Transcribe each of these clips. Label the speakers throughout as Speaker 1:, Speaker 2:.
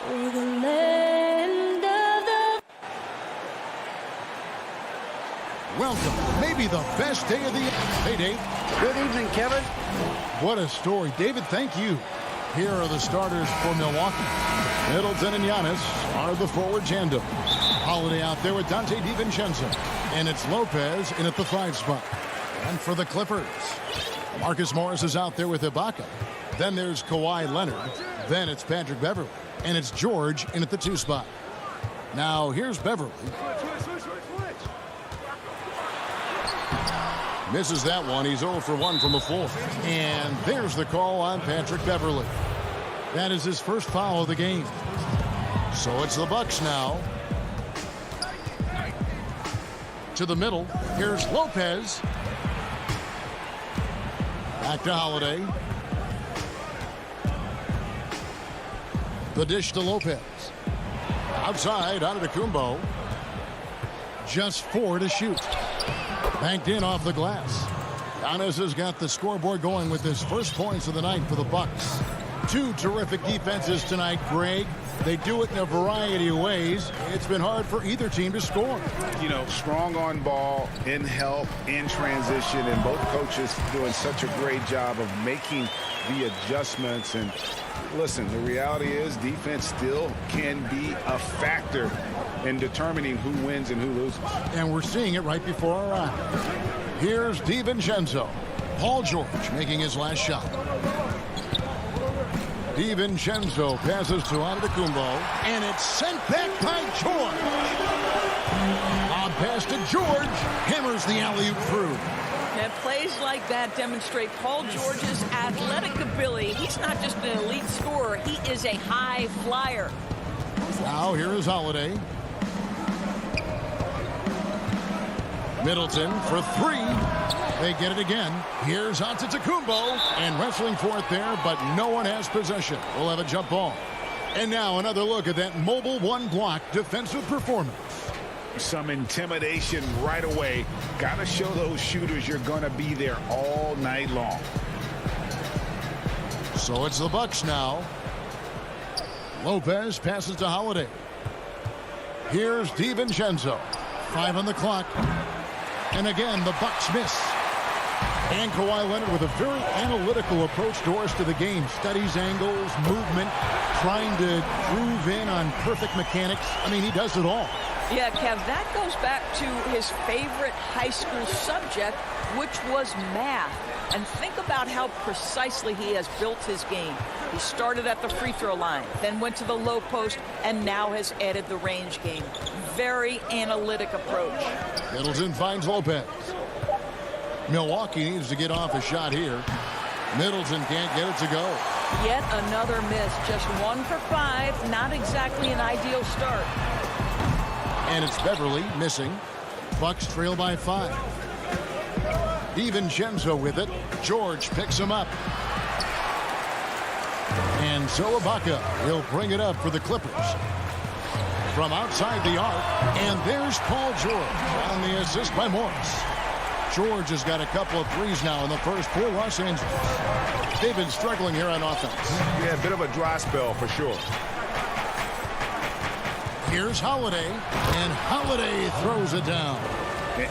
Speaker 1: for the land of the...
Speaker 2: Welcome, maybe the best day of the year. Hey, Dave.
Speaker 3: Good evening, Kevin.
Speaker 2: What a story. David, thank you. Here are the starters for Milwaukee. Middleton and Giannis are the forward tandem. Holiday out there with Dante DiVincenzo. And it's Lopez in at the 5 spot. And for the Clippers, Marcus Morris is out there with Ibaka. Then there's Kawhi Leonard. Then it's Patrick Beverley. And it's George in at the 2 spot. Now here's Beverley. Misses that one. He's 0 for 1 from the floor. And there's the call on Patrick Beverley. That is his first foul of the game. So it's the Bucks now. To the middle. Here's Lopez. Back to Holiday. The dish to Lopez. Outside, Antetokounmpo. Just 4 to shoot. Banked in off the glass. Giannis has got the scoreboard going with his first points of the night for the Bucks. 2 terrific defenses tonight, Greg. They do it in a variety of ways. It's been hard for either team to score.
Speaker 4: You know, strong on ball, in help, in transition, and both coaches doing such a great job of making the adjustments. And listen, the reality is defense still can be a factor in determining who wins and who loses.
Speaker 2: And we're seeing it right before our eyes. Here's DiVincenzo. Paul George making his last shot. DiVincenzo passes to Antetokounmpo, and it's sent back by George. Lob pass to George. Hammers the alley-oop through.
Speaker 5: And plays like that demonstrate Paul George's athletic ability. He's not just an elite scorer. He is a high flyer.
Speaker 2: Now here is Holiday. Middleton for 3. They get it again. Here's Antetokounmpo, and wrestling for it there, but no one has possession. We'll have a jump ball. And now another look at that mobile one-block defensive performance.
Speaker 4: Some intimidation right away. Got to show those shooters you're going to be there all night long.
Speaker 2: So it's the Bucks now. Lopez passes to Holiday. Here's DiVincenzo. 5 on the clock. And again, the Bucks miss. And Kawhi Leonard with a very analytical approach to the game. Studies angles, movement, trying to groove in on perfect mechanics. I mean, he does it all.
Speaker 5: Yeah, Kev, that goes back to his favorite high school subject, which was math. And think about how precisely he has built his game. He started at the free throw line, then went to the low post, and now has added the range game. Very analytic approach.
Speaker 2: Middleton finds Lopez. Milwaukee needs to get off a shot here. Middleton can't get it to go.
Speaker 5: Yet another miss. Just 1 for 5. Not exactly an ideal start.
Speaker 2: And it's Beverley missing. Bucks trail by 5. DiVincenzo with it. George picks him up. And so Ibaka will bring it up for the Clippers. From outside the arc. And there's Paul George on the assist by Morris. George has got a couple of threes now in the first for Los Angeles. They've been struggling here on offense.
Speaker 4: Yeah, a bit of a dry spell for sure.
Speaker 2: Here's Holiday, and Holiday throws it down.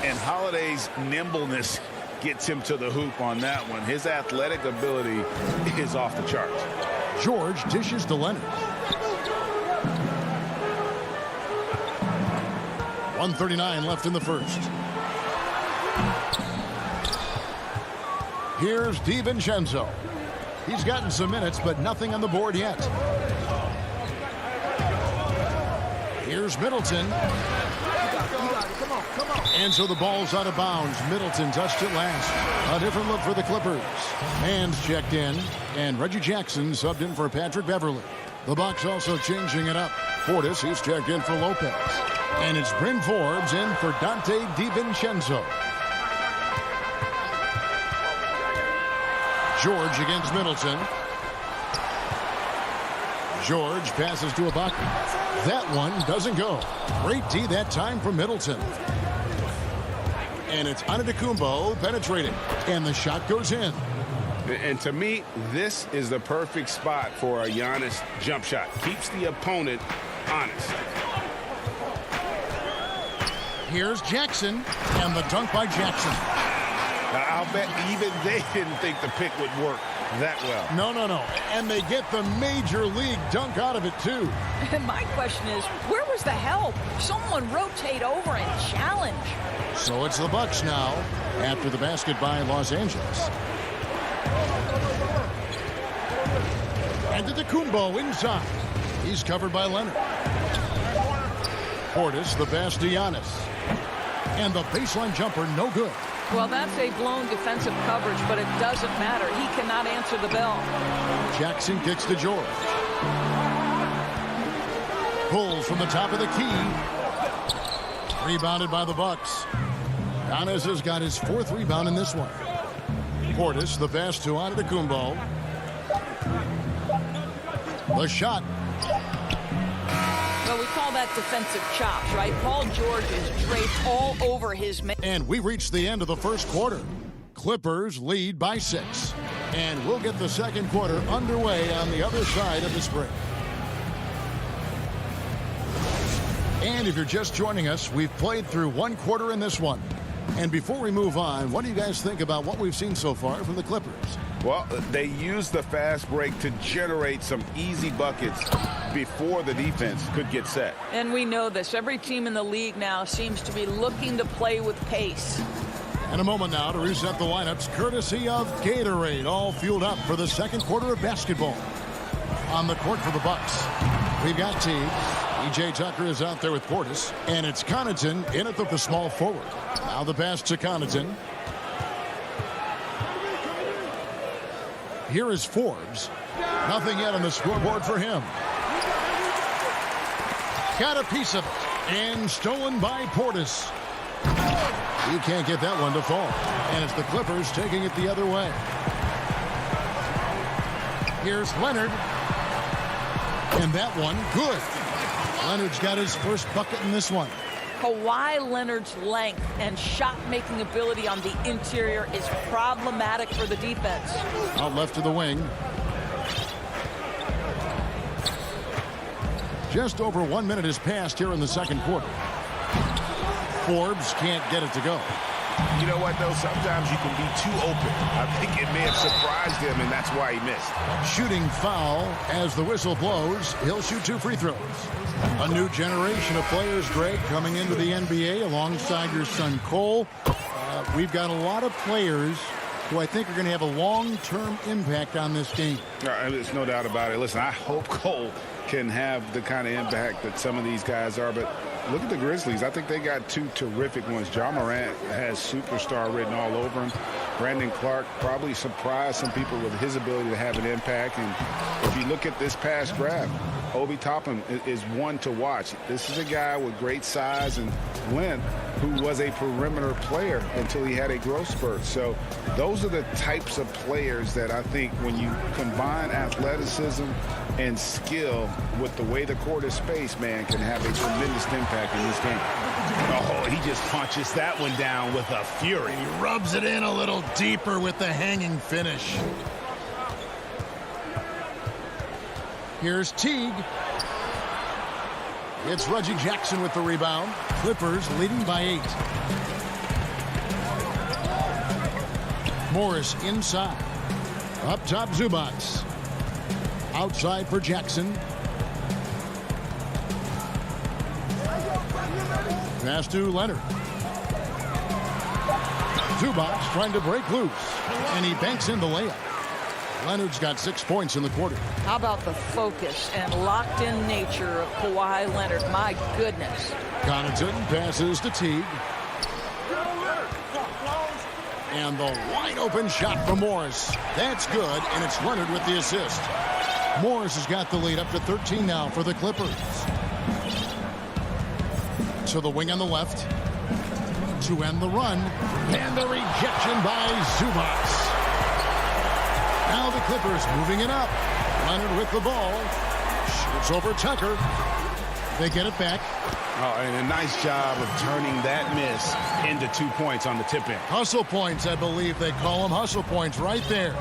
Speaker 4: And Holiday's nimbleness gets him to the hoop on that one. His athletic ability is off the charts.
Speaker 2: George dishes to Leonard. 1:39 left in the first. Here's DiVincenzo. He's gotten some minutes, but nothing on the board yet. Here's Middleton. And so the ball's out of bounds. Middleton touched it last. A different look for the Clippers. Hands checked in, and Reggie Jackson subbed in for Patrick Beverley. The Bucks also changing it up. Portis, he's checked in for Lopez. And it's Bryn Forbes in for Dante DiVincenzo. George against Middleton. George passes to Ibaka. That one doesn't go. Great D that time from Middleton. And it's Antetokounmpo penetrating. And the shot goes in.
Speaker 4: And to me, this is the perfect spot for a Giannis jump shot. Keeps the opponent honest.
Speaker 2: Here's Jackson, and the dunk by Jackson.
Speaker 4: Now, I'll bet even they didn't think the pick would work that well.
Speaker 2: No. And they get the major league dunk out of it, too.
Speaker 5: And my question is, where was the help? Someone rotate over and challenge.
Speaker 2: So it's the Bucks now after the basket by Los Angeles. And Antetokounmpo inside. He's covered by Leonard. Portis, the pass to Giannis. And the baseline jumper, no good.
Speaker 5: Well, that's a blown defensive coverage, but it doesn't matter. He cannot answer the bell.
Speaker 2: Jackson kicks to George. Pulls from the top of the key. Rebounded by the Bucks. Giannis has got his 4th rebound in this one. Portis, the pass to Antetokounmpo. The shot.
Speaker 5: Well, we call that defensive chops, right? Paul George is draped all over his man.
Speaker 2: And we reached the end of the first quarter. Clippers lead by 6. And we'll get the second quarter underway on the other side of this break. And if you're just joining us, we've played through 1 quarter in this one. And before we move on, what do you guys think about what we've seen so far from the Clippers?
Speaker 4: Well, they used the fast break to generate some easy buckets before the defense could get set.
Speaker 5: And we know this. Every team in the league now seems to be looking to play with pace.
Speaker 2: And a moment now to reset the lineups, courtesy of Gatorade, all fueled up for the second quarter of basketball. On the court for the Bucks, we've got Teague. E.J. Tucker is out there with Portis, and it's Connaughton in at the small forward. Now the pass to Connaughton. Here is Forbes. Nothing yet on the scoreboard for him. Got a piece of it, and stolen by Portis. He can't get that one to fall, and it's the Clippers taking it the other way. Here's Leonard, and that one, good. Leonard's got his first bucket in this one.
Speaker 5: Kawhi Leonard's length and shot-making ability on the interior is problematic for the defense.
Speaker 2: Out left to the wing. Just over 1 minute has passed here in the second quarter. Forbes can't get it to go.
Speaker 4: You know what, though? Sometimes you can be too open. I think it may have surprised him, and that's why he missed.
Speaker 2: Shooting foul as the whistle blows. He'll shoot 2 free throws. A new generation of players, Greg, coming into the NBA alongside your son Cole. We've got a lot of players who I think are going to have a long-term impact on this game.
Speaker 4: There's no doubt about it. Listen, I hope Cole can have the kind of impact that some of these guys are, but look at the Grizzlies. I think they got 2 terrific ones. Ja Morant has superstar written all over him. Brandon Clark probably surprised some people with his ability to have an impact. And if you look at this past draft, Obi Toppin is one to watch. This is a guy with great size and length who was a perimeter player until he had a growth spurt. So those are the types of players that I think when you combine athleticism and skill with the way the court is spaced, man, can have a tremendous impact in this game. Oh, he just punches that one down with a fury.
Speaker 2: He rubs it in a little deeper with the hanging finish. Here's Teague. It's Reggie Jackson with the rebound. Clippers leading by 8. Morris inside. Up top, Zubats. Outside for Jackson. Pass to Leonard. Zubats trying to break loose. And he banks in the layup. Leonard's got 6 points in the quarter.
Speaker 5: How about the focus and locked-in nature of Kawhi Leonard? My goodness.
Speaker 2: Connaughton passes to Teague. And the wide-open shot from Morris. That's good, and it's Leonard with the assist. Morris has got the lead up to 13 now for the Clippers. To the wing on the left. To end the run. And the rejection by Zubats. Now the Clippers moving it up. Leonard with the ball. Shoots over Tucker. They get it back.
Speaker 4: Oh, and a nice job of turning that miss into 2 points on the tip in.
Speaker 2: Hustle points, I believe they call them. Hustle points right there.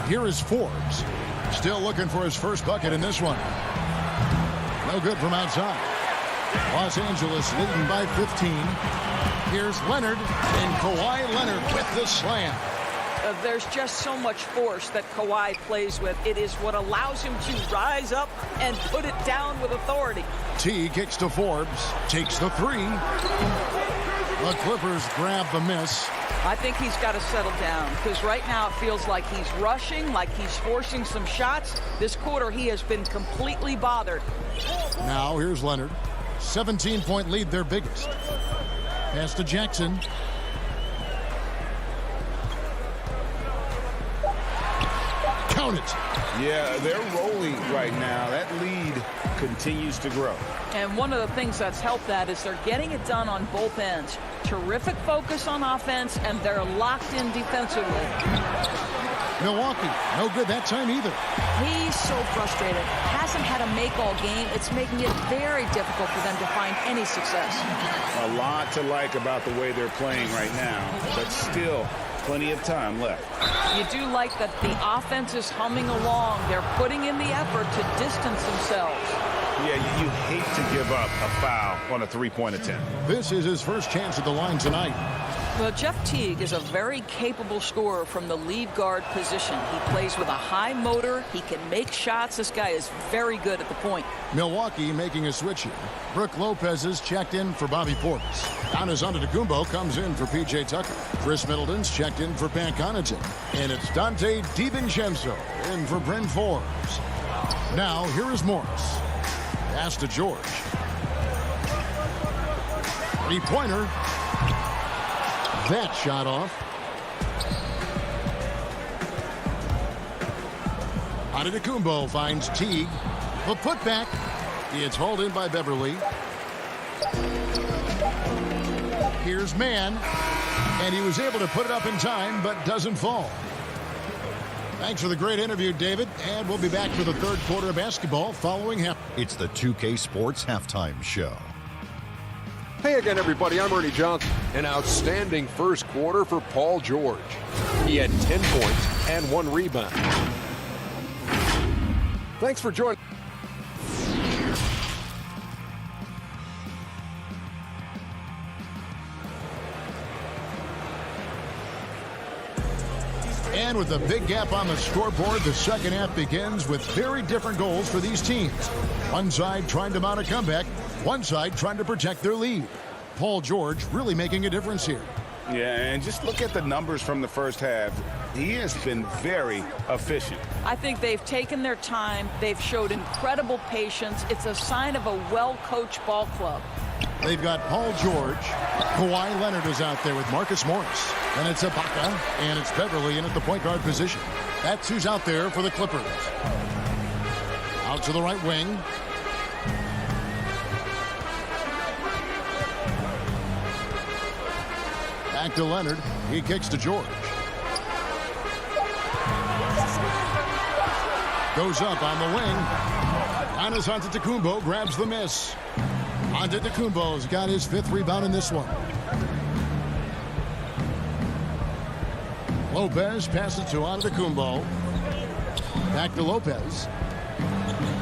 Speaker 2: Here is Forbes. Still looking for his first bucket in this one. No good from outside. Los Angeles leading by 15. Here's Leonard, and Kawhi Leonard with the slam.
Speaker 5: There's just so much force that Kawhi plays with. It is what allows him to rise up and put it down with authority.
Speaker 2: T kicks to Forbes, takes the three. The Clippers grab the miss.
Speaker 5: I think he's got to settle down because right now it feels like he's rushing, like he's forcing some shots. This quarter he has been completely bothered.
Speaker 2: Now here's Leonard. 17-point lead, their biggest. Pass to Jackson. Count it.
Speaker 4: Yeah, they're rolling right now. That lead continues to grow.
Speaker 5: And one of the things that's helped that is they're getting it done on both ends. Terrific focus on offense, and they're locked in defensively.
Speaker 2: Milwaukee, no good that time either.
Speaker 5: He's so frustrated. Hasn't had a make all game. It's making it very difficult for them to find any success.
Speaker 4: A lot to like about the way they're playing right now, but still plenty of time left.
Speaker 5: You do like that the offense is humming along. They're putting in the effort to distance themselves.
Speaker 4: Yeah, you hate to give up a foul on a three-point attempt.
Speaker 2: This is his first chance at the line tonight.
Speaker 5: Well, Jeff Teague is a very capable scorer from the lead guard position. He plays with a high motor. He can make shots. This guy is very good at the point.
Speaker 2: Milwaukee making a switch here. Brook Lopez is checked in for Bobby Portis. Giannis Antetokounmpo comes in for P.J. Tucker. Chris Middleton's checked in for Pat Connaughton. And it's Dante DiVincenzo in for Bryn Forbes. Now, here is Morris. Pass to George. Three-pointer. That shot off. Antetokounmpo finds Teague. The putback. It's hauled in by Beverly. Here's Mann. And he was able to put it up in time, but doesn't fall. Thanks for the great interview, David. And we'll be back for the third quarter of basketball following half.
Speaker 3: It's the 2K Sports Halftime Show.
Speaker 6: Hey again, everybody. I'm Ernie Johnson. An outstanding first quarter for Paul George. He had 10 points and 1 rebound. Thanks for joining.
Speaker 2: And with a big gap on the scoreboard, the second half begins with very different goals for these teams. One side trying to mount a comeback, one side trying to protect their lead. Paul George really making a difference here.
Speaker 4: Yeah, and just look at the numbers from the first half. He has been very efficient.
Speaker 5: I think they've taken their time. They've showed incredible patience. It's a sign of a well-coached ball club.
Speaker 2: They've got Paul George. Kawhi Leonard is out there with Marcus Morris. And it's Ibaka, and it's Beverly in at the point guard position. That's who's out there for the Clippers. Out to the right wing. Back to Leonard. He kicks to George. Goes up on the wing. Giannis Antetokounmpo grabs the miss. Antetokounmpo's got his 5th rebound in this one. Lopez passes to Antetokounmpo. Back to Lopez.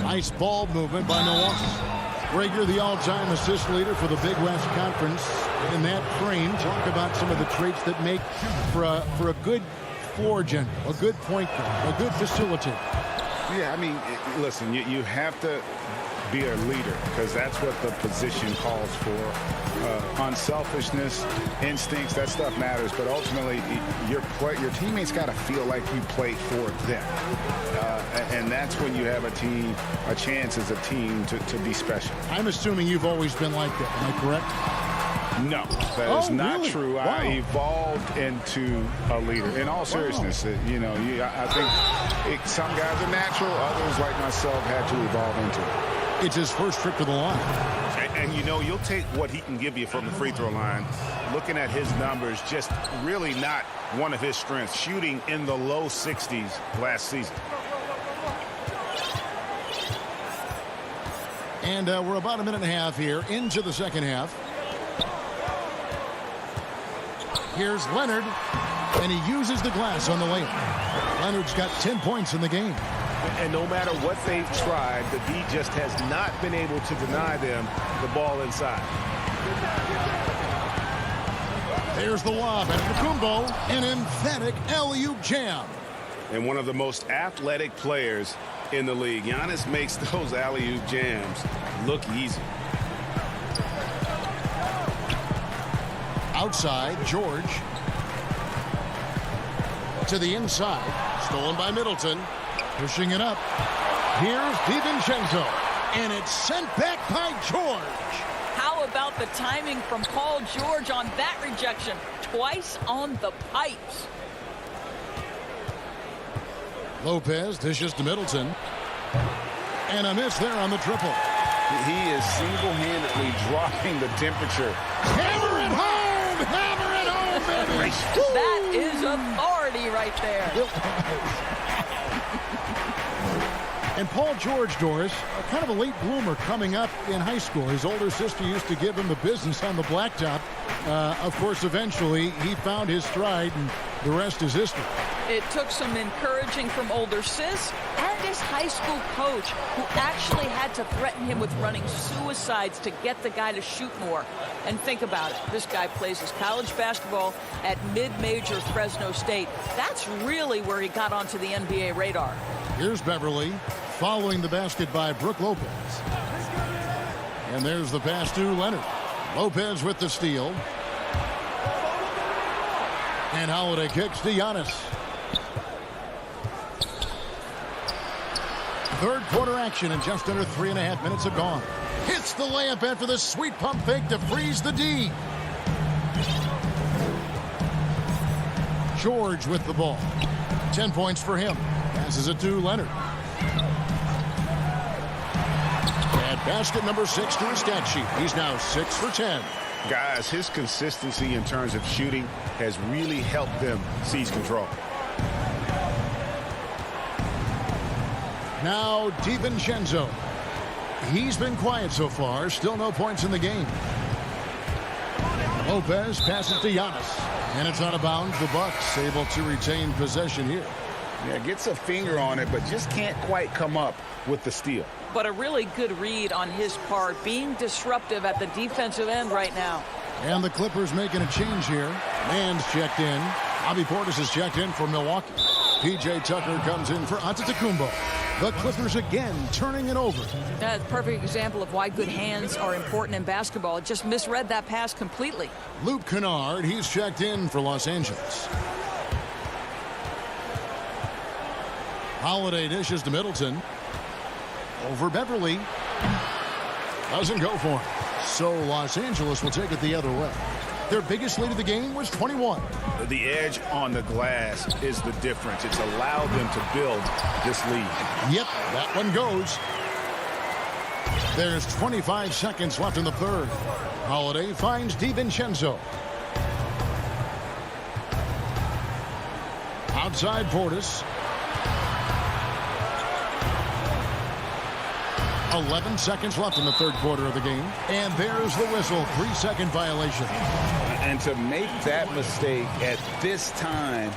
Speaker 2: Nice ball movement by Milwaukee. Rager, the all-time assist leader for the Big West Conference. In that frame, talk about some of the traits that make for a good floor general, a good point guard, a good facilitator.
Speaker 4: Yeah, I mean, listen, you have to be a leader because that's what the position calls for. Unselfishness, instincts, that stuff matters. But ultimately, your teammates got to feel like you play for them. And that's when you have a chance as a team to be special.
Speaker 2: I'm assuming you've always been like that. Am I correct?
Speaker 4: No, that is not
Speaker 2: really?
Speaker 4: true.
Speaker 2: Wow.
Speaker 4: I evolved into a leader. In all seriousness, I think some guys are natural. Others, like myself, had to evolve into it.
Speaker 2: It's his first trip to the line.
Speaker 4: And you'll take what he can give you from the free throw line. Looking at his numbers, just really not one of his strengths. Shooting in the low 60s last season.
Speaker 2: And we're about a minute and a half here into the second half. Here's Leonard, and he uses the glass on the layup. Leonard's got 10 points in the game.
Speaker 4: And no matter what they've tried, the D just has not been able to deny them the ball inside.
Speaker 2: There's the lob at Kumbo, an emphatic alley-oop jam.
Speaker 4: And one of the most athletic players in the league. Giannis makes those alley-oop jams look easy.
Speaker 2: Outside, George. To the inside. Stolen by Middleton. Pushing it up. Here's DiVincenzo. And it's sent back by George.
Speaker 5: How about the timing from Paul George on that rejection? Twice on the pipes.
Speaker 2: Lopez dishes to Middleton. And a miss there on the triple.
Speaker 4: He is single-handedly dropping the temperature.
Speaker 2: Hammer it home! Hammer it home, baby!
Speaker 5: That is authority right there.
Speaker 2: And Paul George, Doris, kind of a late bloomer coming up in high school. His older sister used to give him the business on the blacktop. Of course, eventually, he found his stride, and the rest is history.
Speaker 5: It took some encouraging from older sis and his high school coach, who actually had to threaten him with running suicides to get the guy to shoot more. And think about it. This guy plays his college basketball at mid-major Fresno State. That's really where he got onto the NBA radar.
Speaker 2: Here's Beverly following the basket by Brook Lopez. And there's the pass to Leonard. Lopez with the steal. And Holiday kicks to Giannis. Third quarter action, and just under 3.5 minutes have gone. Hits the layup after the sweet pump fake to freeze the D. George with the ball. 10 points for him. Passes it to Leonard. And basket number 6 to his stat sheet. He's now 6 for 10.
Speaker 4: Guys, his consistency in terms of shooting has really helped them seize control.
Speaker 2: Now DiVincenzo. He's been quiet so far. Still no points in the game. Lopez passes to Giannis. And it's out of bounds. The Bucks able to retain possession here.
Speaker 4: Yeah, gets a finger on it, but just can't quite come up with the steal.
Speaker 5: But a really good read on his part, being disruptive at the defensive end right now.
Speaker 2: And the Clippers making a change here. Mann's checked in. Bobby Portis is checked in for Milwaukee. P.J. Tucker comes in for Antetokounmpo. The Clippers again turning it over.
Speaker 5: That's a perfect example of why good hands are important in basketball. It just misread that pass completely.
Speaker 2: Luke Kennard, he's checked in for Los Angeles. Holiday dishes to Middleton. Over Beverly. Doesn't go for him. So Los Angeles will take it the other way. Their biggest lead of the game was 21.
Speaker 4: The edge on the glass is the difference. It's allowed them to build this lead.
Speaker 2: Yep, that one goes. There's 25 seconds left in the third. Holiday finds DiVincenzo. Outside Portis. 11 seconds left in the third quarter of the game. And there's the whistle. 3-second violation.
Speaker 4: And to make that mistake at this time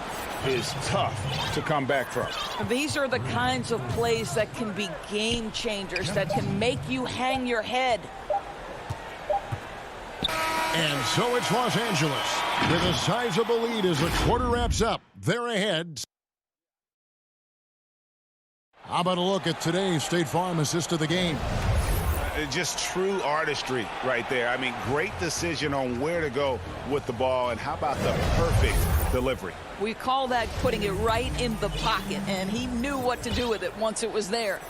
Speaker 4: is tough to come back from.
Speaker 5: These are the kinds of plays that can be game changers, that can make you hang your head.
Speaker 2: And so it's Los Angeles with a sizable lead as the quarter wraps up. They're ahead. How about a look at today's State Farm assist of the game?
Speaker 4: Just true artistry right there. I mean, great decision on where to go with the ball, and how about the perfect delivery?
Speaker 5: We call that putting it right in the pocket, and he knew what to do with it once it was there.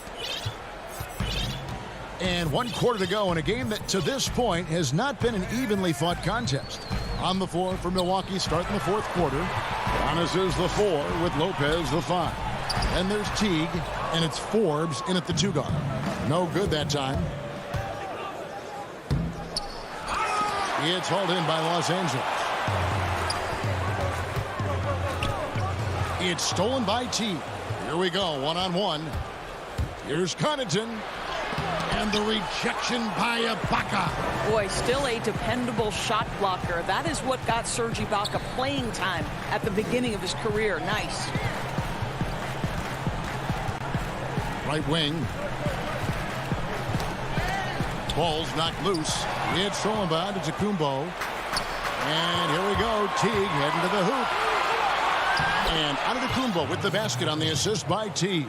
Speaker 2: And 1 quarter to go in a game that to this point has not been an evenly fought contest. On the floor for Milwaukee starting the fourth quarter. Giannis is the 4 with Lopez the 5. And there's Teague, and it's Forbes in at the 2 guard. No good that time. It's hauled in by Los Angeles. It's stolen by Teague. Here we go, one-on-one. Here's Connaughton. And the rejection by Ibaka.
Speaker 5: Boy, still a dependable shot blocker. That is what got Serge Ibaka playing time at the beginning of his career. Nice.
Speaker 2: Right wing. Ball's knocked loose. It's thrown by to Tacumbo. And here we go. Teague heading to the hoop. And Antetokounmpo with the basket on the assist by Teague.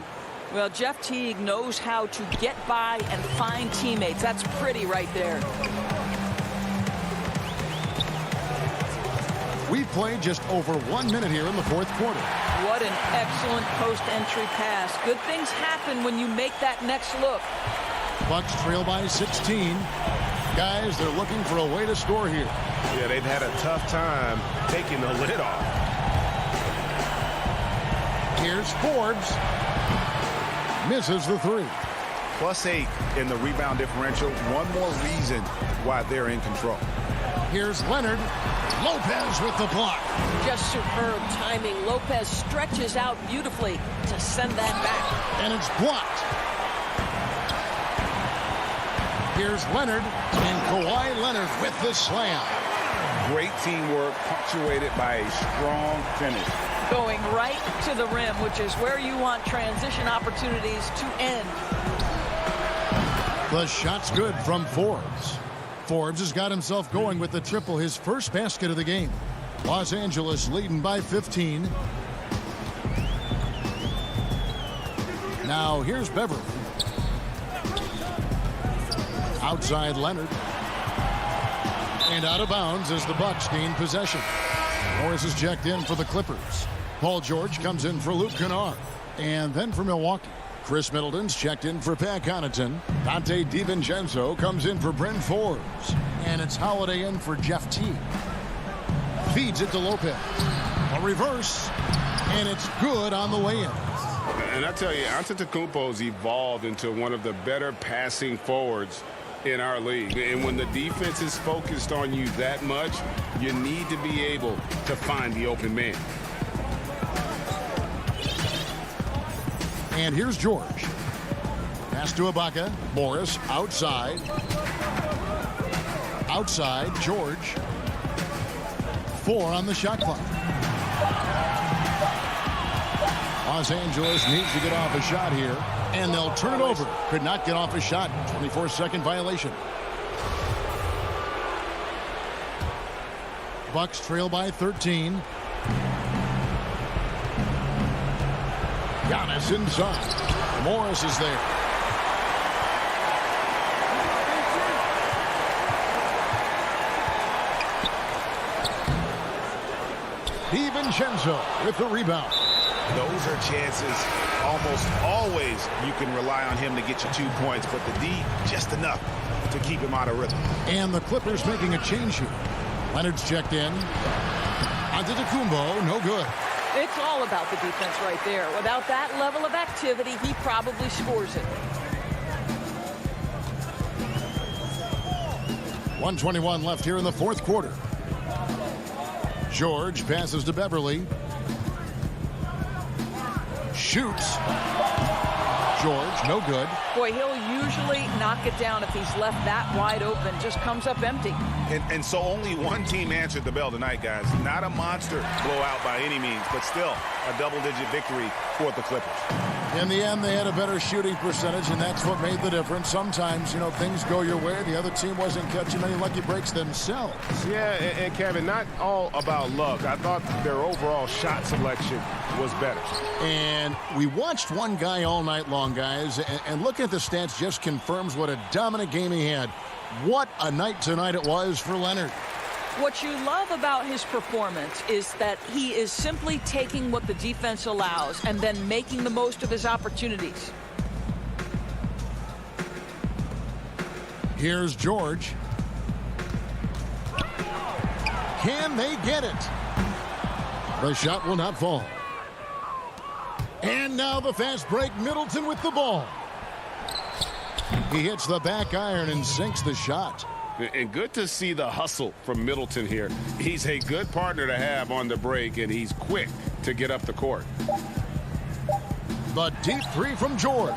Speaker 5: Well, Jeff Teague knows how to get by and find teammates. That's pretty right there.
Speaker 2: We've played just over 1 minute here in the fourth quarter.
Speaker 5: What an excellent post-entry pass. Good things happen when you make that next look.
Speaker 2: Bucks trail by 16. Guys, they're looking for a way to score here.
Speaker 4: Yeah, they've had a tough time taking the lid off.
Speaker 2: Here's Forbes. Misses the three.
Speaker 4: +8 in the rebound differential. One more reason why they're in control.
Speaker 2: Here's Leonard. Lopez with the block.
Speaker 5: Just superb timing. Lopez stretches out beautifully to send that back.
Speaker 2: And it's blocked. Here's Leonard. And Kawhi Leonard with the slam.
Speaker 4: Great teamwork punctuated by a strong finish.
Speaker 5: Going right to the rim, which is where you want transition opportunities to end.
Speaker 2: The shot's good from Forbes. Forbes has got himself going with the triple, his first basket of the game. Los Angeles leading by 15. Now here's Beverly. Outside Leonard. And out of bounds as the Bucks gain possession. Morris is checked in for the Clippers. Paul George comes in for Luke Kennard. And then for Milwaukee, Chris Middleton's checked in for Pat Connaughton. Dante DiVincenzo comes in for Bryn Forbes. And it's Holiday in for Jeff Teague. Feeds it to Lopez. A reverse. And it's good on the way in.
Speaker 4: And I tell you, Antetokounmpo's evolved into one of the better passing forwards in our league. And when the defense is focused on you that much, you need to be able to find the open man.
Speaker 2: And here's George. Pass to Ibaka. Morris outside. Outside, George. 4 on the shot clock. Los Angeles needs to get off a shot here. And they'll turn it over. Could not get off a shot. 24-second violation. Bucks trail by 13. Giannis inside. Morris is there. DiVincenzo with the rebound.
Speaker 4: Those are chances almost always you can rely on him to get you 2 points, but the D just enough to keep him out of rhythm.
Speaker 2: And the Clippers making a change here. Leonard's checked in. Antetokounmpo, no good.
Speaker 5: It's all about the defense right there. Without that level of activity, he probably scores it.
Speaker 2: 1:21 left here in the fourth quarter. George passes to Beverly. Shoots. George, no good.
Speaker 5: Boy, he'll usually knock it down if he's left that wide open. Just comes up empty.
Speaker 4: And so only one team answered the bell tonight, guys. Not a monster blowout by any means, but still a double-digit victory for the Clippers.
Speaker 2: In the end, they had a better shooting percentage, and that's what made the difference. Sometimes, you know, things go your way. The other team wasn't catching many lucky breaks themselves.
Speaker 4: Yeah, and Kevin, not all about luck. I thought their overall shot selection was better.
Speaker 2: And we watched one guy all night long, guys, and looking at the stats just confirms what a dominant game he had. What a night tonight it was for Leonard.
Speaker 5: What you love about his performance is that he is simply taking what the defense allows and then making the most of his opportunities.
Speaker 2: Here's George. Can they get it? The shot will not fall. And now the fast break. Middleton with the ball. He hits the back iron and sinks the shot.
Speaker 4: And good to see the hustle from Middleton here. He's a good partner to have on the break, and he's quick to get up the court.
Speaker 2: The deep three from George.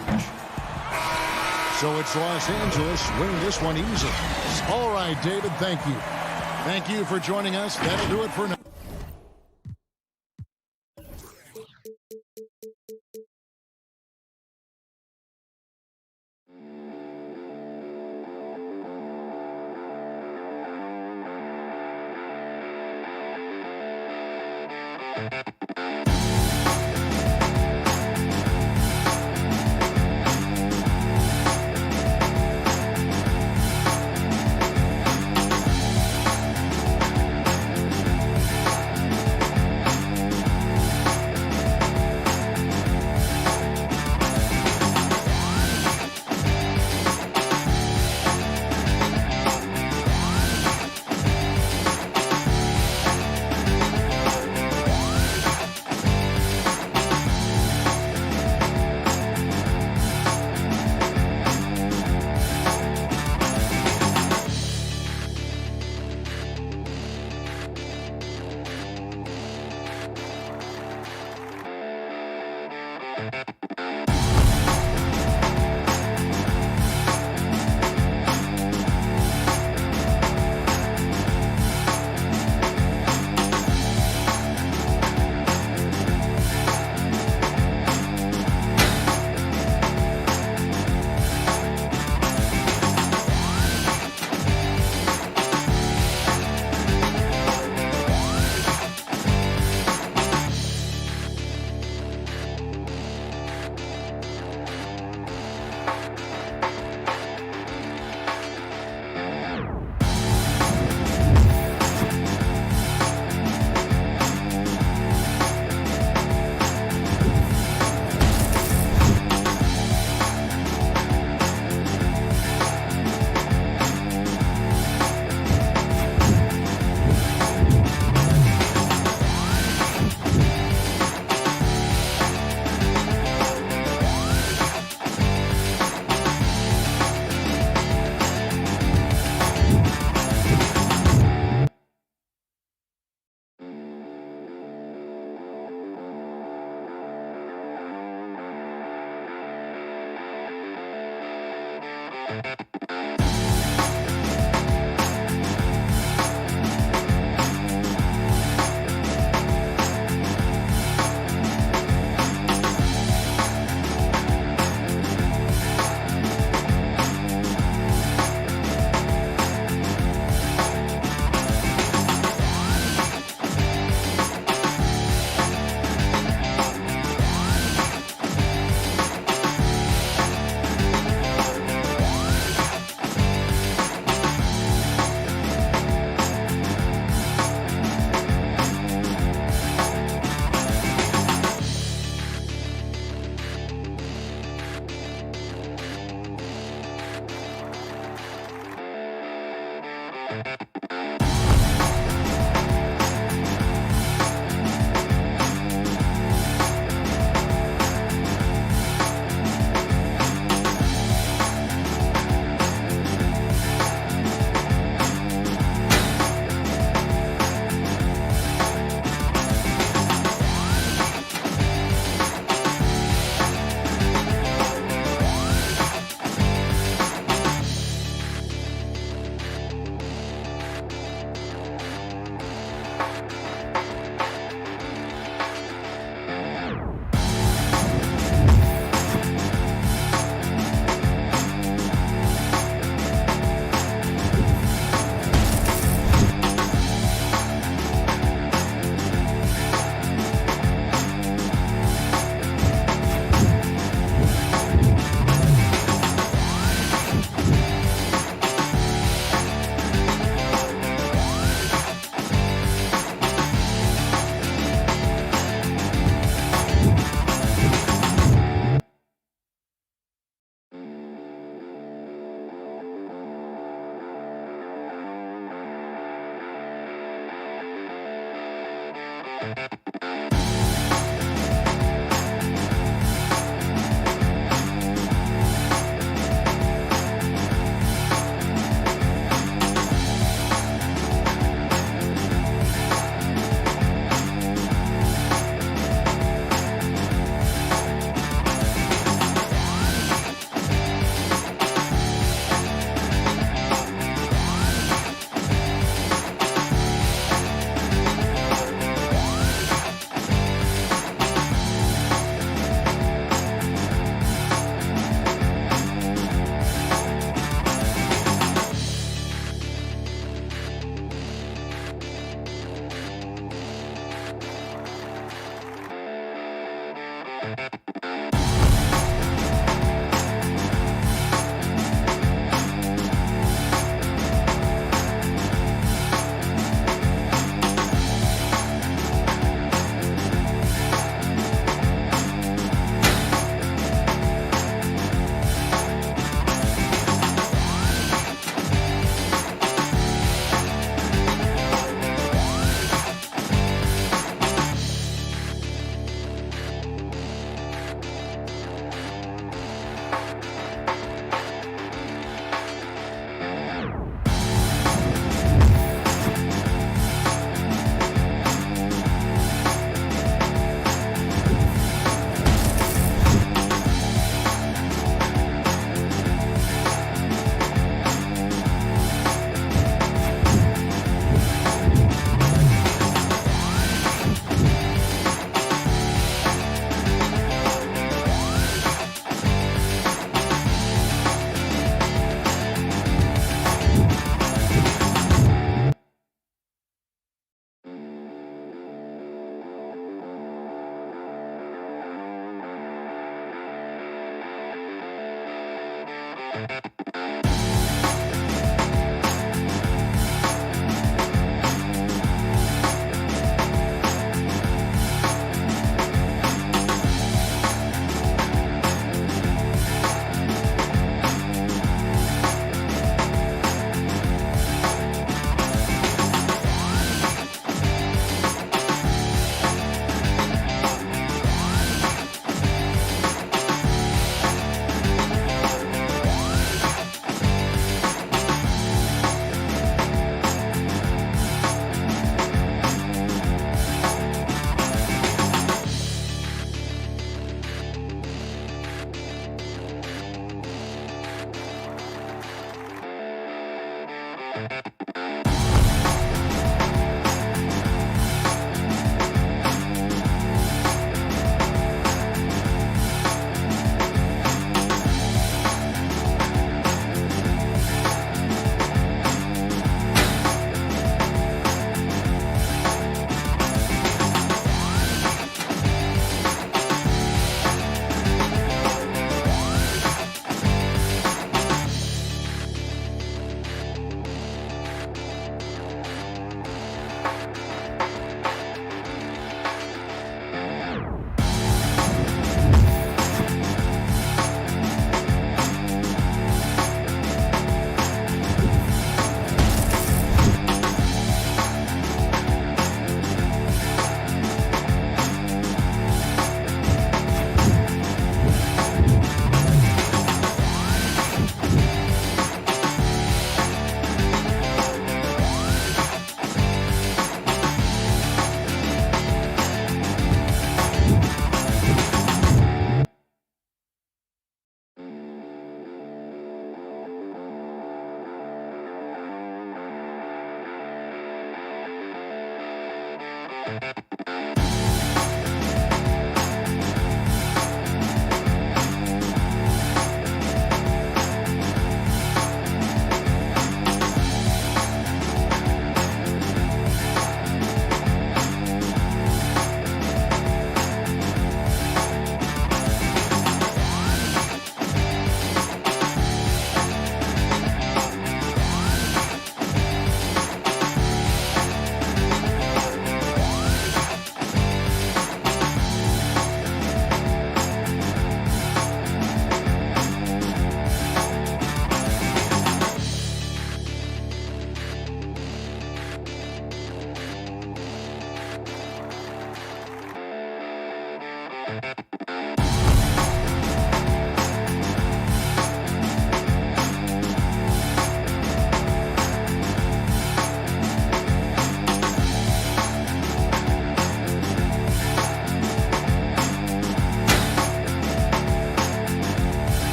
Speaker 2: So it's Los Angeles winning this one easily. All right, David, thank you. Thank you for joining us. That'll do it for now.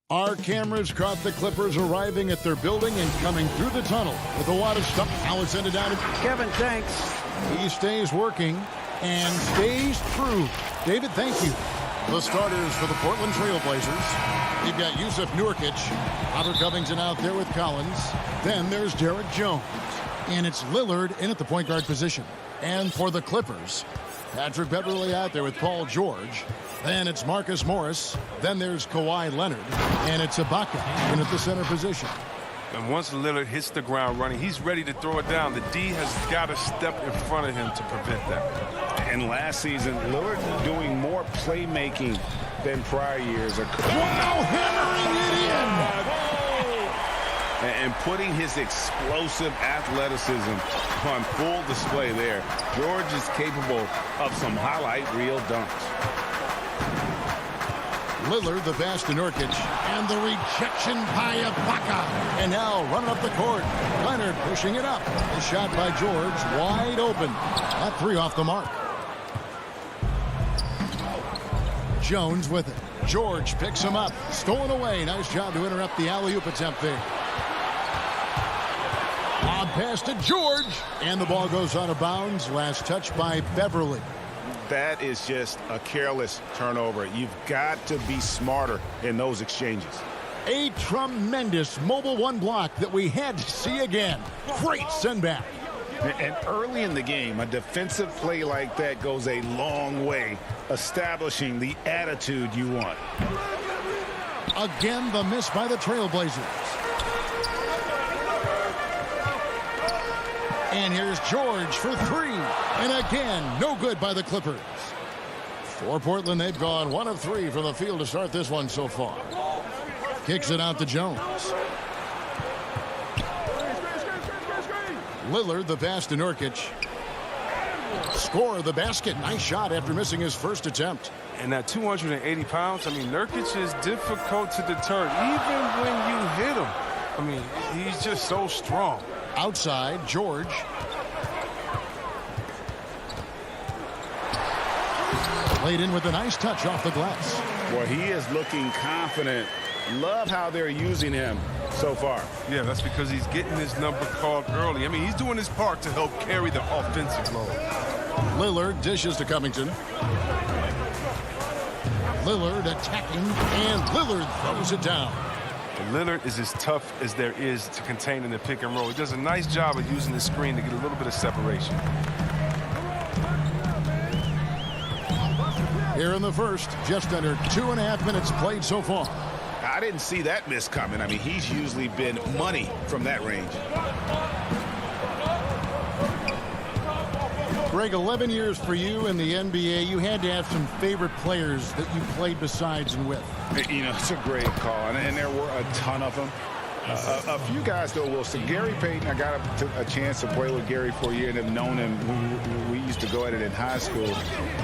Speaker 2: Our cameras caught the Clippers arriving at their building and coming through the tunnel with a lot of stuff. Now it's ended down to
Speaker 7: Kevin, thanks.
Speaker 2: He stays working and stays true. David, thank you. The starters for the Portland Trail Blazers. You've got Yusuf Nurkic, Robert Covington out there with Collins. Then there's Derek Jones. And it's Lillard in at the point guard position. And for the Clippers, Patrick Beverley out there with Paul George. Then it's Marcus Morris. Then there's Kawhi Leonard. And it's Ibaka in at the center position.
Speaker 8: And once Lillard hits the ground running, he's ready to throw it down. The D has got to step in front of him to prevent that.
Speaker 4: And last season, Lillard doing more playmaking than prior years.
Speaker 2: Wow, hammering it in!
Speaker 4: and putting his explosive athleticism on full display there. George is capable of some highlight reel dunks.
Speaker 2: Lillard, the pass to Nurkic, and the rejection by Ibaka. And now running up the court. Leonard pushing it up. The shot by George, wide open. That three off the mark. Jones with it. George picks him up. Stolen away. Nice job to interrupt the alley-oop attempt there. Lob pass to George. And the ball goes out of bounds. Last touch by Beverly.
Speaker 4: That is just a careless turnover. You've got to be smarter in those exchanges.
Speaker 2: A tremendous mobile one block that we had to see again. Great send back.
Speaker 4: And early in the game, a defensive play like that goes a long way, establishing the attitude you want.
Speaker 2: Again, the miss by the Trailblazers. And here's George for three. And again, no good by the Clippers. For Portland, they've gone 1 of 3 from the field to start this one so far. Kicks it out to Jones. Lillard, the pass to Nurkic. Score the basket. Nice shot after missing his first attempt.
Speaker 8: And at 280 pounds, I mean, Nurkic is difficult to deter, even when you hit him. I mean, he's just so strong.
Speaker 2: Outside, George. Played in with a nice touch off the glass.
Speaker 4: Boy, he is looking confident. Love how they're using him so far.
Speaker 8: Yeah, that's because he's getting his number called early. I mean, he's doing his part to help carry the offensive load.
Speaker 2: Lillard dishes to Covington. Lillard attacking, and Lillard throws it down.
Speaker 8: Lillard is as tough as there is to contain in the pick and roll. He does a nice job of using the screen to get a little bit of separation.
Speaker 2: Here in the first, just under 2.5 minutes played so far.
Speaker 4: I didn't see that miss coming. I mean, he's usually been money from that range.
Speaker 2: Greg, 11 years for you in the NBA. You had to have some favorite players that you played besides and with.
Speaker 4: You know, it's a great call, and there were a ton of them. A few guys, though, Wilson. Gary Payton, I got a chance to play with Gary for a year and have known him. We used to go at it in high school,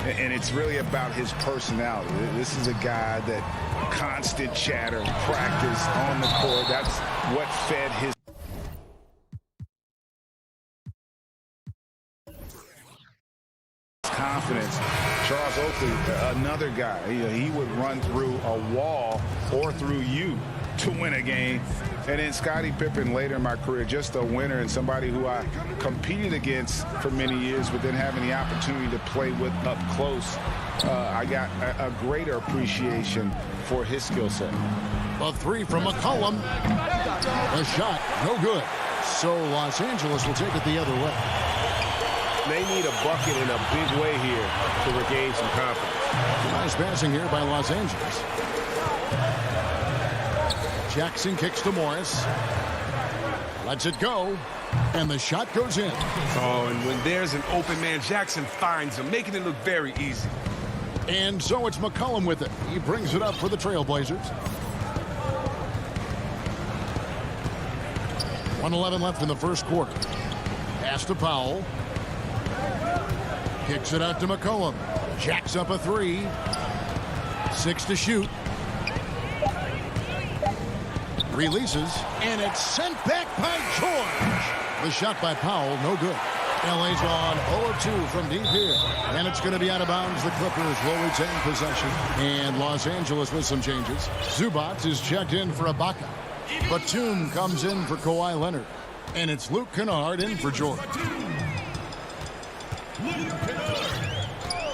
Speaker 4: and it's really about his personality. This is a guy that constant chatter, practice on the court. That's what fed his confidence. Charles Oakley, another guy, he would run through a wall or through you to win a game. And then Scottie Pippen later in my career, just a winner and somebody who I competed against for many years, but then having the opportunity to play with up close, I got a greater appreciation for his skill set.
Speaker 2: A three from McCollum. The shot, no good. So Los Angeles will take it the other way.
Speaker 7: They need a bucket in a big way here to regain some confidence.
Speaker 2: Nice passing here by Los Angeles. Jackson kicks to Morris. Lets it go. And the shot goes in.
Speaker 8: Oh, and when there's an open man, Jackson finds him, making it look very easy.
Speaker 2: And so it's McCollum with it. He brings it up for the Trailblazers. 1:11 left in the first quarter. Pass to Powell. Kicks it out to McCollum. Jacks up a three. 6 to shoot. Releases, and it's sent back by George. The shot by Powell, no good. LA's gone 0-2 from deep here. And it's going to be out of bounds. The Clippers will retain possession. And Los Angeles with some changes. Zubac is checked in for Ibaka. Batum comes in for Kawhi Leonard. And it's Luke Kennard in for George.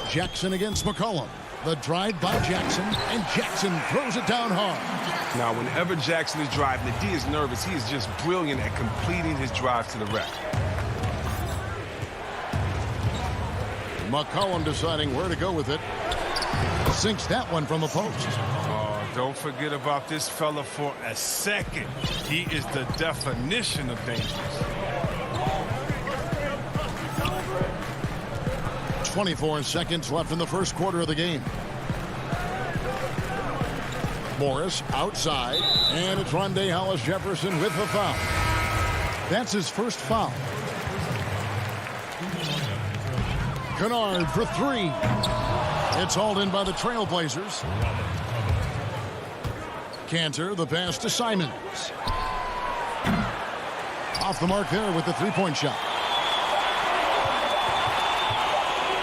Speaker 2: Jackson against McCollum. The drive by Jackson, and Jackson throws it down hard.
Speaker 8: Now, whenever Jackson is driving, the D is nervous. He is just brilliant at completing his drive to the rack.
Speaker 2: McCollum deciding where to go with it. Sinks that one from the post.
Speaker 8: Oh, don't forget about this fella for a second. He is the definition of dangerous. 24 seconds left in the first quarter of the game.
Speaker 2: Morris outside, and it's Rondé Hollis-Jefferson with the foul. That's his first foul. Kennard for three. It's hauled in by the Trailblazers. Cantor, the pass to Simons. Off the mark there with the three-point shot.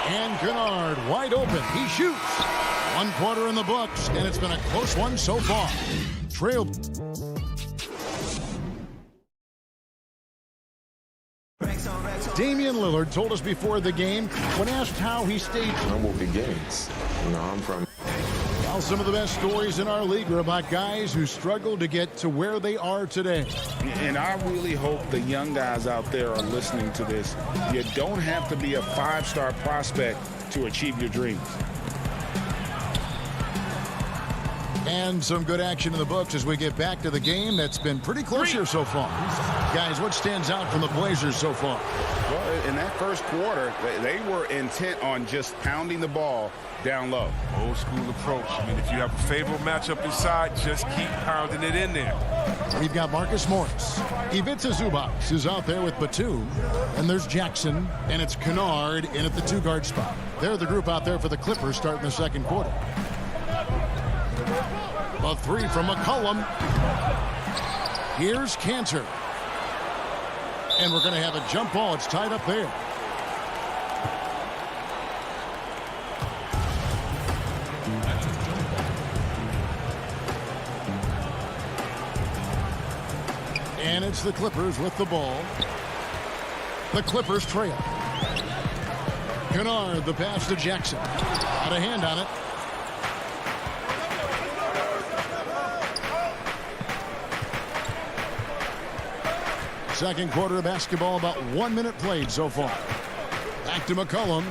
Speaker 2: And Kennard wide open. He shoots. 1 quarter in the books, and it's been a close one so far. Damian Lillard told us before the game, when asked how he stayed
Speaker 9: humble begins. You know, I'm from.
Speaker 2: Well, some of the best stories in our league are about guys who struggled to get to where they are today.
Speaker 4: And I really hope the young guys out there are listening to this. You don't have to be a 5-star prospect to achieve your dreams.
Speaker 2: And some good action in the books as we get back to the game that's been pretty close here so far. Guys, what stands out from the Blazers so far?
Speaker 4: Well, in that first quarter, they were intent on just pounding the ball down low.
Speaker 8: Old school approach. I mean, if you have a favorable matchup inside, just keep pounding it in there.
Speaker 2: We've got Marcus Morris. Ivica Zubac is out there with Batum. And there's Jackson, and it's Kennard in at the 2-guard spot. They're the group out there for the Clippers starting the second quarter. A three from McCollum. Here's Cantor. And we're going to have a jump ball. It's tied up there. And it's the Clippers with the ball. The Clippers trail. Kennard, the pass to Jackson. Got a hand on it. Second quarter of basketball, about 1 minute played so far. Back to McCollum.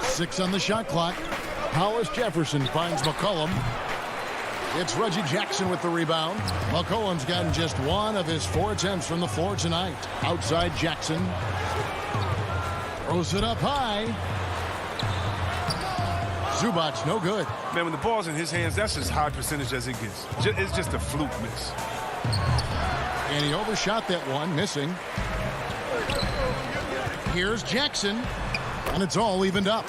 Speaker 2: 6 on the shot clock. Hollis-Jefferson finds McCollum. It's Reggie Jackson with the rebound. McCollum's gotten just 1 of his 4 attempts from the floor tonight. Outside Jackson. Throws it up high. Zubac, no good.
Speaker 8: Man, when the ball's in his hands, that's as high percentage as it gets. It's just a fluke miss.
Speaker 2: And he overshot that one, missing. Here's Jackson, and it's all evened up.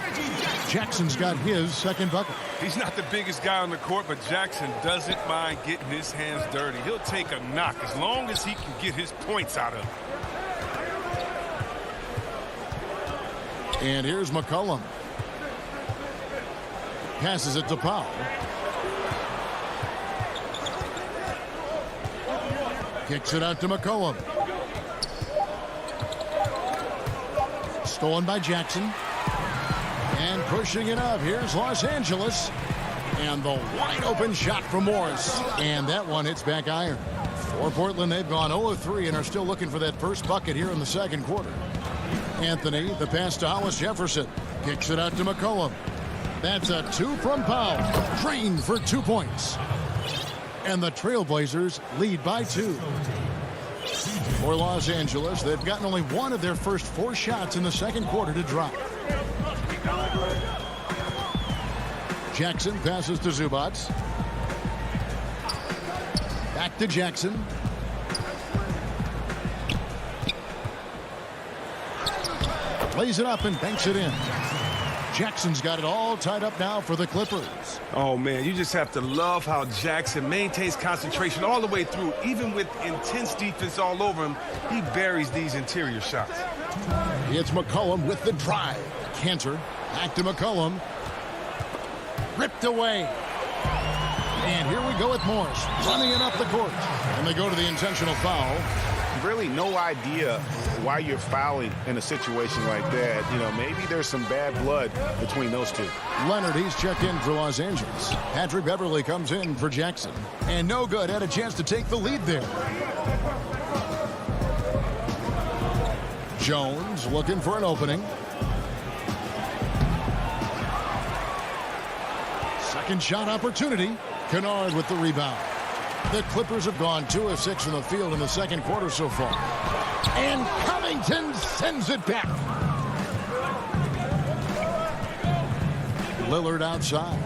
Speaker 2: Jackson's got his second bucket.
Speaker 8: He's not the biggest guy on the court, but Jackson doesn't mind getting his hands dirty. He'll take a knock as long as he can get his points out of it.
Speaker 2: And here's McCollum. Passes it to Powell. Kicks it out to McCollum. Stolen by Jackson. And pushing it up. Here's Los Angeles. And the wide open shot from Morris. And that one hits back iron. For Portland, they've gone 0 of 3 and are still looking for that first bucket here in the second quarter. Anthony, the pass to Hollis-Jefferson. Kicks it out to McCollum. That's a 2 from Powell. Drained for 2 points. And the Trailblazers lead by 2. For Los Angeles, they've gotten only 1 of their first 4 shots in the second quarter to drop. Jackson passes to Zubac. Back to Jackson. Lays it up and banks it in. Jackson's got it all tied up now for the Clippers.
Speaker 8: Oh, man, you just have to love how Jackson maintains concentration all the way through. Even with intense defense all over him, he buries these interior shots.
Speaker 2: It's McCollum with the drive. Cantor, back to McCollum. Ripped away. And here we go with Morris, running it up the court. And they go to the intentional foul.
Speaker 4: Really no idea why you're fouling in a situation like that. You know, maybe there's some bad blood between those two.
Speaker 2: Leonard, he's checked in for Los Angeles. Patrick Beverly comes in for Jackson. And no good, had a chance to take the lead there. Jones looking for an opening. Second shot opportunity. Kennard with the rebound. The Clippers have gone 2 of 6 from the field in the second quarter so far. And Covington sends it back. Lillard outside.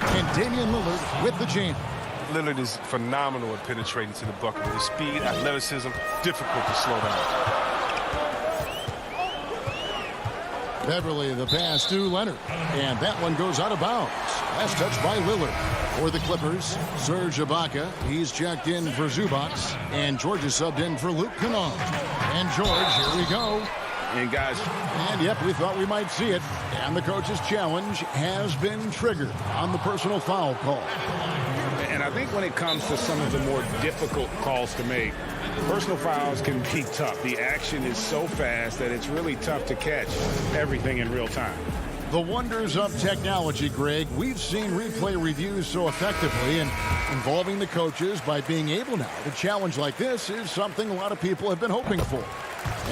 Speaker 2: And Damian Lillard with the jam.
Speaker 8: Lillard is phenomenal at penetrating to the bucket. With his speed, athleticism, difficult to slow down.
Speaker 2: Beverly, the pass to Leonard. And that one goes out of bounds. Last touch by Lillard. For the Clippers, Serge Ibaka. He's checked in for Zubac. And George is subbed in for Luke Kennard. And George, here we go.
Speaker 4: And guys,
Speaker 2: and yep, we thought we might see it. And the coach's challenge has been triggered on the personal foul call.
Speaker 4: And I think when it comes to some of the more difficult calls to make, personal fouls can be tough. The action is so fast that it's really tough to catch everything in real time.
Speaker 2: The wonders of technology, Greg. We've seen replay reviews so effectively, and involving the coaches by being able now to challenge like this is something a lot of people have been hoping for.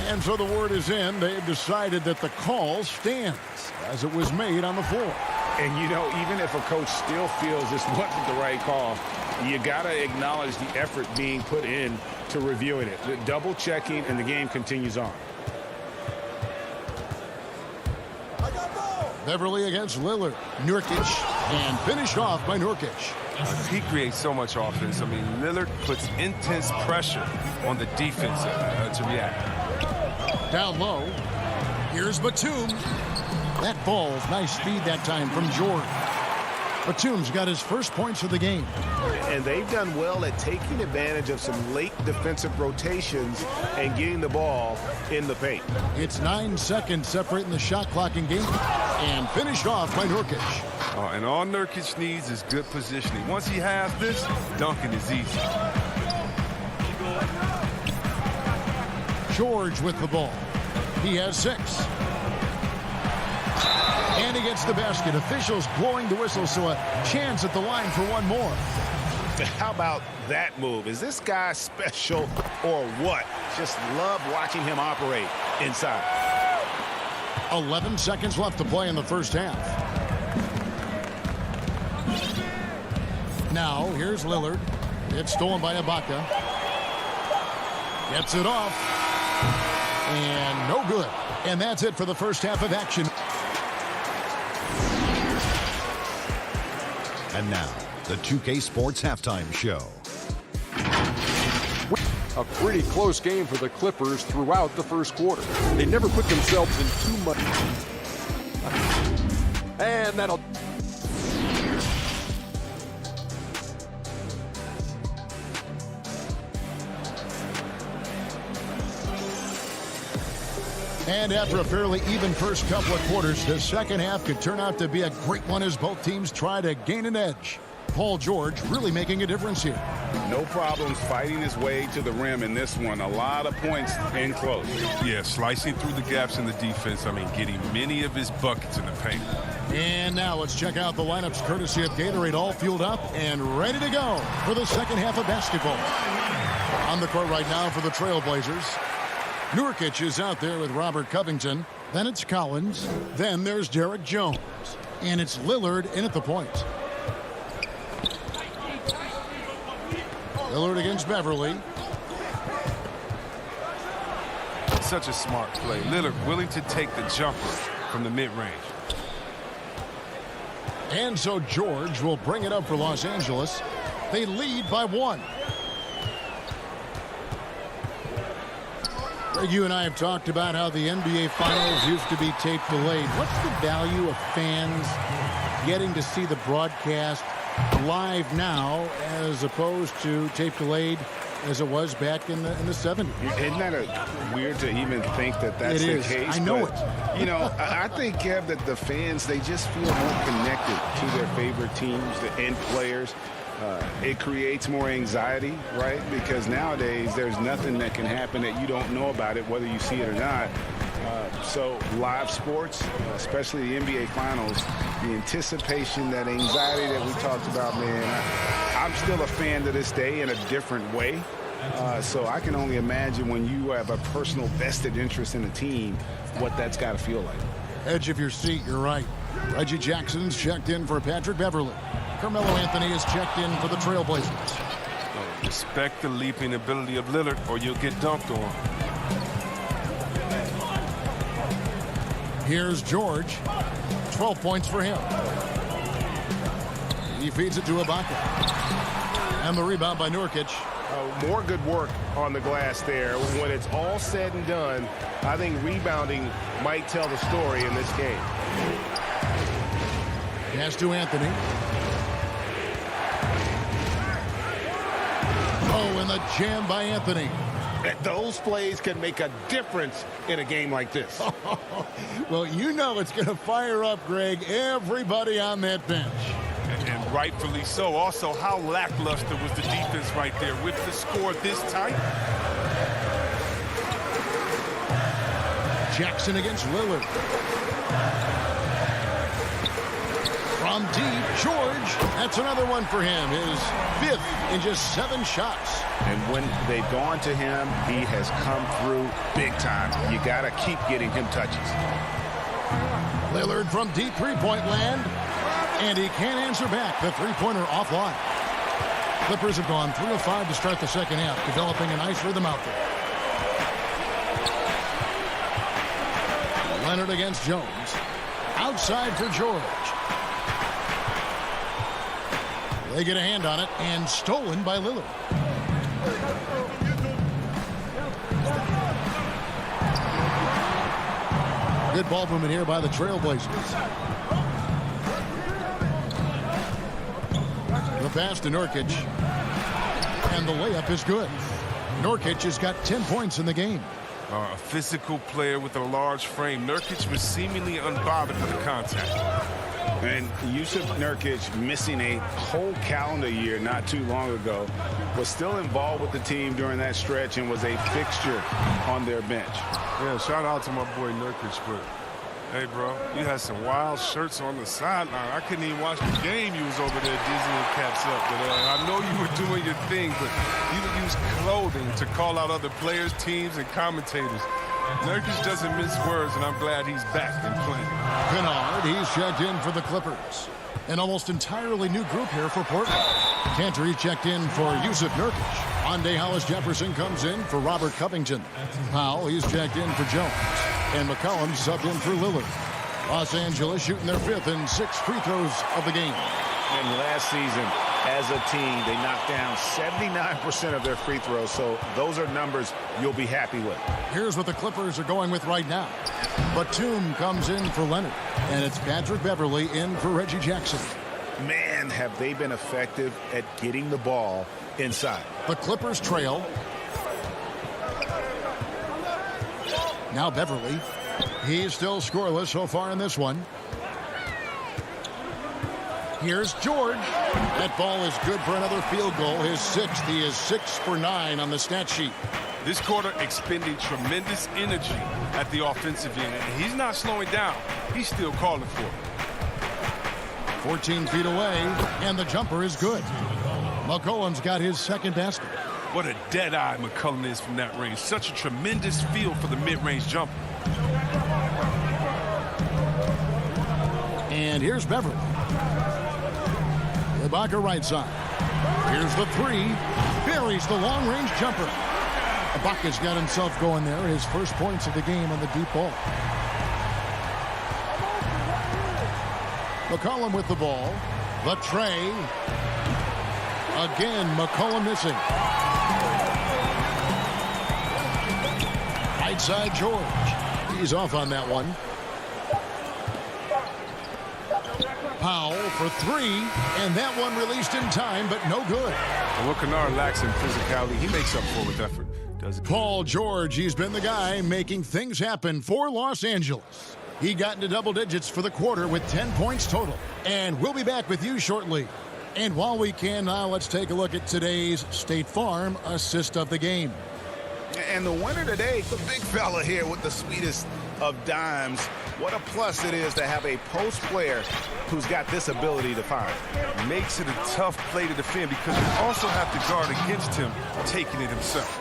Speaker 2: And so the word is in. They've decided that the call stands as it was made on the floor.
Speaker 4: And, you know, even if a coach still feels this wasn't the right call, you got to acknowledge the effort being put in to reviewing it. The double checking, and the game continues on.
Speaker 2: Beverly against Lillard. Nurkic, and finished off by Nurkic.
Speaker 8: He creates so much offense. I mean, Lillard puts intense pressure on the defense to react.
Speaker 2: Down low. Here's Batum. That falls. Nice speed that time from George. Batum's got his first points of the game.
Speaker 4: And they've done well at taking advantage of some late defensive rotations and getting the ball in the paint.
Speaker 2: It's 9 seconds separating the shot clock in game. And finished off by Nurkic.
Speaker 8: And all Nurkic needs is good positioning. Once he has this, dunking is easy.
Speaker 2: George with the ball. He has 6. And he gets the basket. Officials blowing the whistle, so a chance at the line for one more.
Speaker 4: How about that move? Is this guy special or what? Just love watching him operate inside.
Speaker 2: 11 seconds left to play in the first half. Now, here's Lillard. It's stolen by Ibaka. Gets it off. And no good. And that's it for the first half of action.
Speaker 3: And now, the 2K Sports Halftime Show.
Speaker 6: A pretty close game for the Clippers throughout the first quarter. They never put themselves in too much. And that'll...
Speaker 2: And after a fairly even first couple of quarters, the second half could turn out to be a great one as both teams try to gain an edge. Paul George really making a difference here.
Speaker 4: No problems fighting his way to the rim in this one. A lot of points in close.
Speaker 8: Yeah, slicing through the gaps in the defense. I mean, getting many of his buckets in the paint.
Speaker 2: And now let's check out the lineups courtesy of Gatorade, all fueled up and ready to go for the second half of basketball. On the court right now for the Trailblazers. Nurkic is out there with Robert Covington. Then it's Collins. Then there's Derek Jones. And it's Lillard in at the point. Lillard against Beverly.
Speaker 8: Such a smart play. Lillard willing to take the jumper from the mid-range.
Speaker 2: And so George will bring it up for Los Angeles. They lead by 1. Greg, you and I have talked about how the NBA Finals used to be tape delayed. What's the value of fans getting to see the broadcast live now as opposed to tape delayed as it was back in the 70s?
Speaker 4: Isn't that weird to even think that that's the case?
Speaker 2: I know it.
Speaker 4: You know, I think, Kev, that the fans, they just feel more connected to their favorite teams and players. It creates more anxiety, right? Because nowadays there's nothing that can happen that you don't know about it, whether you see it or not. So live sports, especially the NBA Finals, the anticipation, that anxiety that we talked about, man, I'm still a fan to this day in a different way. So I can only imagine when you have a personal vested interest in a team, what that's got to feel like.
Speaker 2: Edge of your seat, you're right. Reggie Jackson's checked in for Patrick Beverly. Carmelo Anthony is checked in for the Trailblazers.
Speaker 8: Respect the leaping ability of Lillard or you'll get dunked on.
Speaker 2: Here's George. 12 points for him. He feeds it to Ibaka. And the rebound by Nurkic.
Speaker 7: More good work on the glass there. When it's all said and done, I think rebounding might tell the story in this game.
Speaker 2: Pass to Anthony. Oh, and the jam by Anthony.
Speaker 4: Those plays can make a difference in a game like this.
Speaker 2: Well, you know it's going to fire up, Greg, everybody on that bench.
Speaker 8: And rightfully so. Also, how lackluster was the defense right there with the score this tight?
Speaker 2: Jackson against Lillard. From deep, George. That's another one for him. His 5th in just 7 shots.
Speaker 4: And when they've gone to him, he has come through big time. You got to keep getting him touches.
Speaker 2: Lillard from deep three-point land. And he can't answer back. The three-pointer offline. Clippers have gone 3 of 5 to start the second half, developing a nice rhythm out there. Leonard against Jones. Outside for George. They get a hand on it and stolen by Lillard. Good ball movement here by the Trailblazers. The pass to Nurkic. And the layup is good. Nurkic has got 10 points in the game.
Speaker 8: A physical player with a large frame. Nurkic was seemingly unbothered with the contact.
Speaker 4: And Yusuf Nurkic, missing a whole calendar year not too long ago, was still involved with the team during that stretch and was a fixture on their bench.
Speaker 8: Yeah, shout out to my boy Nurkic, but hey, bro, you had some wild shirts on the sideline. I couldn't even watch the game. You was over there dizzying caps up. But I know you were doing your thing, but you would use clothing to call out other players, teams, and commentators. Nurkic doesn't mince words, and I'm glad he's back and playing.
Speaker 2: Kennard, he's checked in for the Clippers. An almost entirely new group here for Portland. Cantor, he's checked in for Yusuf Nurkic. Monday Hollis Jefferson comes in for Robert Covington. Powell, he's checked in for Jones. And McCollum subbed in for Lillard. Los Angeles shooting their 5th and 6th free throws of the game.
Speaker 4: And last season, as a team, they knocked down 79% of their free throws, so those are numbers you'll be happy with.
Speaker 2: Here's what the Clippers are going with right now. Batum comes in for Leonard, and it's Patrick Beverley in for Reggie Jackson.
Speaker 4: Man, have they been effective at getting the ball inside.
Speaker 2: The Clippers trail. Now Beverley. He's still scoreless so far in this one. Here's George. That ball is good for another field goal. His 6th. He is 6 for 9 on the stat sheet.
Speaker 8: This quarter expending tremendous energy at the offensive end. And he's not slowing down. He's still calling for it.
Speaker 2: 14 feet away, and the jumper is good. McCollum's got his 2nd basket.
Speaker 8: What a dead eye McCollum is from that range. Such a tremendous feel for the mid-range jumper.
Speaker 2: And here's Beverley. Ibaka right side. Here's the 3. Buries the long-range jumper. Ibaka's got himself going there. His first points of the game on the deep ball. McCollum with the ball. The tray. Again, McCollum missing. Right side, George. He's off on that one. Powell for 3, and that one released in time, but no good.
Speaker 8: And what Kennard lacks in physicality, he makes up for with effort. Does it?
Speaker 2: Paul George, he's been the guy making things happen for Los Angeles. He got into double digits for the quarter with 10 points total. And we'll be back with you shortly. And while we can now, let's take a look at today's State Farm assist of the game.
Speaker 4: And the winner today, the big fella here with the sweetest of dimes. What a plus it is to have a post player who's got this ability to fire.
Speaker 8: Makes it a tough play to defend because you also have to guard against him taking it himself.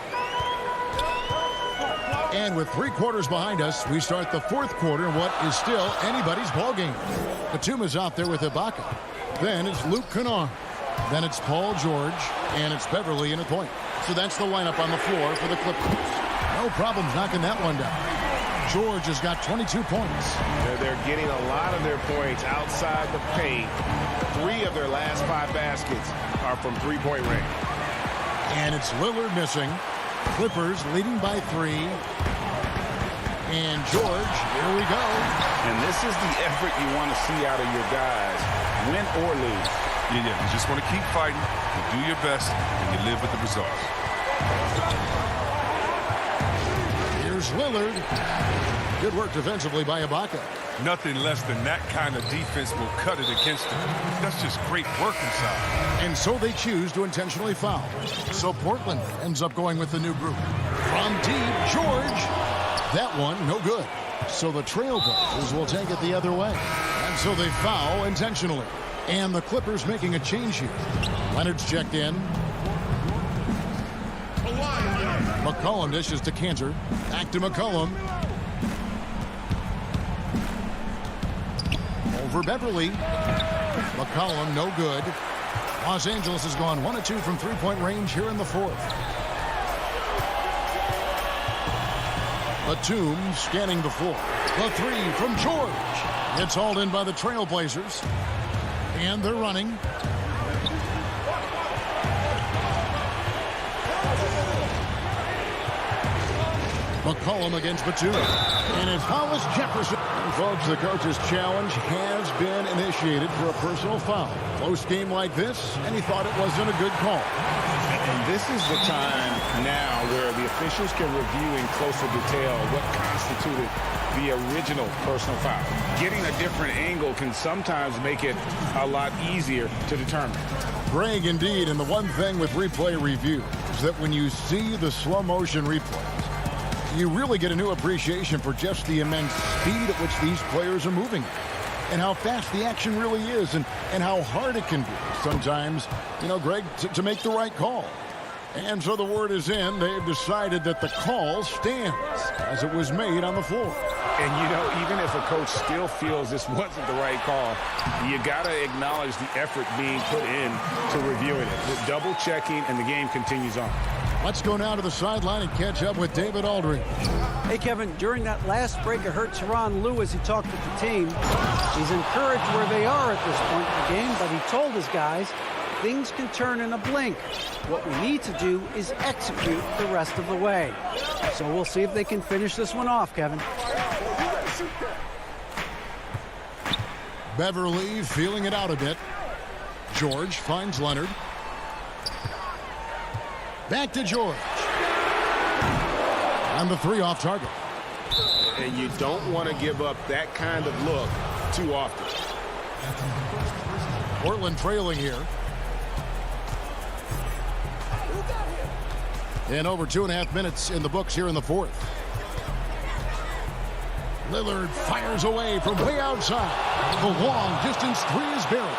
Speaker 2: And with 3 quarters behind us, we start the 4th quarter in what is still anybody's ball game. Batum is out there with Ibaka. Then it's Luke Kennard. Then it's Paul George. And it's Beverley in a point. So that's the lineup on the floor for the Clippers. No problems knocking that one down. George has got 22 points.
Speaker 4: They're getting a lot of their points outside the paint. 3 of their last 5 baskets are from three-point range.
Speaker 2: And it's Lillard missing. Clippers leading by 3. And George, here we go.
Speaker 4: And this is the effort you want to see out of your guys, win or lose.
Speaker 8: Yeah, you just want to keep fighting, you do your best, and you live with the results.
Speaker 2: Here's Lillard. Good work defensively by Ibaka.
Speaker 8: Nothing less than that kind of defense will cut it against them. That's just great work inside.
Speaker 2: And so they choose to intentionally foul. So Portland ends up going with the new group. From deep, George. That one, no good. So the Trailblazers will take it the other way. And so they foul intentionally. And the Clippers making a change here. Leonard's checked in. McCollum dishes to Cantor. Back to McCollum. Over Beverly. McCollum, no good. Los Angeles has gone 1 of 2 from three-point range here in the 4th. Batum scanning the floor. The 3 from George. It's hauled in by the Trailblazers. And they're running. McCollum against Batum. And it's Hollis Jefferson. And folks, the coach's challenge has been initiated for a personal foul. Close game like this, and he thought it wasn't a good call.
Speaker 4: And this is the time now where the officials can review in closer detail what constituted the original personal foul. Getting a different angle can sometimes make it a lot easier to determine.
Speaker 2: Greg, indeed, and the one thing with replay review is that when you see the slow motion replays, you really get a new appreciation for just the immense speed at which these players are moving and how fast the action really is and how hard it can be sometimes, you know, Greg, to make the right call. And so the word is in. They've decided that the call stands as it was made on the floor.
Speaker 4: And, you know, even if a coach still feels this wasn't the right call, you got to acknowledge the effort being put in to reviewing it. With double checking, and the game continues on.
Speaker 2: Let's go now to the sideline and catch up with David Aldridge.
Speaker 10: Hey, Kevin, during that last break, I heard Tyronn Lue as he talked with the team. He's encouraged where they are at this point in the game, but he told his guys things can turn in a blink. What we need to do is execute the rest of the way. So we'll see if they can finish this one off, Kevin.
Speaker 2: Beverly feeling it out a bit. George finds Leonard. Back to George. And the 3 off target.
Speaker 4: And you don't want to give up that kind of look too often.
Speaker 2: Portland trailing here. And over 2.5 minutes in the books here in the 4th. Lillard fires away from way outside. The long distance 3 is buried.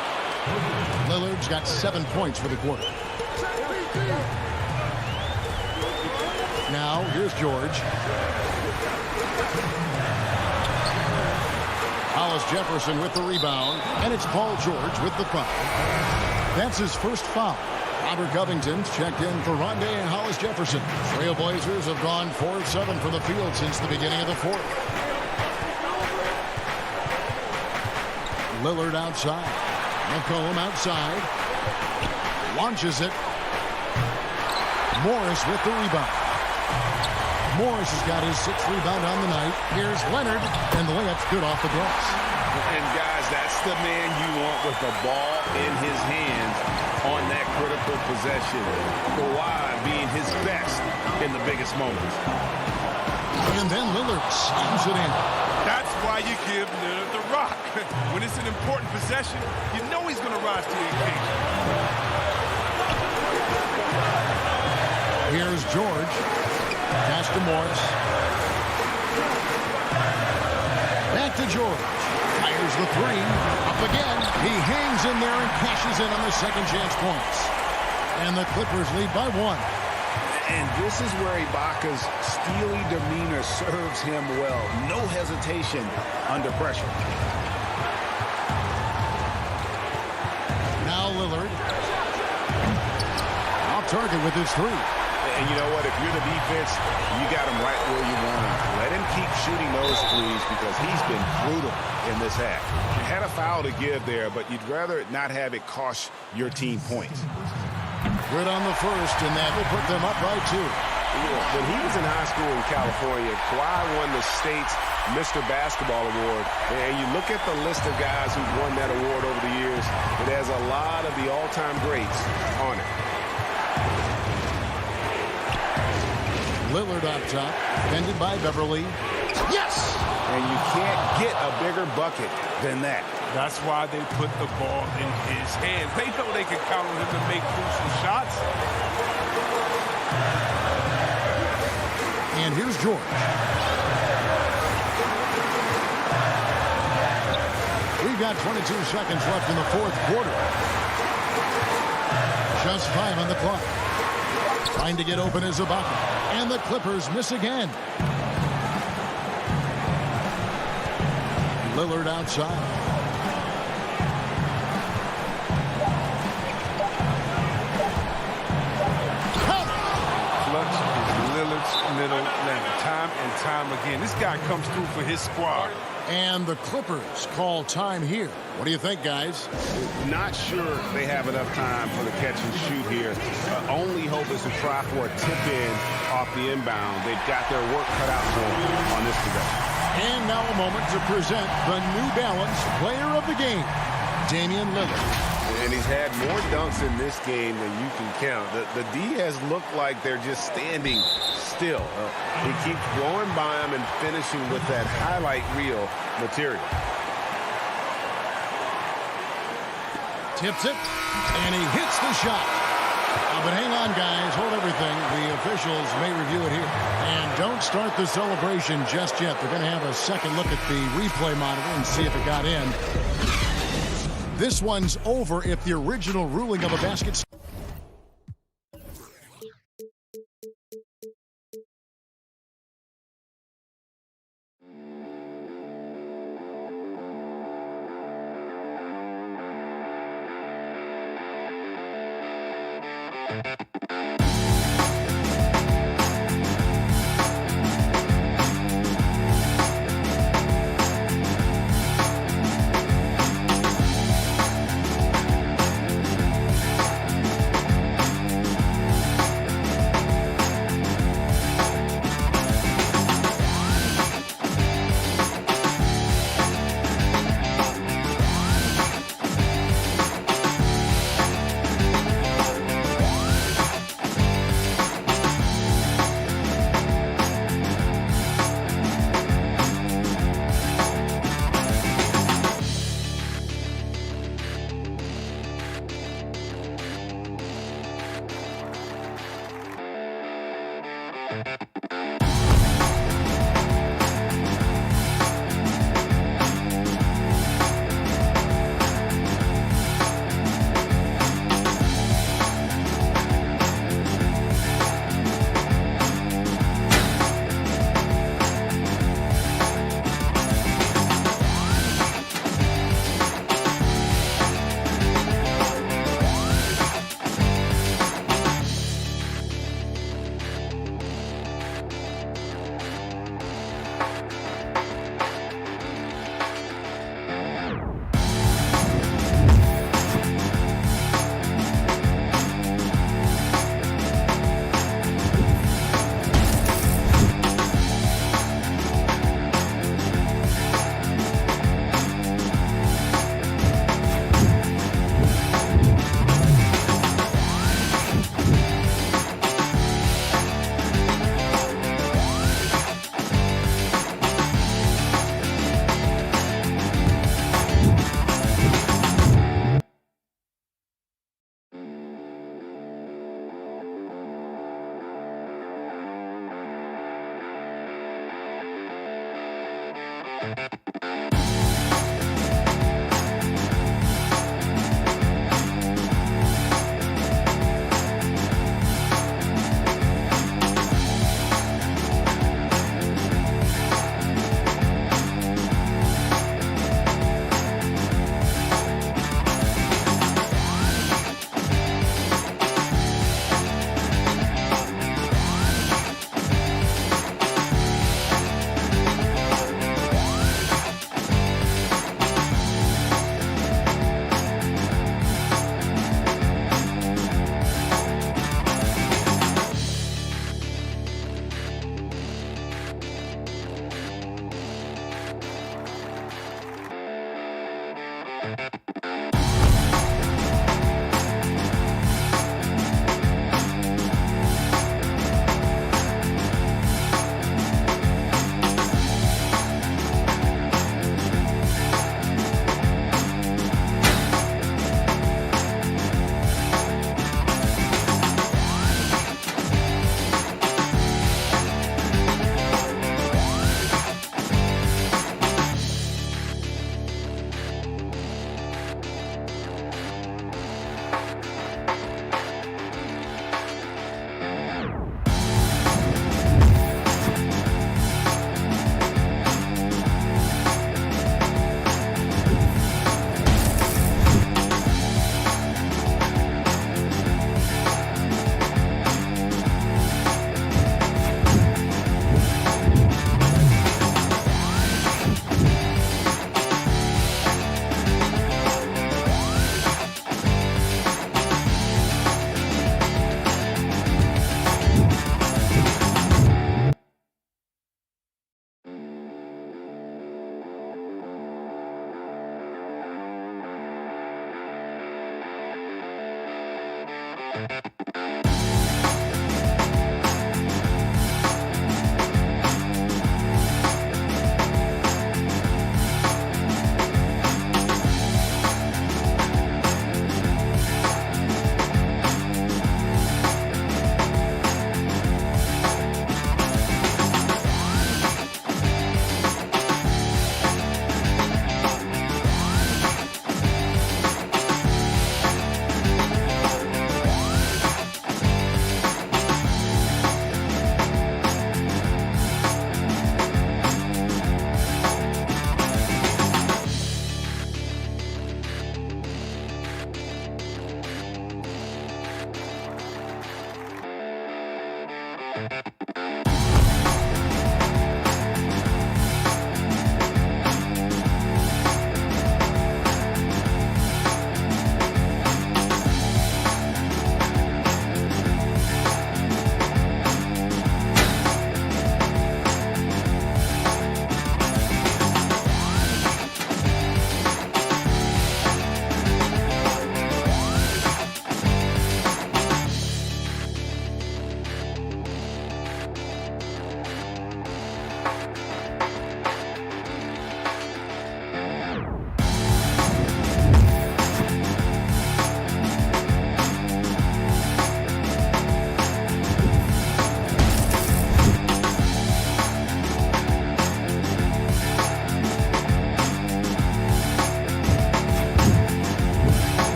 Speaker 2: Lillard's got 7 points for the quarter. Now, here's George. Hollis Jefferson with the rebound, and it's Paul George with the foul. That's his first foul. Robert Covington's checked in for Rondé and Hollis Jefferson. Trailblazers have gone 4 of 7 from the field since the beginning of the 4th. Lillard outside. McCollum outside. Launches it. Morris with the rebound. Morris has got his 6th rebound on the night. Here's Leonard, and the layup's good off the glass.
Speaker 4: And, guys, that's the man you want with the ball in his hands on that critical possession. Kawhi being his best in the biggest moments.
Speaker 2: And then Lillard slams it in.
Speaker 8: That's why you give Lillard the rock. When it's an important possession, you know he's going to rise to the occasion.
Speaker 2: Here's George. Pass to Morris. Back to George. Fires the 3. Up again. He hangs in there and cashes in on the second chance points. And the Clippers lead by 1.
Speaker 4: And this is where Ibaka's steely demeanor serves him well. No hesitation under pressure.
Speaker 2: Now Lillard. Off target with his 3.
Speaker 4: And you know what? If you're the defense, you got him right where you want him. Let him keep shooting those threes because he's been brutal in this half. You had a foul to give there, but you'd rather not have it cost your team points.
Speaker 2: Good on the first, and that will put them up by 2.
Speaker 7: When he was in high school in California, Kawhi won the state's Mr. Basketball Award. And you look at the list of guys who've won that award over the years, it has a lot of the all-time greats on it.
Speaker 2: Lillard up top, defended by Beverly. Yes!
Speaker 4: And you can't get a bigger bucket than that.
Speaker 8: That's why they put the ball in his hands. They know they can count on him to make crucial shots.
Speaker 2: And here's George. We've got 22 seconds left in the fourth quarter. Just 5 on the clock. Trying to get open is Ibaka. And the Clippers miss again. Lillard outside.
Speaker 8: Clutch is Lillard's middle name. Time and time again. This guy comes through for his squad.
Speaker 2: And the Clippers call time here. What do you think, guys?
Speaker 4: Not sure they have enough time for the catch and shoot here. Only hope is to try for a tip-in off the inbound. They've got their work cut out for them on this today.
Speaker 2: And now a moment to present the New Balance Player of the Game, Damian Lillard.
Speaker 7: And he's had more dunks in this game than you can count. The D has looked like they're just standing still. He keeps blowing by him and finishing with that highlight reel material.
Speaker 2: Tips it, and he hits the shot. But hang on, guys. Hold everything. The officials may review it here. And don't start the celebration just yet. They're going to have a second look at the replay monitor and see if it got in. This one's over if the original ruling of a basket...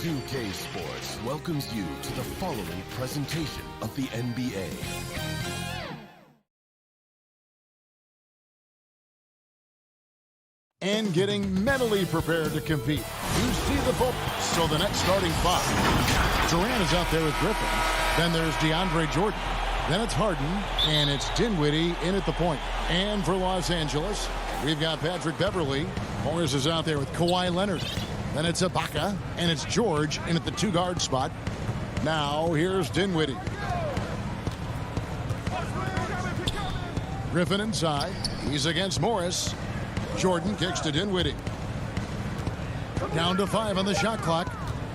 Speaker 11: 2K Sports welcomes you to the following presentation of the NBA.
Speaker 2: And getting mentally prepared to compete. You see the focus. So the next starting five. Durant is out there with Griffin. Then there's DeAndre Jordan. Then it's Harden. And it's Dinwiddie in at the point. And for Los Angeles, we've got Patrick Beverley. Morris is out there with Kawhi Leonard. Then it's Ibaka. And it's George in at the two-guard spot. Now here's Dinwiddie. Griffin inside. He's against Morris. Jordan kicks to Dinwiddie. Down to 5 on the shot clock.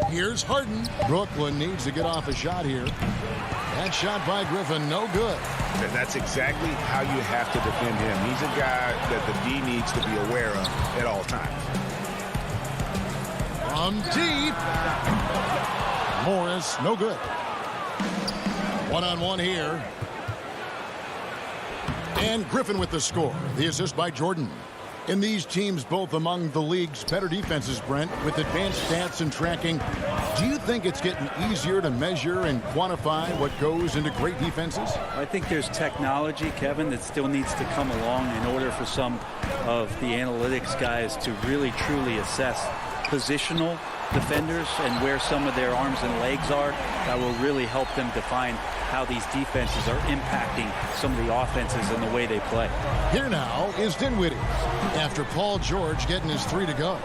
Speaker 2: Here's Harden. Brooklyn needs to get off a shot here. That shot by Griffin, no good.
Speaker 4: And that's exactly how you have to defend him. He's a guy that the D needs to be aware of at all times.
Speaker 2: From deep. Morris, no good. One-on-one here. And Griffin with the score. The assist by Jordan. In these teams, both among the league's better defenses, Brent, with advanced stats and tracking, do you think it's getting easier to measure and quantify what goes into great defenses?
Speaker 12: I think there's technology, Kevin, that still needs to come along in order for some of the analytics guys to really truly assess positional defenders and where some of their arms and legs are. That will really help them define how these defenses are impacting some of the offenses and the way they play.
Speaker 2: Here now is Dinwiddie after Paul George getting his 3 to go.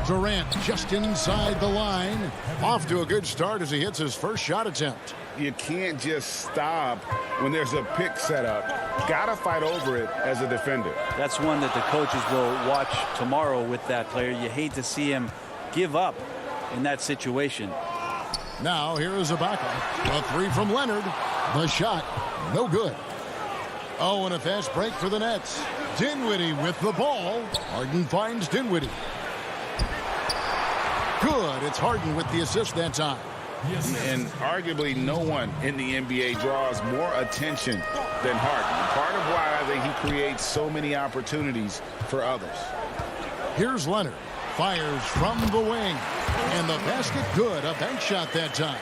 Speaker 2: Durant just inside the line. Off to a good start as he hits his first shot attempt.
Speaker 4: You can't just stop when there's a pick set up. Gotta fight over it as a defender.
Speaker 12: That's one that the coaches will watch tomorrow with that player. You hate to see him give up in that situation.
Speaker 2: Now here is Ibaka. A 3 from Leonard. The shot, no good. Oh, and a fast break for the Nets. Dinwiddie with the ball. Harden finds Dinwiddie. Good. It's Harden with the assist that time.
Speaker 4: And arguably no one in the NBA draws more attention than Harden. Part of why I think he creates so many opportunities for others.
Speaker 2: Here's Leonard. Fires from the wing. And the basket good. A bank shot that time.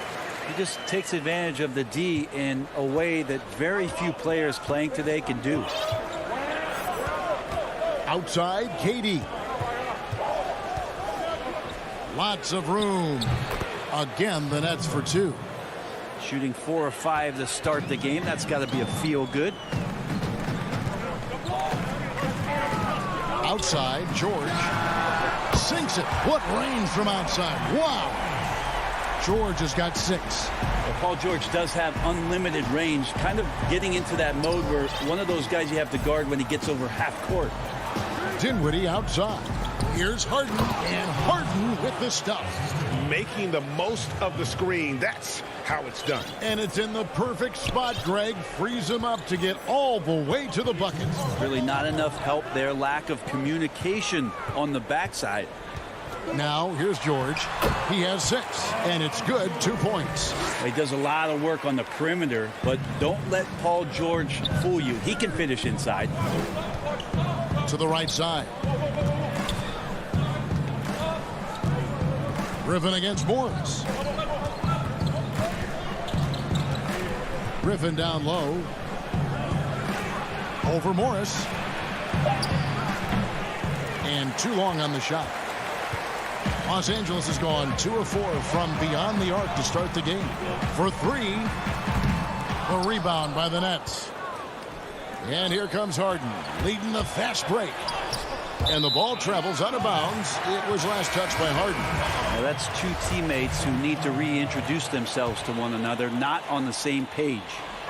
Speaker 12: He just takes advantage of the D in a way that very few players playing today can do.
Speaker 2: Outside, KD. Lots of room. Again, the Nets for 2.
Speaker 12: Shooting 4 or 5 to start the game. That's got to be a feel good.
Speaker 2: Outside, George. Sinks it. What range from outside. Wow. George has got 6.
Speaker 12: Well, Paul George does have unlimited range. Kind of getting into that mode where one of those guys you have to guard when he gets over half court.
Speaker 2: Dinwiddie outside. Here's Harden. And Harden with the stuff.
Speaker 4: Making the most of the screen. That's how it's done.
Speaker 2: And it's in the perfect spot, Greg. Frees him up to get all the way to the bucket.
Speaker 12: Really not enough help there. Lack of communication on the backside.
Speaker 2: Now, here's George. He has 6, and it's good. 2 points.
Speaker 12: He does a lot of work on the perimeter, but don't let Paul George fool you. He can finish inside.
Speaker 2: To the right side. Griffin against Morris. Griffin down low. Over Morris. And too long on the shot. Los Angeles has gone 2 of 4 from beyond the arc to start the game. For 3, the rebound by the Nets. And here comes Harden, leading the fast break. And the ball travels out of bounds. It was last touched by Harden.
Speaker 12: Now that's 2 teammates who need to reintroduce themselves to one another, not on the same page.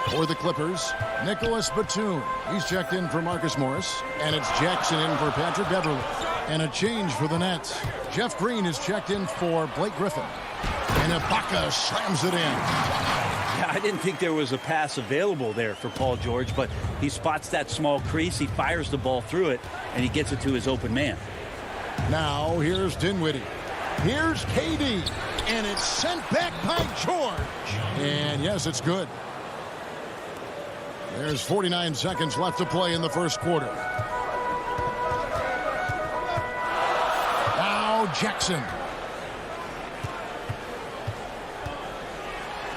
Speaker 2: For the Clippers, Nicholas Batum. He's checked in for Marcus Morris. And it's Jackson in for Patrick Beverley. And a change for the Nets. Jeff Green is checked in for Blake Griffin. And Ibaka slams it in.
Speaker 12: Yeah, I didn't think there was a pass available there for Paul George, but he spots that small crease, he fires the ball through it, and he gets it to his open man.
Speaker 2: Now here's Dinwiddie. Here's KD. And it's sent back by George. And yes, it's good. There's 49 seconds left to play in the first quarter. Now Jackson.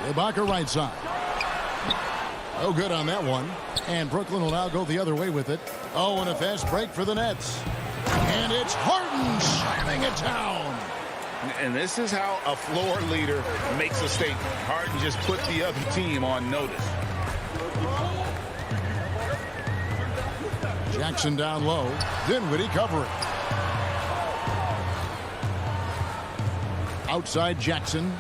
Speaker 2: Ibaka right side. No good on that one. And Brooklyn will now go the other way with it. Oh, and a fast break for the Nets. And it's Harden slamming it down.
Speaker 4: And this is how a floor leader makes a statement. Harden just put the other team on notice.
Speaker 2: Jackson down low. Dinwiddie covering. Outside Jackson.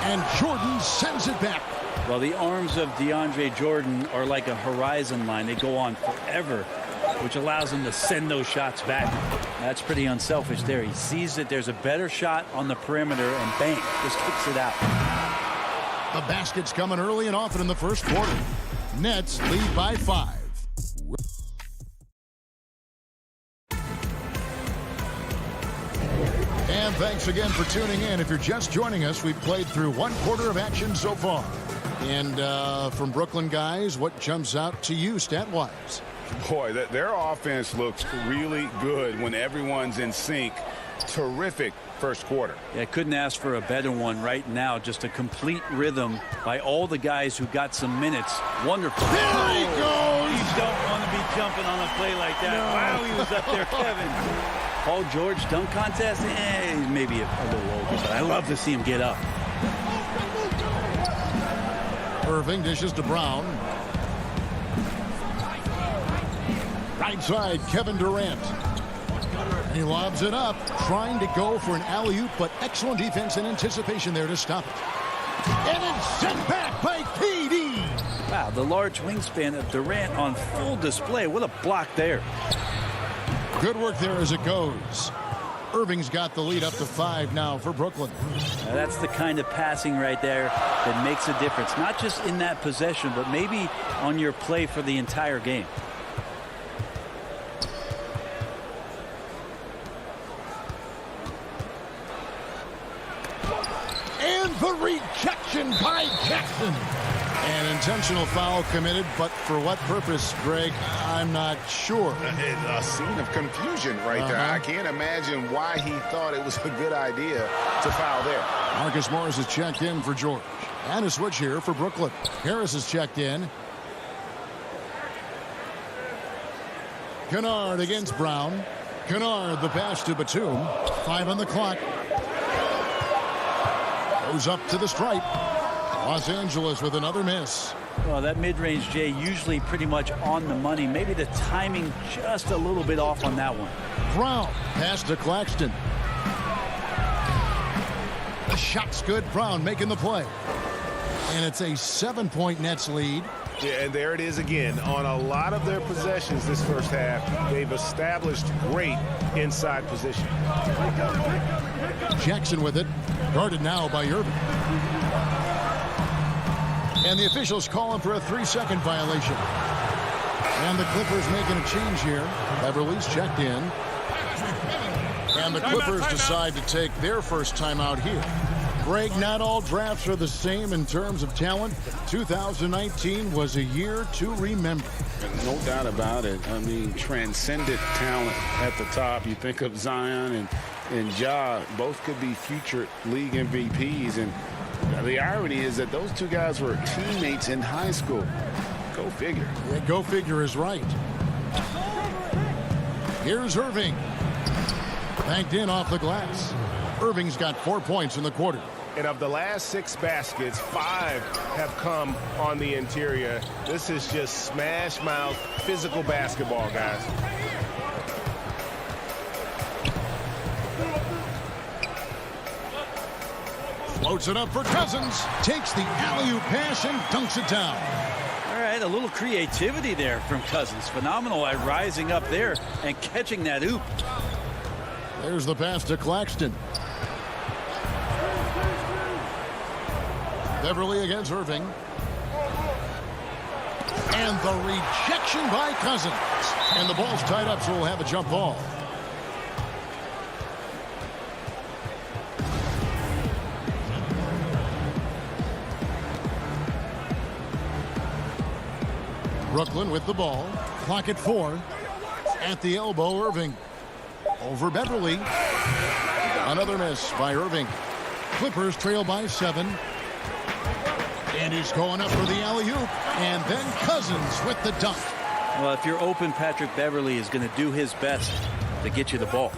Speaker 2: And Jordan sends it back.
Speaker 12: Well, the arms of DeAndre Jordan are like a horizon line. They go on forever, which allows him to send those shots back. That's pretty unselfish there. He sees that there's a better shot on the perimeter and bang, just kicks it out.
Speaker 2: The basket's coming early and often in the first quarter. Nets lead by 5. And thanks again for tuning in. If you're just joining us, we've played through 1 quarter of action so far. And from Brooklyn guys, what jumps out to you stat-wise?
Speaker 4: Boy, their offense looks really good when everyone's in sync. Terrific first quarter.
Speaker 12: Yeah, couldn't ask for a better one right now. Just a complete rhythm by all the guys who got some minutes. Wonderful.
Speaker 2: There he goes!
Speaker 12: You don't want to be jumping on a play like that. No. Wow, he was up there, Kevin. Paul George dunk contest? He's maybe a little over, but I love to see him get up.
Speaker 2: Irving dishes to Brown. Right side, Kevin Durant. He lobs it up, trying to go for an alley-oop, but excellent defense and anticipation there to stop it. And it's sent back by KD.
Speaker 12: Wow, the large wingspan of Durant on full display. What a block there.
Speaker 2: Good work there as it goes. Irving's got the lead up to 5 now for Brooklyn.
Speaker 12: Now that's the kind of passing right there that makes a difference. Not just in that possession, but maybe on your play for the entire game.
Speaker 2: And the rejection by Jackson. An intentional foul committed, but for what purpose, Greg, I'm not sure.
Speaker 4: A scene of confusion right there. I can't imagine why he thought it was a good idea to foul there.
Speaker 2: Marcus Morris has checked in for George. And a switch here for Brooklyn. Harris has checked in. Kennard against Brown. Kennard, the pass to Batum. 5 on the clock. Goes up to the stripe. Los Angeles with another miss.
Speaker 12: Well, that mid-range, Jay, usually pretty much on the money. Maybe the timing just a little bit off on that one.
Speaker 2: Brown, pass to Claxton. The shot's good. Brown making the play. And it's a 7-point Nets lead.
Speaker 7: Yeah, and there it is again. On a lot of their possessions this first half, they've established great inside position.
Speaker 2: Jackson with it. Guarded now by Irving. And the officials calling for a 3-second violation. And the Clippers making a change here. Beverly's checked in. And the Clippers decide to take their first timeout here. Greg, not all drafts are the same in terms of talent. 2019 was a year to remember.
Speaker 4: No doubt about it. I mean, transcendent talent at the top. You think of Zion and Ja, both could be future league MVPs. And the irony is that those two guys were teammates in high school. Go figure.
Speaker 2: Yeah, go figure is right. Here's Irving. Banked in off the glass. Irving's got 4 points in the quarter.
Speaker 7: And of the last 6 baskets, 5 have come on the interior. This is just smash mouth physical basketball, guys.
Speaker 2: Floats it up for Cousins. Takes the alley-oop pass and dunks it down.
Speaker 12: All right, a little creativity there from Cousins. Phenomenal at rising up there and catching that oop.
Speaker 2: There's the pass to Claxton. Beverly against Irving. And the rejection by Cousins. And the ball's tied up, so we'll have a jump ball. Brooklyn with the ball. Clock at 4. At the elbow, Irving. Over Beverly. Another miss by Irving. Clippers trail by 7. And he's going up for the alley-oop. And then Cousins with the dunk.
Speaker 12: Well, if you're open, Patrick Beverly is going to do his best to get you the ball.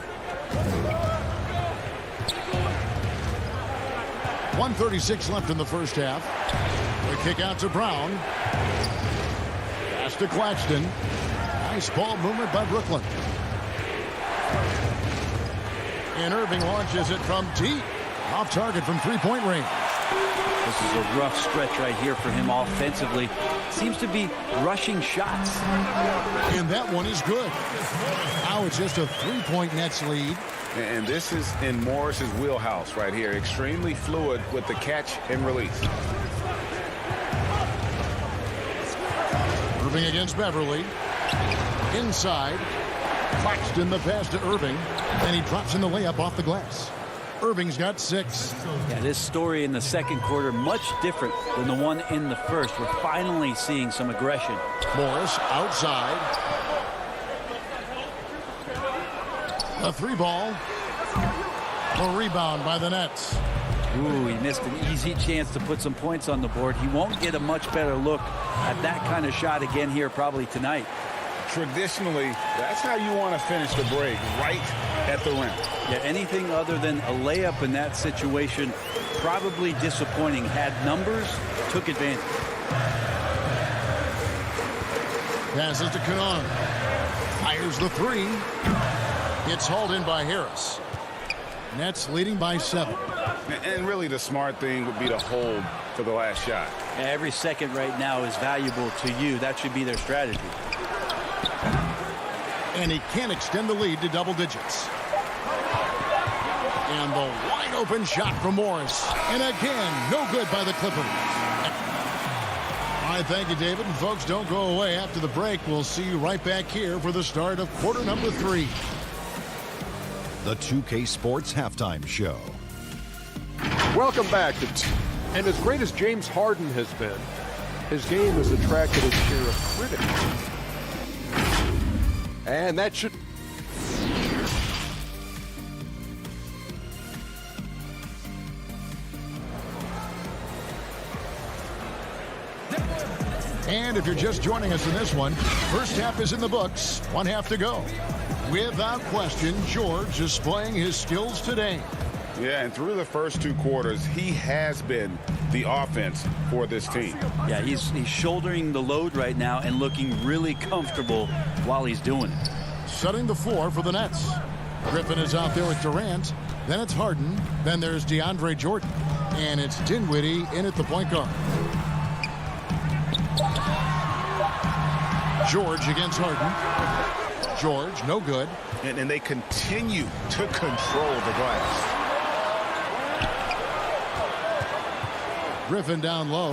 Speaker 2: 1:36 left in the first half. The kick out to Brown. Pass to Claxton. Nice ball movement by Brooklyn. And Irving launches it from deep. Off target from three-point range.
Speaker 12: This is a rough stretch right here for him offensively. Seems to be rushing shots.
Speaker 2: And that one is good. Now it's just a 3-point Nets lead.
Speaker 4: And this is in Morris's wheelhouse right here. Extremely fluid with the catch and release.
Speaker 2: Irving against Beverly. Inside. Claxton the pass to Irving. And he drops in the layup off the glass. Irving's got 6.
Speaker 12: Yeah, this story in the second quarter much different than the one in the first. We're finally seeing some aggression.
Speaker 2: Morris outside. A 3-ball. A rebound by the Nets.
Speaker 12: Ooh, he missed an easy chance to put some points on the board. He won't get a much better look at that kind of shot again here probably tonight.
Speaker 4: Traditionally, that's how you want to finish the break, right at the rim.
Speaker 12: Yeah, anything other than a layup in that situation, probably disappointing. Had numbers, took advantage.
Speaker 2: Passes to Kennard. Fires the 3. It's hauled in by Harris. Nets leading by 7.
Speaker 4: And really the smart thing would be to hold for the last shot.
Speaker 12: Yeah, every second right now is valuable to you. That should be their strategy.
Speaker 2: And he can't extend the lead to double digits. And the wide open shot from Morris. And again, no good by the Clippers. All right, thank you, David. And folks, don't go away after the break. We'll see you right back here for the start of quarter number 3.
Speaker 3: The 2K Sports Halftime Show.
Speaker 6: Welcome back. And as great as James Harden has been, his game has attracted a share of critics. And that should...
Speaker 2: And if you're just joining us in this one, first half is in the books. 1 half to go. Without question, George is displaying his skills today.
Speaker 4: Yeah, and through the first 2 quarters, he has been the offense for this team.
Speaker 12: Yeah, he's shouldering the load right now and looking really comfortable while he's doing it.
Speaker 2: Setting the floor for the Nets. Griffin is out there with Durant. Then it's Harden. Then there's DeAndre Jordan. And it's Dinwiddie in at the point guard. George against Harden. George, no good.
Speaker 4: And they continue to control the glass.
Speaker 2: Griffin down low.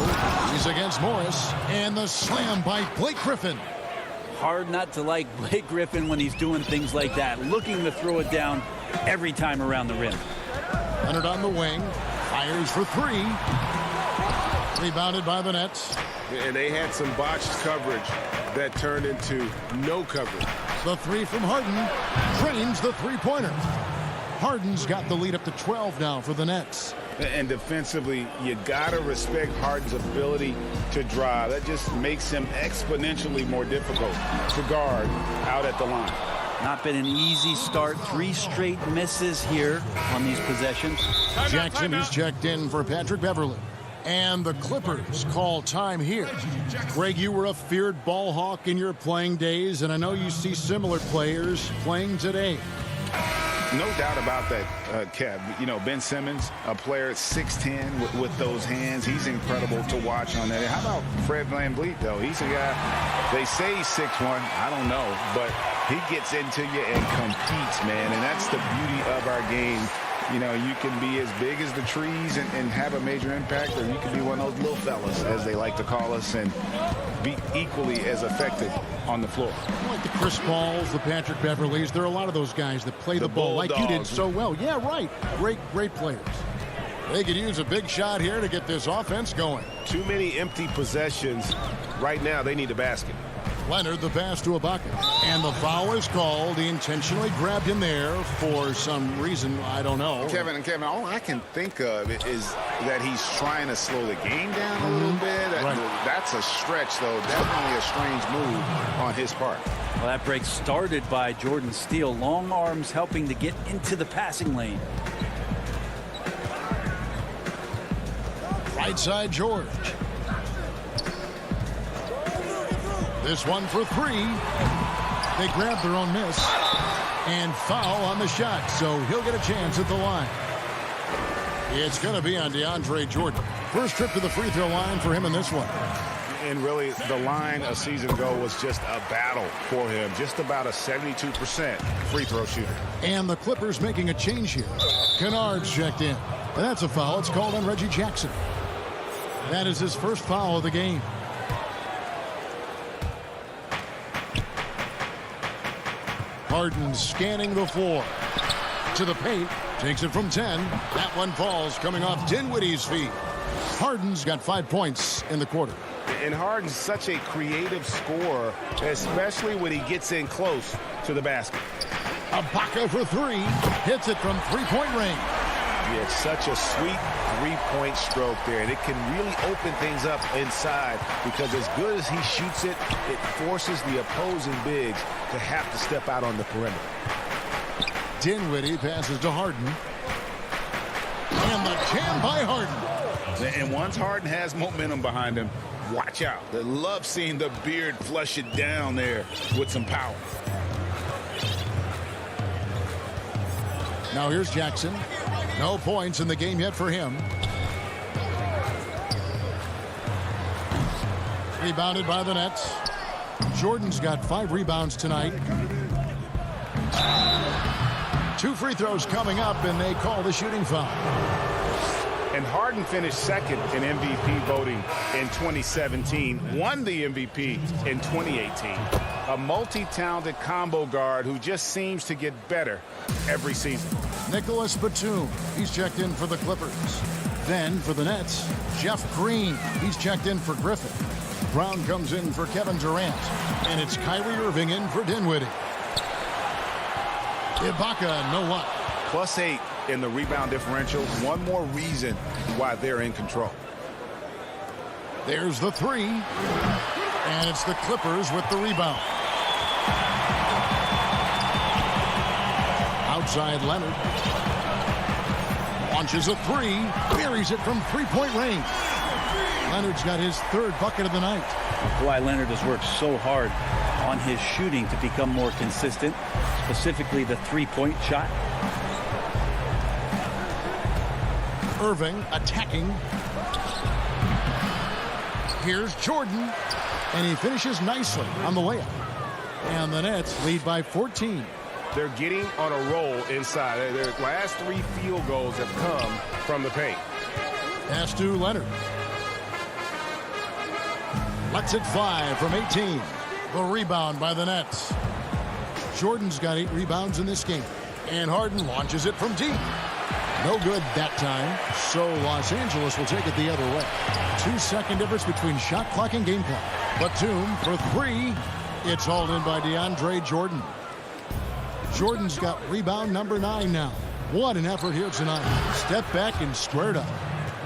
Speaker 2: He's against Morris. And the slam by Blake Griffin.
Speaker 12: Hard not to like Blake Griffin when he's doing things like that, looking to throw it down every time around the rim.
Speaker 2: Leonard on the wing, fires for 3. Rebounded by the Nets.
Speaker 7: And they had some botched coverage that turned into no coverage.
Speaker 2: The 3 from Harden drains the 3-pointer. Harden's got the lead up to 12 now for the Nets.
Speaker 4: And defensively, you got to respect Harden's ability to drive. That just makes him exponentially more difficult to guard out at the line.
Speaker 12: Not been an easy start. 3 straight misses here on these possessions.
Speaker 2: Jackson is checked in for Patrick Beverly. And the Clippers call time here. Greg, you were a feared ball hawk in your playing days, and I know you see similar players playing today.
Speaker 4: No doubt about that, Kev. You know, Ben Simmons, a player at 6'10" with those hands. He's incredible to watch on that. How about Fred VanVleet, though? He's a guy, they say he's 6'1". I don't know. But he gets into you and competes, man. And that's the beauty of our game. You know, you can be as big as the trees and have a major impact, or you can be one of those little fellas, as they like to call us, and be equally as effective on the floor.
Speaker 2: Like the Chris Pauls, the Patrick Beverleys, there are a lot of those guys that play the ball like you did so well. Yeah, right. Great players. They could use a big shot here to get this offense going.
Speaker 7: Too many empty possessions. Right now, they need a basket.
Speaker 2: Leonard, the pass to Ibaka. And the foul is called. He intentionally grabbed him there for some reason. I don't know.
Speaker 4: Kevin, all I can think of is that he's trying to slow the game down a little bit.
Speaker 2: Right.
Speaker 4: That's a stretch, though. Definitely a strange move on his part.
Speaker 12: Well, that break started by Jordan Steele. Long arms helping to get into the passing lane.
Speaker 2: Right side, George. This one for 3. They grab their own miss. And foul on the shot, so he'll get a chance at the line. It's going to be on DeAndre Jordan. First trip to the free throw line for him in this one.
Speaker 4: And really, the line a season ago was just a battle for him. Just about a 72% free throw shooter.
Speaker 2: And the Clippers making a change here. Kennard's checked in. And that's a foul. It's called on Reggie Jackson. That is his first foul of the game. Harden scanning the floor. To the paint. Takes it from 10. That one falls coming off Dinwiddie's feet. Harden's got 5 points in the quarter.
Speaker 4: And Harden's such a creative scorer, especially when he gets in close to the basket.
Speaker 2: Ibaka for 3. Hits it from three-point range.
Speaker 4: Yeah, it's such a sweet three-point stroke there, and it can really open things up inside because as good as he shoots it, it forces the opposing bigs to have to step out on the perimeter.
Speaker 2: Dinwiddie passes to Harden. And the jam by Harden.
Speaker 4: And once Harden has momentum behind him, watch out. I love seeing the beard flush it down there with some power.
Speaker 2: Now here's Jackson. No points in the game yet for him. Rebounded by the Nets. Jordan's got 5 rebounds tonight. 2 free throws coming up, and they call the shooting foul.
Speaker 4: And Harden finished second in MVP voting in 2017, won the MVP in 2018. A multi-talented combo guard who just seems to get better every season.
Speaker 2: Nicholas Batum, he's checked in for the Clippers. Then for the Nets, Jeff Green, he's checked in for Griffin. Brown comes in for Kevin Durant, and it's Kyrie Irving in for Dinwiddie. Ibaka, no luck.
Speaker 4: +8 in the rebound differential. One more reason why they're in control.
Speaker 2: There's the 3. And it's the Clippers with the rebound. Outside Leonard. Launches a 3. Buries it from three-point range. Leonard's got his 3rd bucket of the night.
Speaker 12: Kawhi Leonard has worked so hard on his shooting to become more consistent, specifically the three-point shot.
Speaker 2: Irving attacking. Here's Jordan, and he finishes nicely on the layup. And the Nets lead by 14.
Speaker 4: They're getting on a roll inside. Their last 3 field goals have come from the paint.
Speaker 2: Pass to Leonard. Lets it fly from 18. The rebound by the Nets. Jordan's got 8 rebounds in this game. And Harden launches it from deep. No good that time. So Los Angeles will take it the other way. 2-second difference between shot clock and game clock. Batum for 3. It's hauled in by DeAndre Jordan. Jordan's got rebound number 9 now. What an effort here tonight. Step back and squared up.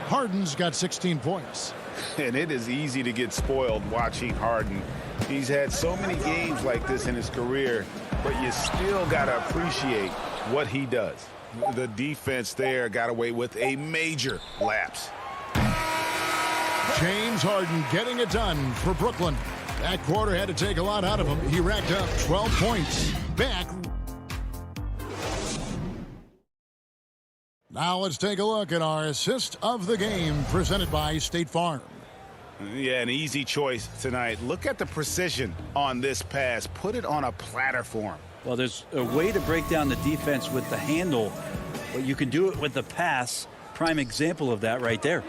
Speaker 2: Harden's got 16 points.
Speaker 4: And it is easy to get spoiled watching Harden. He's had so many games like this in his career, but you still got to appreciate what he does. The defense there got away with a major lapse.
Speaker 2: James Harden getting it done for Brooklyn. That quarter had to take a lot out of him. He racked up 12 points. Back. Now let's take a look at our assist of the game presented by State Farm.
Speaker 4: Yeah, an easy choice tonight. Look at the precision on this pass. Put it on a platter for him.
Speaker 12: Well, there's a way to break down the defense with the handle, but you can do it with the pass. Prime example of that right there.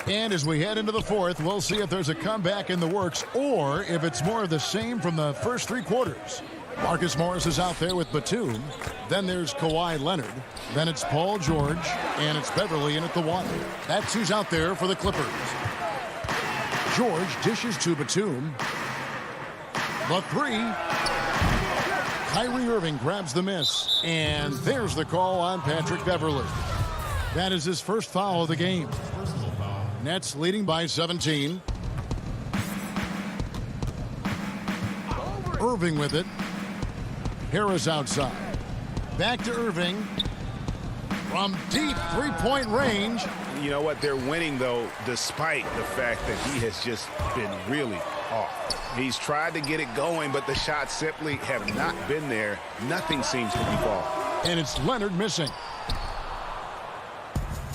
Speaker 2: And as we head into the 4th, we'll see if there's a comeback in the works or if it's more of the same from the first 3 quarters. Marcus Morris is out there with Batum. Then there's Kawhi Leonard. Then it's Paul George. And it's Beverly in at the 1. That's who's out there for the Clippers. George dishes to Batum. The 3. Kyrie Irving grabs the miss. And there's the call on Patrick Beverly. That is his first foul of the game. Nets leading by 17. Irving with it. Harris outside. Back to Irving. From deep three-point range.
Speaker 4: You know what? They're winning, though, despite the fact that he has just been really off. He's tried to get it going, but the shots simply have not been there. Nothing seems to be falling.
Speaker 2: And it's Leonard missing.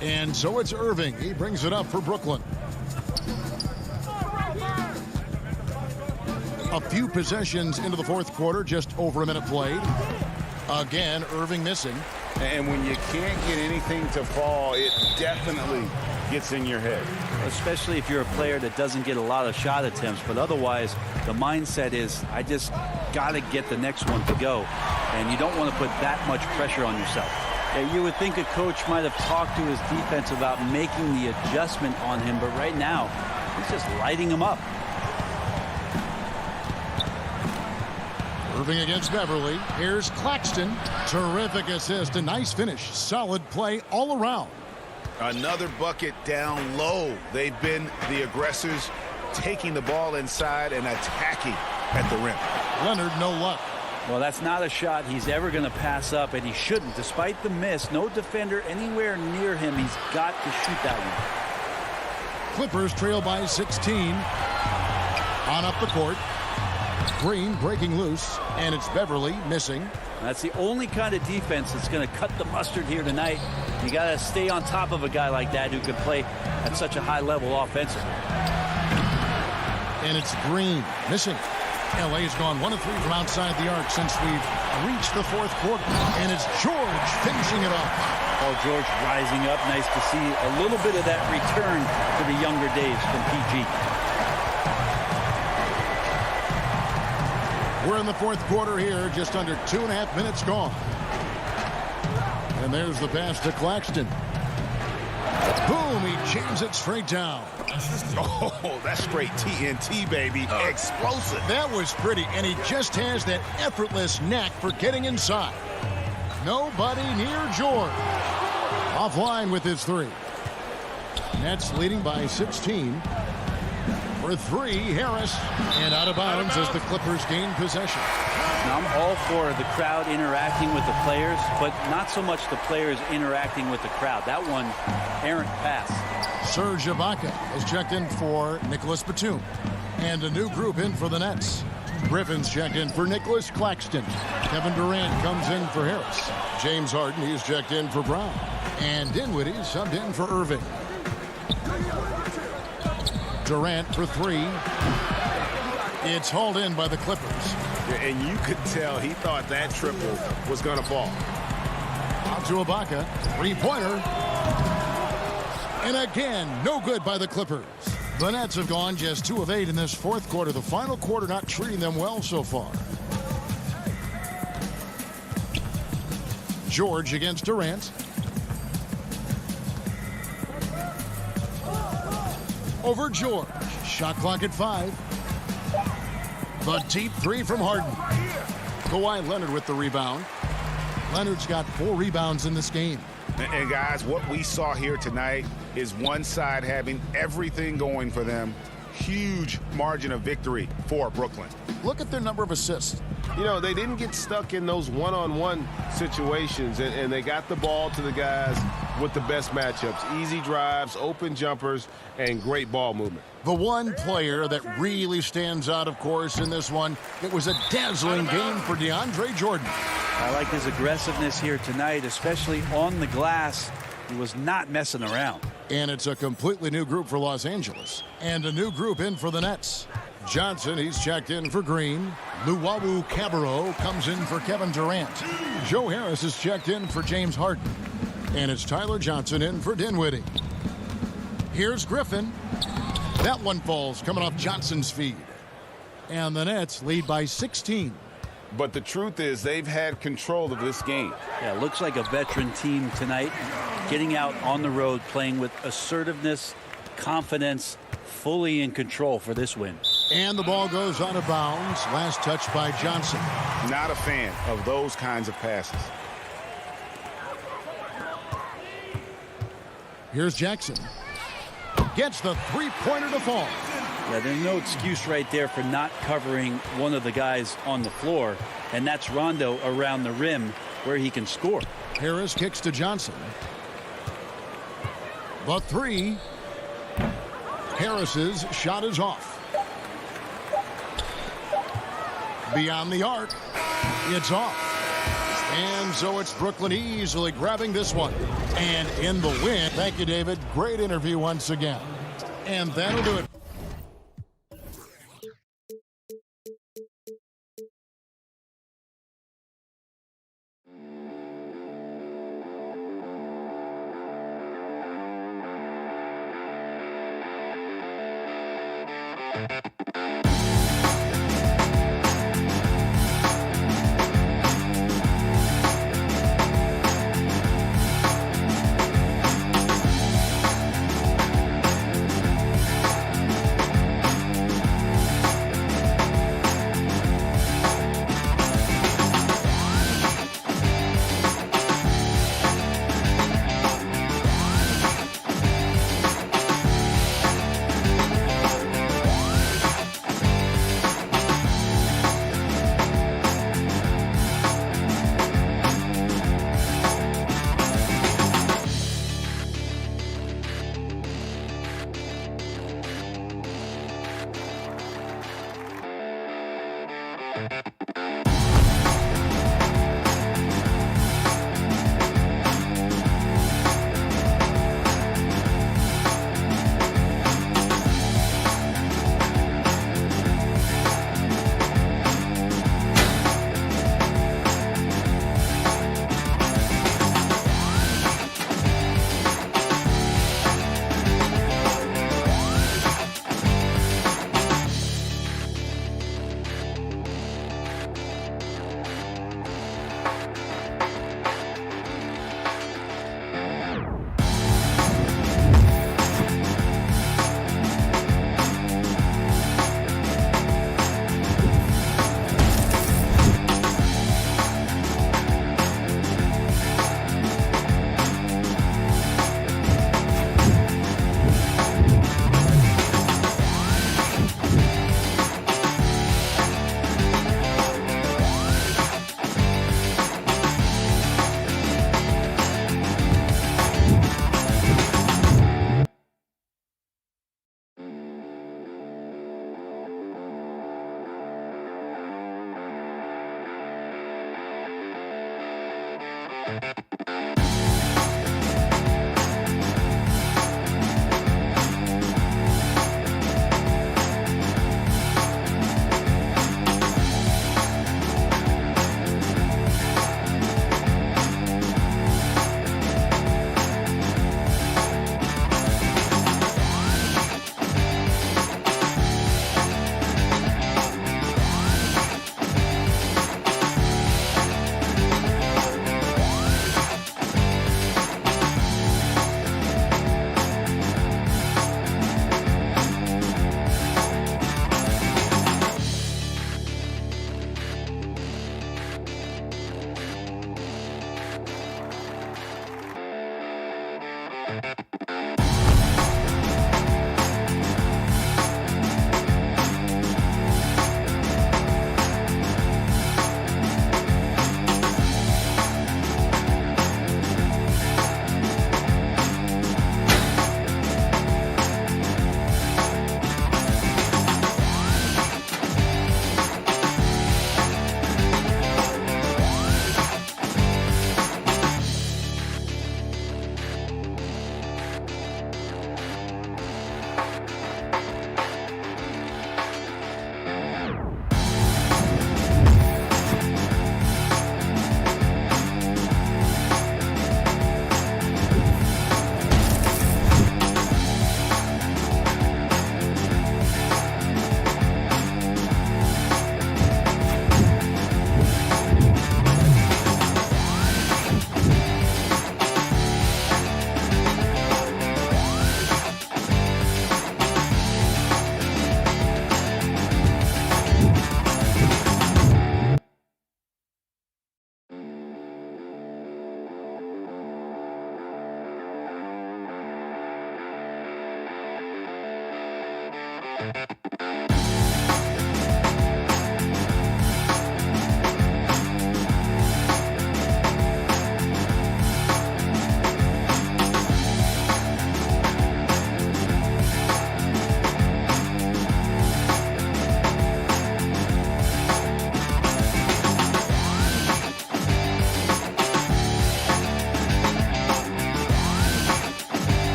Speaker 2: And so it's Irving. He brings it up for Brooklyn. A few possessions into the 4th quarter, just over a minute played. Again, Irving missing.
Speaker 4: And when you can't get anything to fall, it definitely
Speaker 7: gets in your head.
Speaker 12: Especially if you're a player that doesn't get a lot of shot attempts, but otherwise the mindset is, I just got to get the next one to go, and you don't want to put that much pressure on yourself. Yeah, you would think a coach might have talked to his defense about making the adjustment on him, but right now he's just lighting him up.
Speaker 2: Irving against Beverly. Here's Claxton. Terrific assist, a nice finish. Solid play all around.
Speaker 4: Another bucket down low. They've been the aggressors, taking the ball inside and attacking at the rim.
Speaker 2: Leonard, no luck.
Speaker 12: Well, that's not a shot he's ever going to pass up, and he shouldn't. Despite the miss, no defender anywhere near him. He's got to shoot that one.
Speaker 2: Clippers trail by 16. On up the court. Green breaking loose, and it's Beverly missing.
Speaker 12: That's the only kind of defense that's going to cut the mustard here tonight. You got to stay on top of a guy like that who can play at such a high level offensively.
Speaker 2: And it's Green missing. LA's gone 1 of 3 from outside the arc since we've reached the fourth quarter. And it's George finishing it off.
Speaker 12: Oh, George rising up. Nice to see a little bit of that return to the younger days from PG.
Speaker 2: We're in the fourth quarter here, just under 2.5 minutes gone. And there's the pass to Claxton. Boom, he jams it straight down.
Speaker 4: Oh, that's straight TNT, baby. Explosive.
Speaker 2: That was pretty, and he just has that effortless knack for getting inside. Nobody near George. Offline with his 3. Nets leading by 16. For 3, Harris, and out of bounds as the Clippers gain possession.
Speaker 12: Now, I'm all for the crowd interacting with the players, but not so much the players interacting with the crowd. That one, errant pass.
Speaker 2: Serge Ibaka has checked in for Nicholas Batum, and a new group in for the Nets. Griffin's checked in for Nicholas Claxton. Kevin Durant comes in for Harris. James Harden, he's checked in for Brown, and Dinwiddie subbed in for Irving. Durant for 3. It's hauled in by the Clippers.
Speaker 4: And you could tell he thought that triple was going to fall.
Speaker 2: Out to Ibaka. 3-pointer. And again, no good by the Clippers. The Nets have gone just 2 of 8 in this fourth quarter. The final quarter not treating them well so far. George against Durant. Over George. Shot clock at 5. The deep 3 from Harden. Kawhi Leonard with the rebound. Leonard's got 4 rebounds in this game.
Speaker 4: And guys, what we saw here tonight is one side having everything going for them. Huge margin of victory for Brooklyn.
Speaker 2: Look at their number of assists.
Speaker 7: You know, they didn't get stuck in those one-on-one situations, and they got the ball to the guys with the best matchups. Easy drives, open jumpers, and great ball movement.
Speaker 2: The one player that really stands out, of course, in this one, it was a dazzling game for DeAndre Jordan.
Speaker 12: I like his aggressiveness here tonight, especially on the glass. He was not messing around.
Speaker 2: And it's a completely new group for Los Angeles. And a new group in for the Nets. Johnson, he's checked in for Green. Luwawu Cabarro comes in for Kevin Durant. Joe Harris is checked in for James Harden. And it's Tyler Johnson in for Dinwiddie. Here's Griffin. That one falls coming off Johnson's feed. And the Nets lead by 16.
Speaker 7: But the truth is they've had control of this game.
Speaker 12: Yeah, looks like a veteran team tonight, getting out on the road, playing with assertiveness, confidence, fully in control for this win.
Speaker 2: And the ball goes out of bounds. Last touch by Johnson.
Speaker 4: Not a fan of those kinds of passes.
Speaker 2: Here's Jackson. Gets the 3-pointer to fall.
Speaker 12: Yeah, there's no excuse right there for not covering one of the guys on the floor, and that's Rondo around the rim where he can score.
Speaker 2: Harris kicks to Johnson. The 3. Harris's shot is off. Beyond the arc. It's off. And so it's Brooklyn easily grabbing this one. And in the win. Thank you, David. Great interview once again. And that'll do it.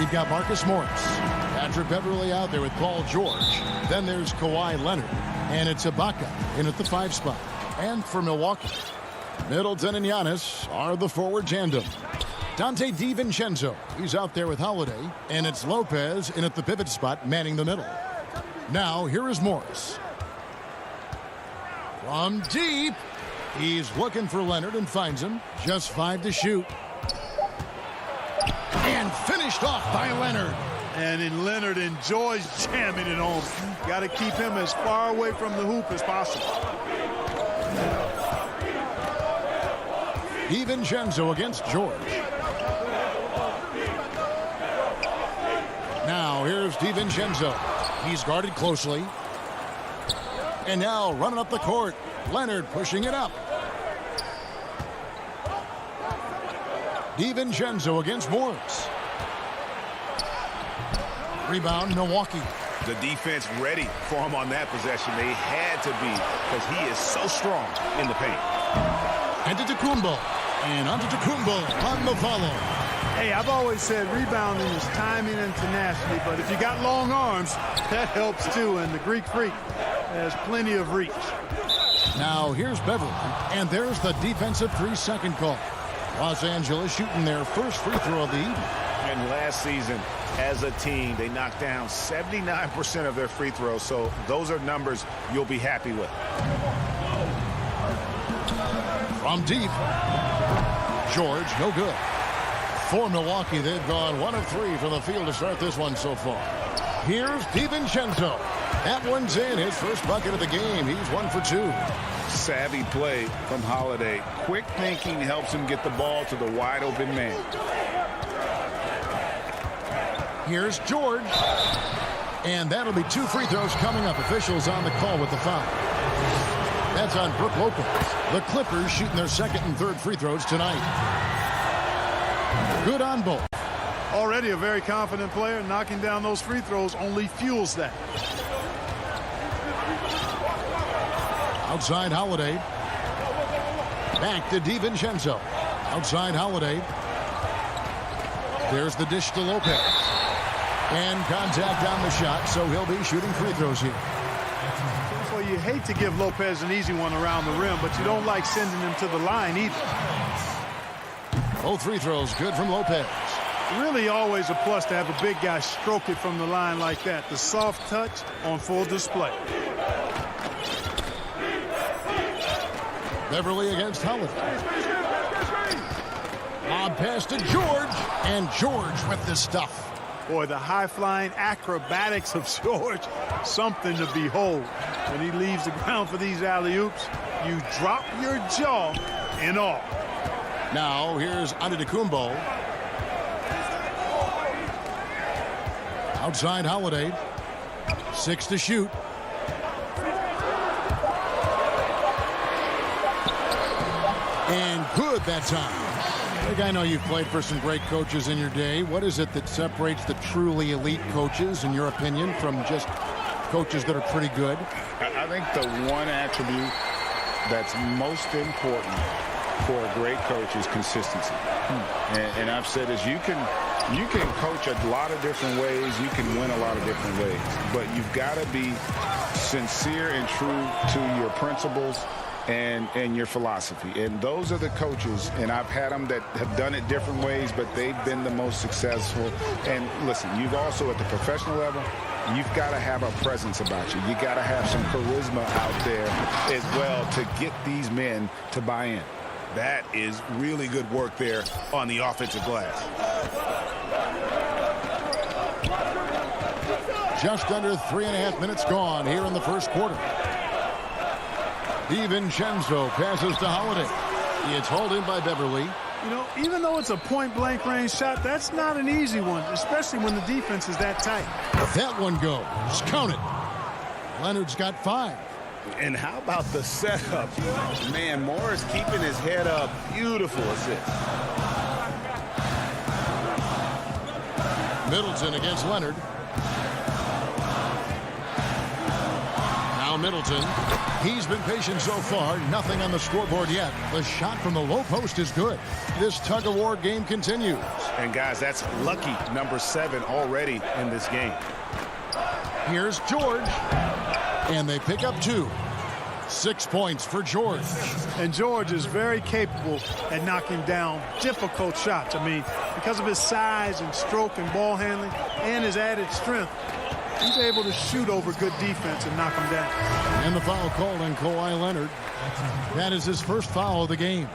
Speaker 2: We've got Marcus Morris, Patrick Beverly out there with Paul George. Then there's Kawhi Leonard, and it's Ibaka in at the 5 spot. And for Milwaukee, Middleton and Giannis are the forward tandem. Dante DiVincenzo. He's out there with Holiday. And it's Lopez in at the pivot spot, manning the middle. Now, here is Morris. From deep. He's looking for Leonard and finds him. Just 5 to shoot. And finished off by Leonard.
Speaker 13: And Leonard enjoys jamming it home. Got to keep him as far away from the hoop as possible.
Speaker 2: DiVincenzo against George. Now here's DiVincenzo. He's guarded closely. And now running up the court. Leonard pushing it up. DiVincenzo against Morris. Rebound, Milwaukee.
Speaker 4: The defense ready for him on that possession. They had to be, because he is so strong in the paint.
Speaker 2: Antetokounmpo. And Antetokounmpo on the follow.
Speaker 13: Hey, I've always said rebounding is timing and tenacity, but if you got long arms, that helps too, and the Greek Freak has plenty of reach.
Speaker 2: Now here's Beverly, and there's the defensive 3-second call. Los Angeles shooting their first free throw of the evening.
Speaker 4: And last season, as a team, they knocked down 79% of their free throws, so those are numbers you'll be happy with.
Speaker 2: From deep. George, no good. For Milwaukee, they've gone 1 of 3 from the field to start this one so far. Here's DiVincenzo. That one's in. His first bucket of the game. He's 1 for 2.
Speaker 4: Savvy play from Holiday. Quick thinking helps him get the ball to the wide open man.
Speaker 2: Here's George. And that'll be 2 free throws coming up. Officials on the call with the foul. That's on Brook Lopez. The Clippers shooting their second and third free throws tonight. Good on both.
Speaker 13: Already a very confident player. Knocking down those free throws only fuels that.
Speaker 2: Outside Holiday. Back to DiVincenzo. Outside Holiday. There's the dish to Lopez. And contact on the shot, so he'll be shooting free throws here.
Speaker 13: Well, you hate to give Lopez an easy one around the rim, but you don't like sending him to the line either.
Speaker 2: Both free throws good from Lopez.
Speaker 13: Really always a plus to have a big guy stroke it from the line like that. The soft touch on full display.
Speaker 2: Beverly against Holiday. Lob pass to George. And George with the stuff.
Speaker 13: Boy, the high-flying acrobatics of George, something to behold. When he leaves the ground for these alley-oops, you drop your jaw in awe.
Speaker 2: Now, here's Antetokounmpo. Outside Holiday. 6 to shoot. And good that time. I know you've played for some great coaches in your day. What is it that separates the truly elite coaches, in your opinion, from just coaches that are pretty good?
Speaker 4: I think the one attribute that's most important for a great coach is consistency. And I've said is you can coach a lot of different ways. You can win a lot of different ways. But you've got to be sincere and true to your principles and your philosophy. And those are the coaches, and I've had them that have done it different ways, but they've been the most successful. And listen, you've also at the professional level, you've got to have a presence about you. You got to have some charisma out there as well to get these men to buy in. That is really good work there on the offensive glass.
Speaker 2: Just under 3.5 minutes gone here in the first quarter. DiVincenzo passes to Holiday. It's hauled in by Beverly.
Speaker 13: You know, even though it's a point-blank range shot, that's not an easy one, especially when the defense is that tight.
Speaker 2: That one goes. Count it. Leonard's got 5.
Speaker 4: And how about the setup? Man, Morris keeping his head up. Beautiful assist.
Speaker 2: Middleton against Leonard. Now Middleton. He's been patient so far. Nothing on the scoreboard yet. The shot from the low post is good. This tug-of-war game continues.
Speaker 4: And, guys, that's lucky number 7 already in this game.
Speaker 2: Here's George. And they pick up 2. 6 points for George.
Speaker 13: And George is very capable at knocking down difficult shots. I mean, because of his size and stroke and ball handling and his added strength, he's able to shoot over good defense and knock them down.
Speaker 2: And the foul called on Kawhi Leonard. That is his first foul of the game.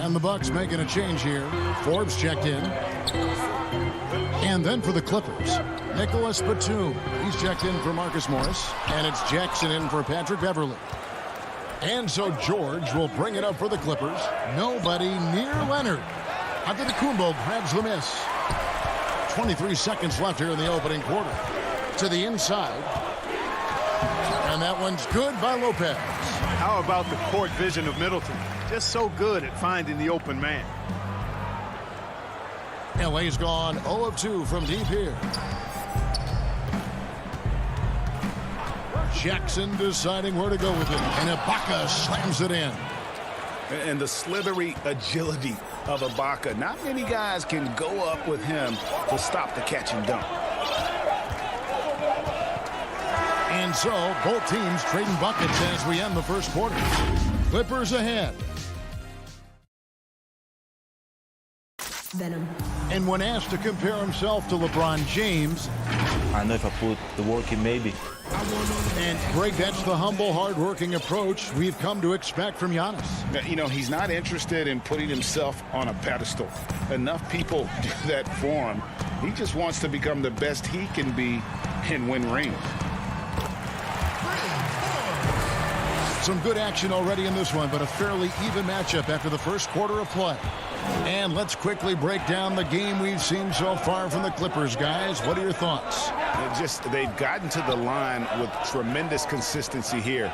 Speaker 2: And the Bucks making a change here. Forbes checked in. And then for the Clippers, Nicholas Batum. He's checked in for Marcus Morris. And it's Jackson in for Patrick Beverly. And so George will bring it up for the Clippers. Nobody near Leonard. Antetokounmpo grabs the miss. 23 seconds left here in the opening quarter. To the inside. And that one's good by Lopez.
Speaker 13: How about the court vision of Middleton? Just so good at finding the open man.
Speaker 2: LA's gone 0 of 2 from deep here. Jackson deciding where to go with it. And Ibaka slams it in.
Speaker 4: And the slithery agility of Ibaka. Not many guys can go up with him to stop the catch and dunk.
Speaker 2: And so both teams trading buckets as we end the first quarter. Clippers ahead.
Speaker 1: Venom.
Speaker 2: And when asked to compare himself to LeBron James,
Speaker 14: I know if I put the work in, maybe.
Speaker 2: And Greg, that's the humble, hard-working approach we've come to expect from Giannis.
Speaker 4: You know, he's not interested in putting himself on a pedestal. Enough people do that for him. He just wants to become the best he can be and win rings.
Speaker 2: Some good action already in this one, but a fairly even matchup after the first quarter of play. And let's quickly break down the game we've seen so far from the Clippers, guys. What are your thoughts?
Speaker 4: They've gotten to the line with tremendous consistency here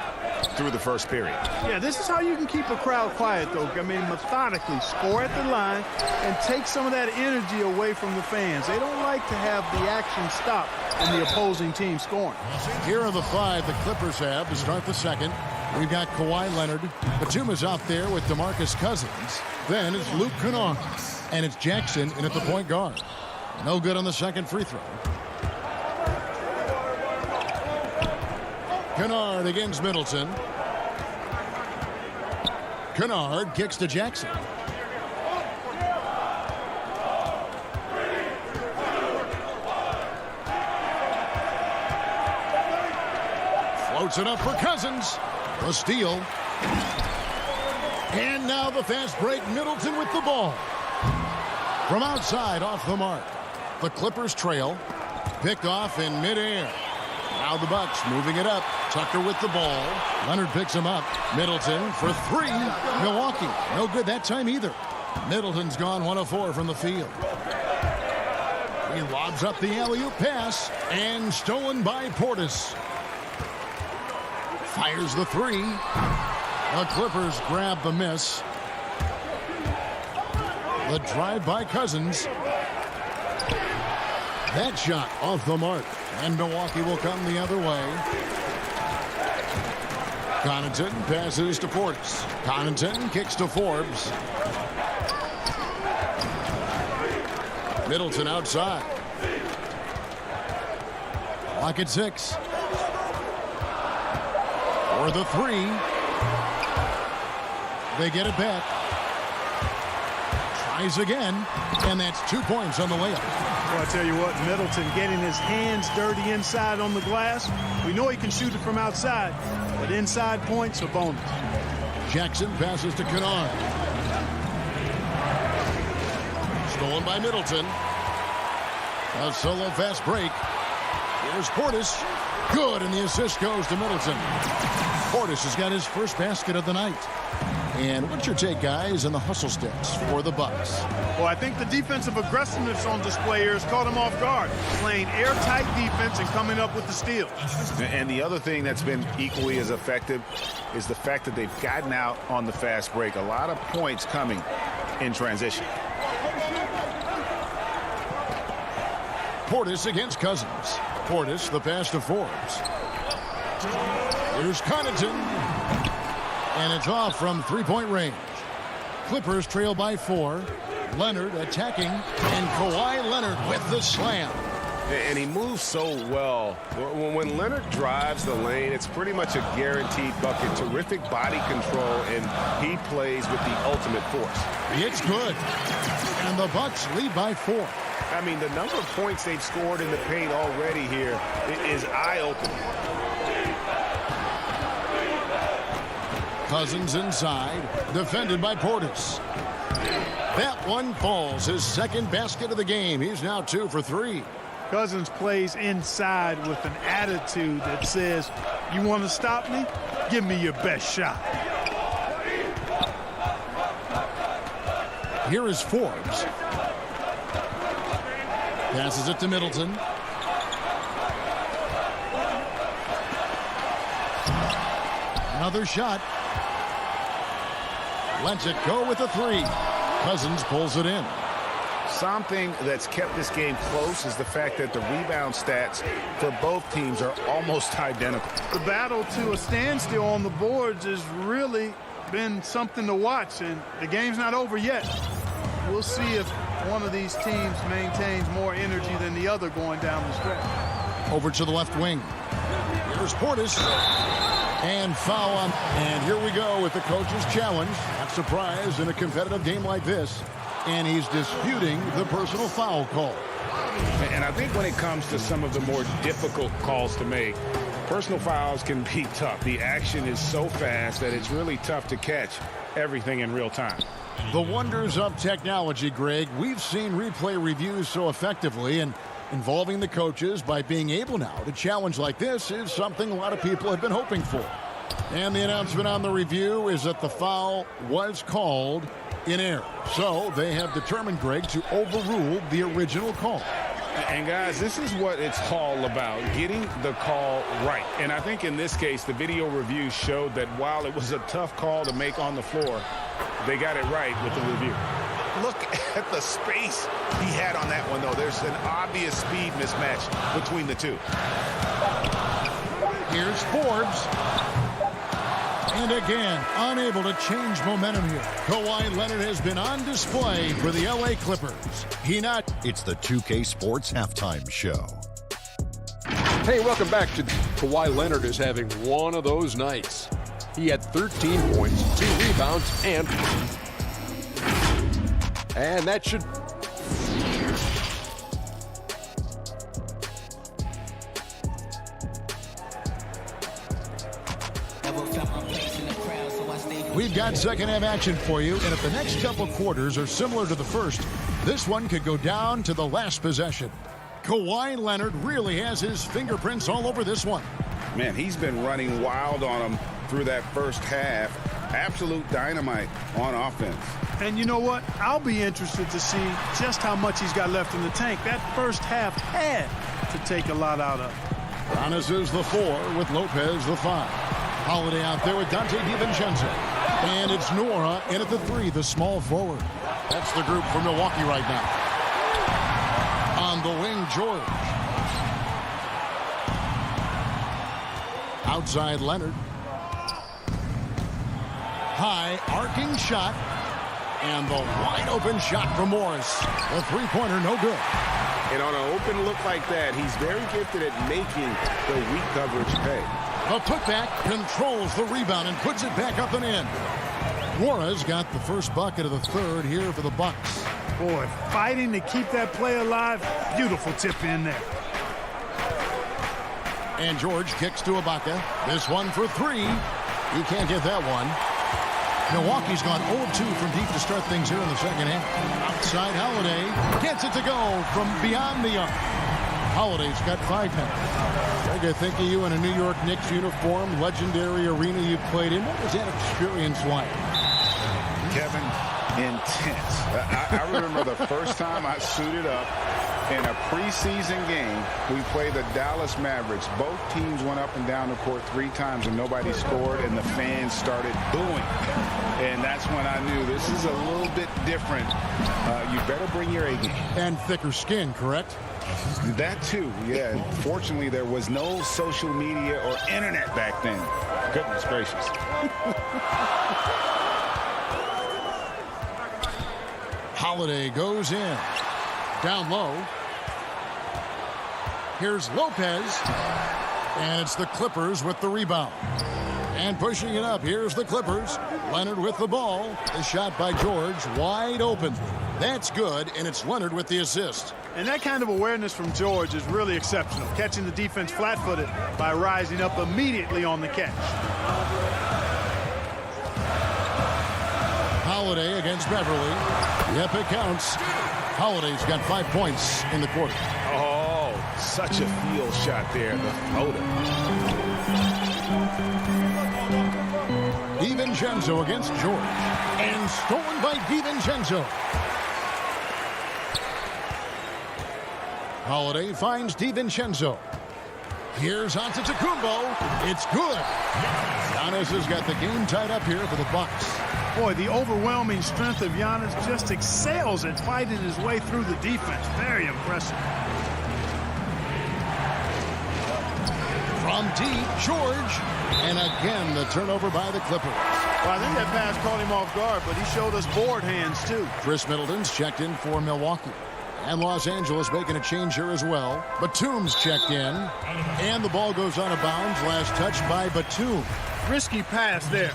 Speaker 4: through the first period.
Speaker 13: Yeah, this is how you can keep a crowd quiet, though. I mean, methodically score at the line and take some of that energy away from the fans. They don't like to have the action stop in the opposing team scoring.
Speaker 2: Here are the 5 the Clippers have to start the second. We've got Kawhi Leonard. Batum is out there with DeMarcus Cousins. Then it's Luke Kennard. And it's Jackson in at the point guard. No good on the second free throw. Kennard against Middleton. Kennard kicks to Jackson. Floats it up for Cousins. A steal. And now the fast break. Middleton with the ball. From outside, off the mark. The Clippers trail. Picked off in midair. Now the Bucks moving it up. Tucker with the ball. Leonard picks him up. Middleton for 3. Milwaukee. No good that time either. Middleton's gone 1 of 4 from the field. He lobs up the alley-oop pass. And stolen by Portis. Fires the 3. The Clippers grab the miss. The drive by Cousins. That shot off the mark. And Milwaukee will come the other way. Connaughton passes to Portis. Connaughton kicks to Forbes. Middleton outside. Clock at 6. For the 3. They get it back. Tries again. And that's 2 points on the layup.
Speaker 13: Well, I tell you what, Middleton getting his hands dirty inside on the glass. We know he can shoot it from outside, but inside points are bonus.
Speaker 2: Jackson passes to Kennard. Stolen by Middleton. A solo fast break. Here's Portis. Good, and the assist goes to Middleton. Portis has got his first basket of the night. And what's your take, guys, on the hustle sticks for the Bucks?
Speaker 13: Well, I think the defensive aggressiveness on display here has caught him off guard. Playing airtight defense and coming up with the steals.
Speaker 4: And the other thing that's been equally as effective is the fact that they've gotten out on the fast break. A lot of points coming in transition.
Speaker 2: Portis against Cousins. Portis, the pass to Forbes. Here's Connaughton. And it's off from three-point range. Clippers trail by 4. Leonard attacking. And Kawhi Leonard with the slam.
Speaker 7: And he moves so well. When Leonard drives the lane, it's pretty much a guaranteed bucket. Terrific body control, and he plays with the ultimate force.
Speaker 2: It's good. And the Bucks lead by 4.
Speaker 7: I mean, the number of points they've scored in the paint already here is eye-opening.
Speaker 2: Cousins inside, defended by Portis. That one falls, his second basket of the game. He's now 2 for 3.
Speaker 13: Cousins plays inside with an attitude that says, you want to stop me? Give me your best shot.
Speaker 2: Here is Forbes. Passes it to Middleton. Another shot. Lets it go with a 3. Cousins pulls it in.
Speaker 4: Something that's kept this game close is the fact that the rebound stats for both teams are almost identical.
Speaker 13: The battle to a standstill on the boards has really been something to watch, and the game's not over yet. We'll see if one of these teams maintains more energy than the other going down the stretch.
Speaker 2: Over to the left wing. Here's Portis. And foul on. And here we go with the coach's challenge. Not surprised in a competitive game like this. And he's disputing the personal foul call.
Speaker 4: And I think when it comes to some of the more difficult calls to make, personal fouls can be tough. The action is so fast that it's really tough to catch everything in real time.
Speaker 2: The wonders of technology, Greg. We've seen replay reviews so effectively, and involving the coaches by being able now to challenge like this is something a lot of people have been hoping for. And the announcement on the review is that the foul was called in error. So they have determined, Greg, to overrule the original call.
Speaker 4: And guys, this is what it's all about, getting the call right. And I think in this case, the video review showed that while it was a tough call to make on the floor, they got it right with the review.
Speaker 7: Look at the space he had on that one, though. There's an obvious speed mismatch between the two.
Speaker 2: Here's Forbes. And again, unable to change momentum here. Kawhi Leonard has been on display for the LA Clippers.
Speaker 3: It's the 2K Sports Halftime Show.
Speaker 6: Hey, welcome back to Kawhi Leonard is having one of those nights. He had 13 points, 2 rebounds, and that should...
Speaker 2: We've got second half action for you, and if the next couple quarters are similar to the first, this one could go down to the last possession. Kawhi Leonard really has his fingerprints all over this one.
Speaker 4: Man, he's been running wild on him through that first half. Absolute dynamite on offense.
Speaker 13: And you know what? I'll be interested to see just how much he's got left in the tank. That first half had to take a lot out of.
Speaker 2: Giannis is the 4 with Lopez the 5. Holiday out there with Dante DiVincenzo. And it's Nora in at the 3, the small forward. That's the group for Milwaukee right now. On the wing, George. Outside Leonard. High arcing shot. And the wide open shot from Morris. The three-pointer no good.
Speaker 4: And on an open look like that, he's very gifted at making the weak coverage pay.
Speaker 2: The putback controls the rebound and puts it back up and in. Juarez got the first bucket of the third here for the Bucks.
Speaker 13: Boy, fighting to keep that play alive. Beautiful tip in there.
Speaker 2: And George kicks to Ibaka. This one for 3. He can't get that one. Milwaukee's gone 0-2 from deep to start things here in the second half. Outside Holiday gets it to go from beyond the arc. Holiday's got 5 now. Greg, I think of you in a New York Knicks uniform, legendary arena you played in. What was that experience like?
Speaker 4: Kevin, intense. I remember the first time I suited up in a preseason game. We played the Dallas Mavericks. Both teams went up and down the court 3 times and nobody scored, and the fans started booing. And that's when I knew this is a little bit different. You better bring your A game.
Speaker 2: And thicker skin, correct?
Speaker 4: That too, yeah. Fortunately, there was no social media or internet back then. Goodness gracious.
Speaker 2: Holiday goes in. Down low. Here's Lopez. And it's the Clippers with the rebound. And pushing it up, here's the Clippers. Leonard with the ball. The shot by George, wide open. That's good, and it's Leonard with the assist.
Speaker 13: And that kind of awareness from George is really exceptional, catching the defense flat-footed by rising up immediately on the catch.
Speaker 2: Holiday against Beverly. Yep, it counts. Holiday's got 5 points in the quarter.
Speaker 4: Oh, such a field shot there, the floater.
Speaker 2: DiVincenzo against George. And stolen by DiVincenzo. Holiday finds DiVincenzo. Here's Antetokounmpo. It's good. Giannis has got the game tied up here for the Bucks.
Speaker 13: Boy, the overwhelming strength of Giannis just excels at fighting his way through the defense. Very impressive.
Speaker 2: From deep, George. And again, the turnover by the Clippers.
Speaker 13: Well, I think that pass caught him off guard, but he showed us board hands, too.
Speaker 2: Chris Middleton's checked in for Milwaukee. And Los Angeles making a change here as well. Batum's checked in. And the ball goes out of bounds. Last touch by Batum.
Speaker 13: Risky pass there.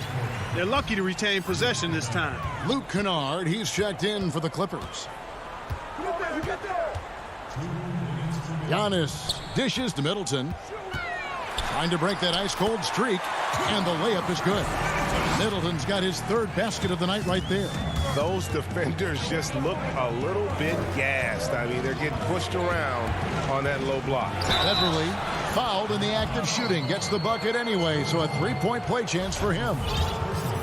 Speaker 13: They're lucky to retain possession this time.
Speaker 2: Luke Kennard, he's checked in for the Clippers. Giannis dishes to Middleton. Trying to break that ice-cold streak. And the layup is good. Middleton's got his third basket of the night right there.
Speaker 4: Those defenders just look a little bit gassed. I mean, they're getting pushed around on that low block.
Speaker 2: Beverly fouled in the act of shooting. Gets the bucket anyway, so a three-point play chance for him.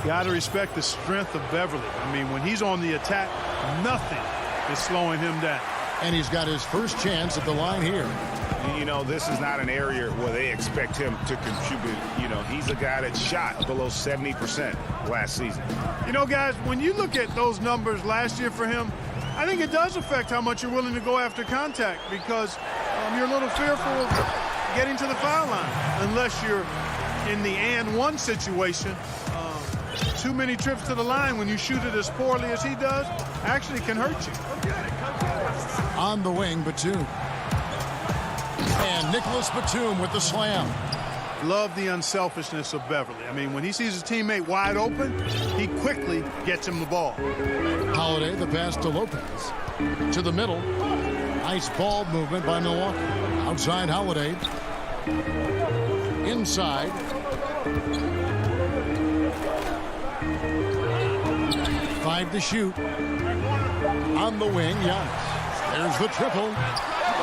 Speaker 13: Got to respect the strength of Beverly. I mean, when he's on the attack, nothing is slowing him down.
Speaker 2: And he's got his first chance at the line here.
Speaker 4: You know, this is not an area where they expect him to contribute. You know, he's a guy that shot below 70% last season.
Speaker 13: You know, guys, when you look at those numbers last year for him, I think it does affect how much you're willing to go after contact because you're a little fearful of getting to the foul line unless you're in the and one situation. Too many trips to the line when you shoot it as poorly as he does actually can hurt you.
Speaker 2: On the wing, Batum. And Nicholas Batum with the slam.
Speaker 13: Love the unselfishness of Beverly. I mean, when he sees his teammate wide open, he quickly gets him the ball.
Speaker 2: Holiday, the pass to Lopez. To the middle. Nice ball movement by Milwaukee. Outside Holiday. Inside. Five to shoot. On the wing, Giannis. There's the triple.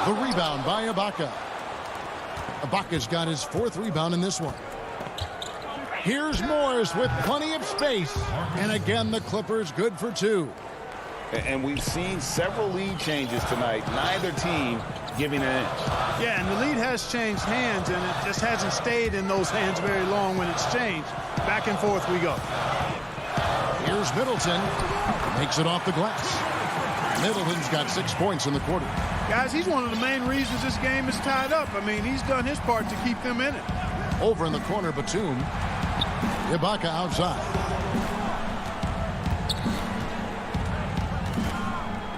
Speaker 2: The rebound by Ibaka. Ibaka's got his fourth rebound in this one. Here's Morris with plenty of space. And again, the Clippers good for two.
Speaker 4: And we've seen several lead changes tonight. Neither team giving an inch.
Speaker 13: Yeah, and the lead has changed hands, and it just hasn't stayed in those hands very long when it's changed. Back and forth we go.
Speaker 2: Here's Middleton. Makes it off the glass. Middleton's got 6 points in the quarter.
Speaker 13: Guys, he's one of the main reasons this game is tied up. I mean, he's done his part to keep them in it.
Speaker 2: Over in the corner, Batum. Ibaka outside.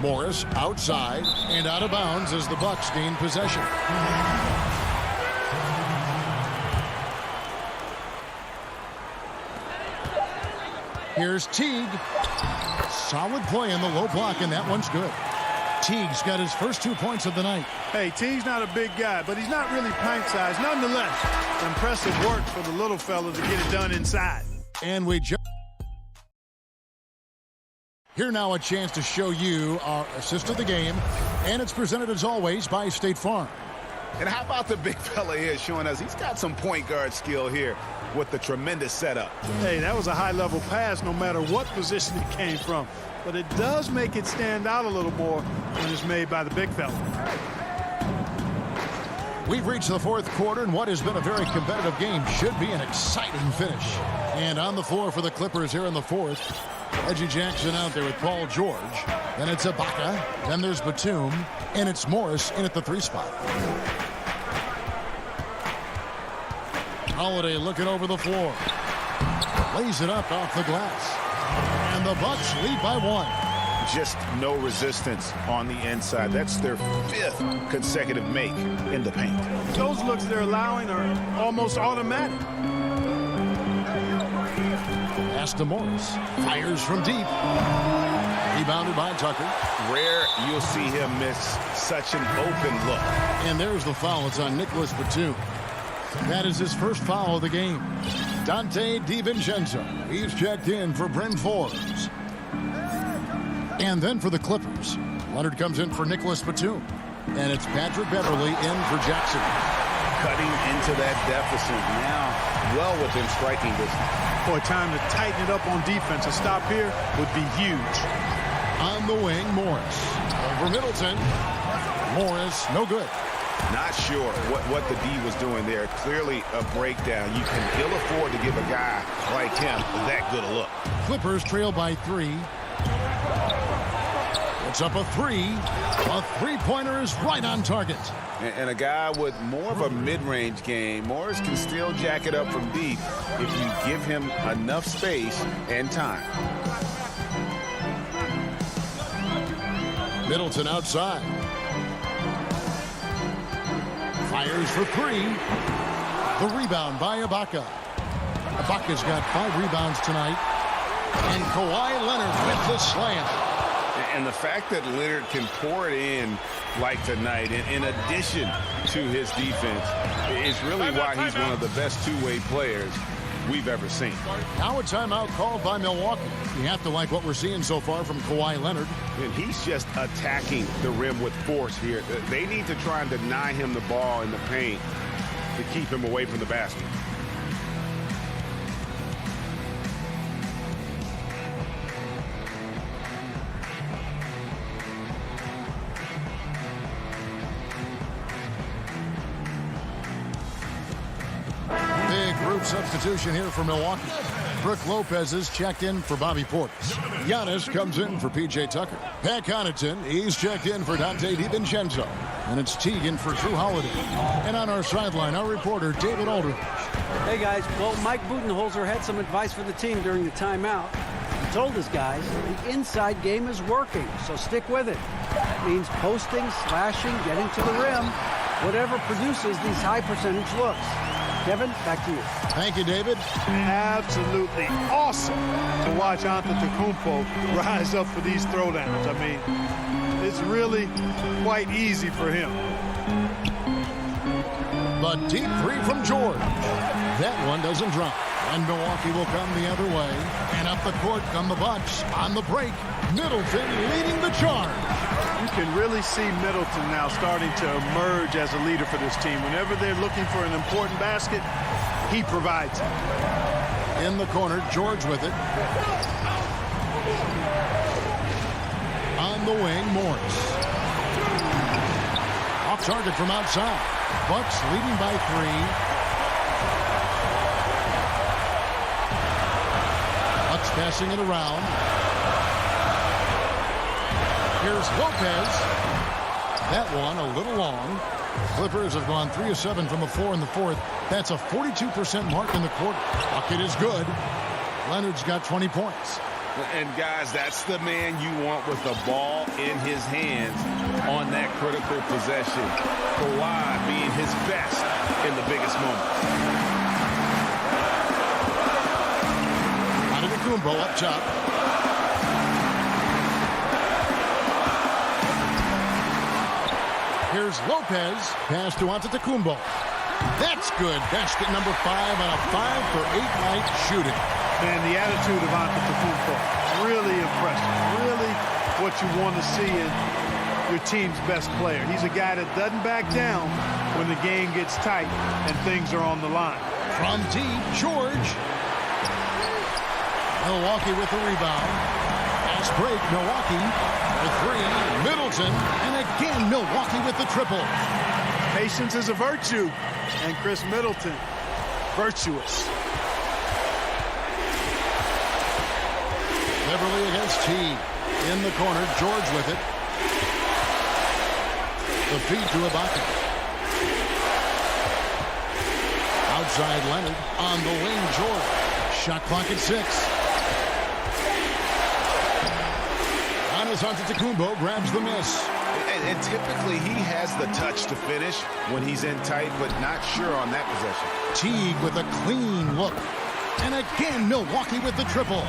Speaker 2: Morris outside and out of bounds as the Bucks gain possession. Here's Teague. Solid play in the low block, and that one's good. Teague's got his first 2 points of the night.
Speaker 13: Hey, Teague's not a big guy, but he's not really pint-sized. Nonetheless, impressive work for the little fella to get it done inside.
Speaker 2: And we just... Here now a chance to show you our assist of the game, and it's presented as always by State Farm.
Speaker 4: And how about the big fella here showing us he's got some point guard skill here with the tremendous setup.
Speaker 13: Hey, that was a high-level pass no matter what position it came from. But it does make it stand out a little more when it's made by the big fella.
Speaker 2: We've reached the fourth quarter, and what has been a very competitive game should be an exciting finish. And on the floor for the Clippers here in the fourth, Reggie Jackson out there with Paul George. Then it's Ibaka. Then there's Batum. And it's Morris in at the 3 spot. Holiday looking over the floor. Lays it up off the glass. And the Bucks lead by 1.
Speaker 4: just no resistance on the inside. That's their 5th consecutive make in the paint.
Speaker 13: Those looks they're allowing are almost automatic.
Speaker 2: Pass to Morris. Fires from deep. Rebounded by Tucker.
Speaker 4: Rare you'll see him miss such an open look.
Speaker 2: And there's the foul. It's on Nicholas Batum. That is his first foul of the game. Dante DiVincenzo. He's checked in for Bryn Forbes. And then for the Clippers, Leonard comes in for Nicholas Batum. And it's Patrick Beverly in for Jackson.
Speaker 4: Cutting into that deficit now, well within striking distance.
Speaker 13: Boy, time to tighten it up on defense. A stop here would be huge.
Speaker 2: On the wing, Morris. Over Middleton. Morris, no good.
Speaker 4: Not sure what the D was doing there. Clearly a breakdown. You can ill afford to give a guy like him that good a look.
Speaker 2: Clippers trail by 3. It's up a 3. A three-pointer is right on target.
Speaker 4: And a guy with more of a mid-range game, Morris can still jack it up from deep if you give him enough space and time.
Speaker 2: Middleton outside. Fires for 3. The rebound by Ibaka. Ibaka's got 5 rebounds tonight. And Kawhi Leonard with the slam.
Speaker 4: And the fact that Leonard can pour it in like tonight, in addition to his defense, is really why he's one of the best two-way players we've ever seen.
Speaker 2: Now a timeout called by Milwaukee. You have to like what we're seeing so far from Kawhi Leonard.
Speaker 4: And he's just attacking the rim with force here. They need to try and deny him the ball in the paint to keep him away from the basket.
Speaker 2: Big group substitution here for Milwaukee. Brook Lopez is checked in for Bobby Portis. Giannis comes in for P.J. Tucker. Pat Connaughton, he's checked in for Dante DiVincenzo. And it's Teagan for Drew Holiday. And on our sideline, our reporter, David Aldridge.
Speaker 10: Hey, guys. Well, Mike Budenholzer had some advice for the team during the timeout. He told his guys the inside game is working, so stick with it. That means posting, slashing, getting to the rim, whatever produces these high-percentage looks. Kevin, back to you.
Speaker 2: Thank you, David.
Speaker 13: Absolutely awesome to watch Antetokounmpo rise up for these throwdowns. I mean, it's really quite easy for him.
Speaker 2: The deep 3 from George. That one doesn't drop. And Milwaukee will come the other way. And up the court come the Bucks. On the break, Middleton leading the charge.
Speaker 13: You can really see Middleton now starting to emerge as a leader for this team. Whenever they're looking for an important basket, he provides it.
Speaker 2: In the corner, George with it. On the wing, Morris. Off target from outside. Bucks leading by 3. Bucks passing it around. Here's Lopez. That one a little long. Clippers have gone 3 of 7 from the floor in the fourth. That's a 42% mark in the quarter. Bucket is good. Leonard's got 20 points.
Speaker 4: And guys, that's the man you want with the ball in his hands on that critical possession. Kawhi being his best in the biggest moment.
Speaker 2: Antetokounmpo up top. Here's Lopez. Pass to Antetokounmpo. That's good. Basket number 5 on a 5 for 8 night shooting.
Speaker 13: Man, the attitude of Antetokounmpo, really impressive. Really what you want to see in your team's best player. He's a guy that doesn't back down when the game gets tight and things are on the line.
Speaker 2: From deep, George. Milwaukee with the rebound. Fast break, Milwaukee. The 3, Middleton. And again, Milwaukee with the triple.
Speaker 13: Patience is a virtue. And Chris Middleton, virtuous.
Speaker 2: Beverly against T. In the corner, George with it. The feed to Ibaka. Outside Leonard. On the wing, George. Shot clock at 6. Giannis Antetokounmpo grabs the miss.
Speaker 4: And typically he has the touch to finish when he's in tight, but not sure on that possession.
Speaker 2: Teague with a clean look. And again, Milwaukee with the triple.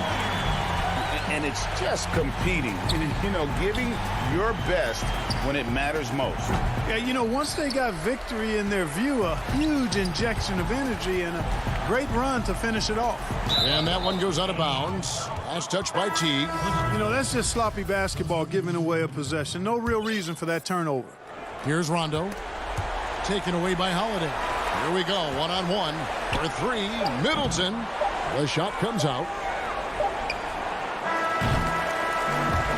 Speaker 4: And it's just competing, giving your best when it matters most.
Speaker 13: Yeah, once they got victory in their view, a huge injection of energy and a great run to finish it off.
Speaker 2: And that one goes out of bounds. Last touch by Teague.
Speaker 13: That's just sloppy basketball giving away a possession. No real reason for that turnover.
Speaker 2: Here's Rondo. Taken away by Holiday. Here we go, one-on-one for three. Middleton. The shot comes out.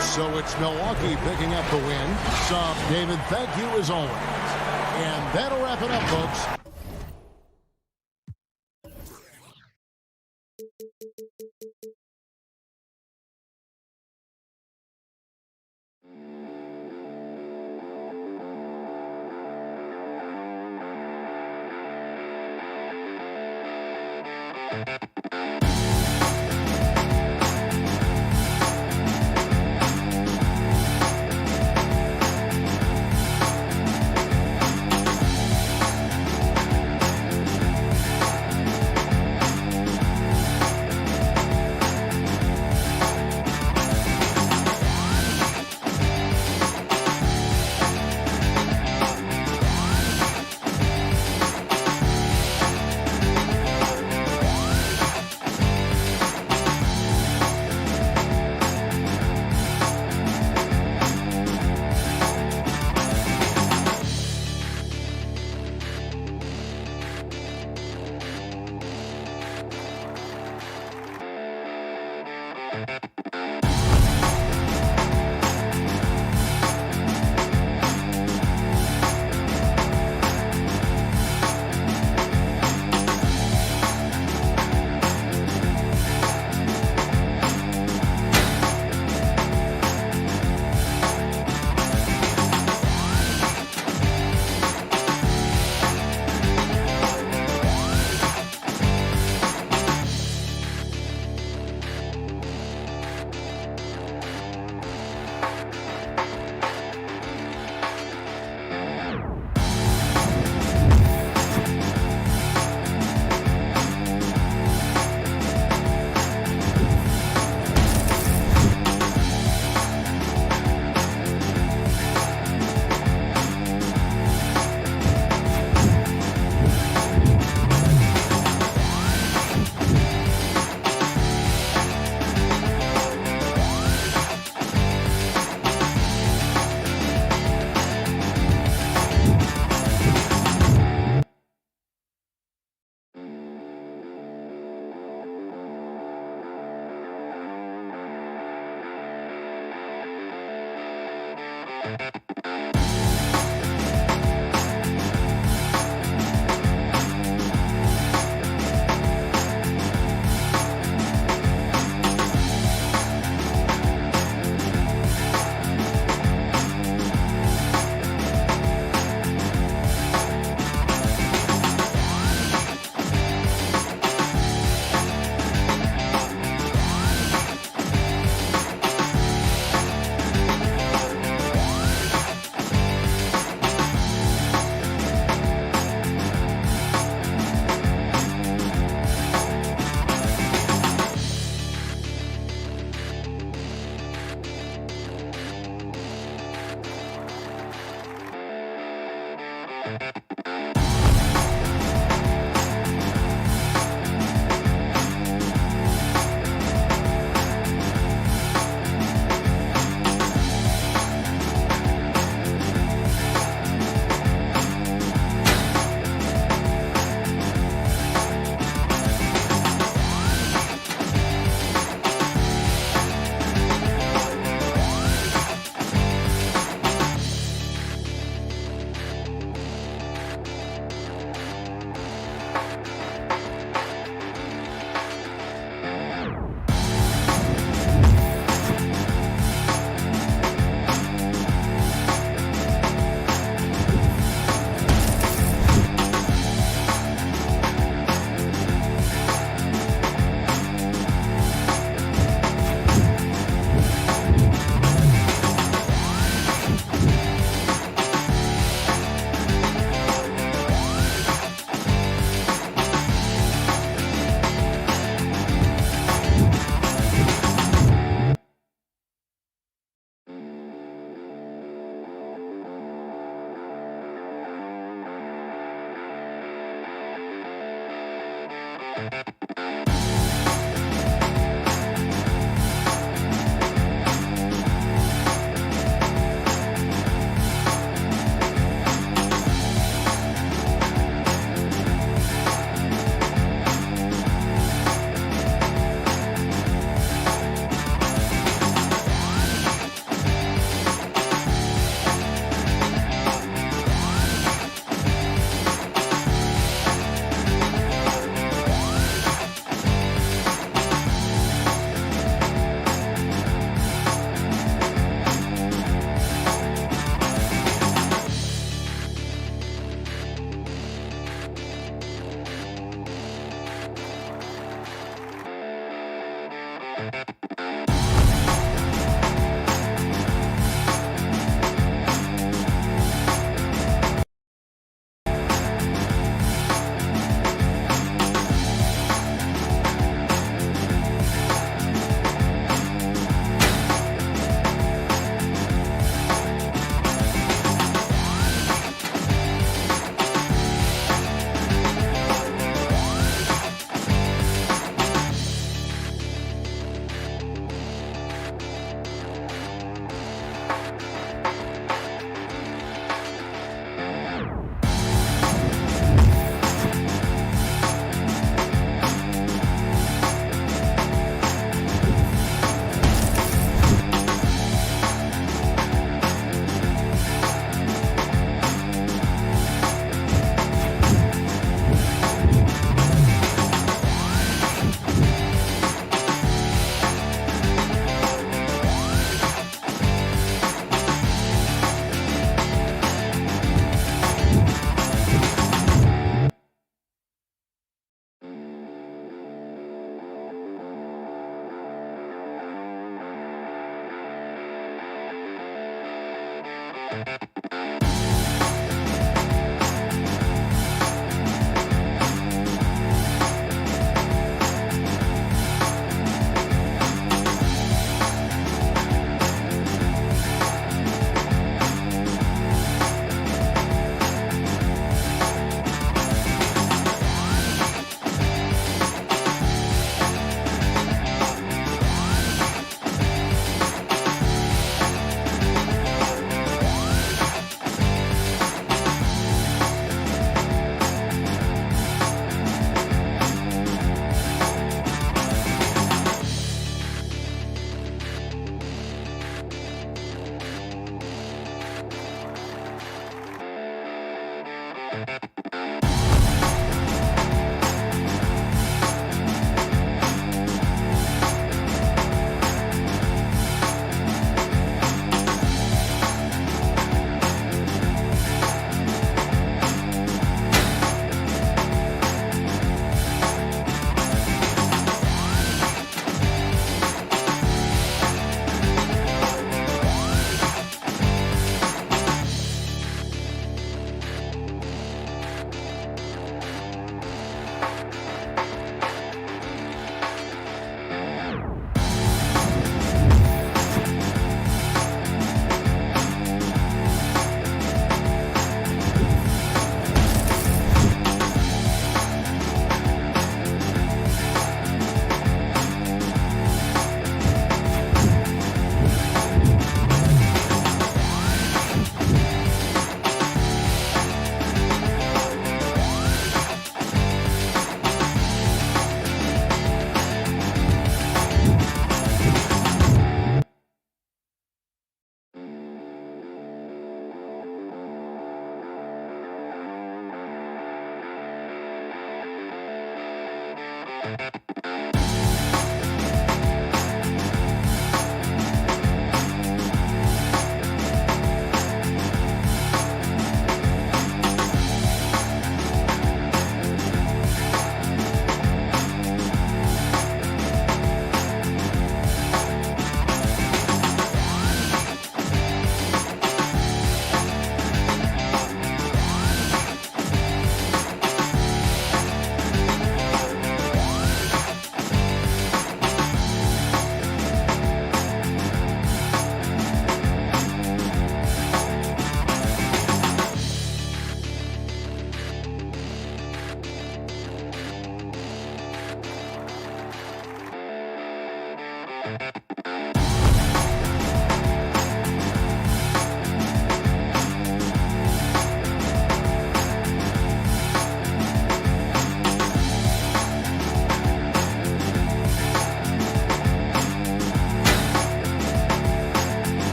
Speaker 2: So it's Milwaukee picking up the win. So, David, thank you as always. And that'll wrap it up, folks.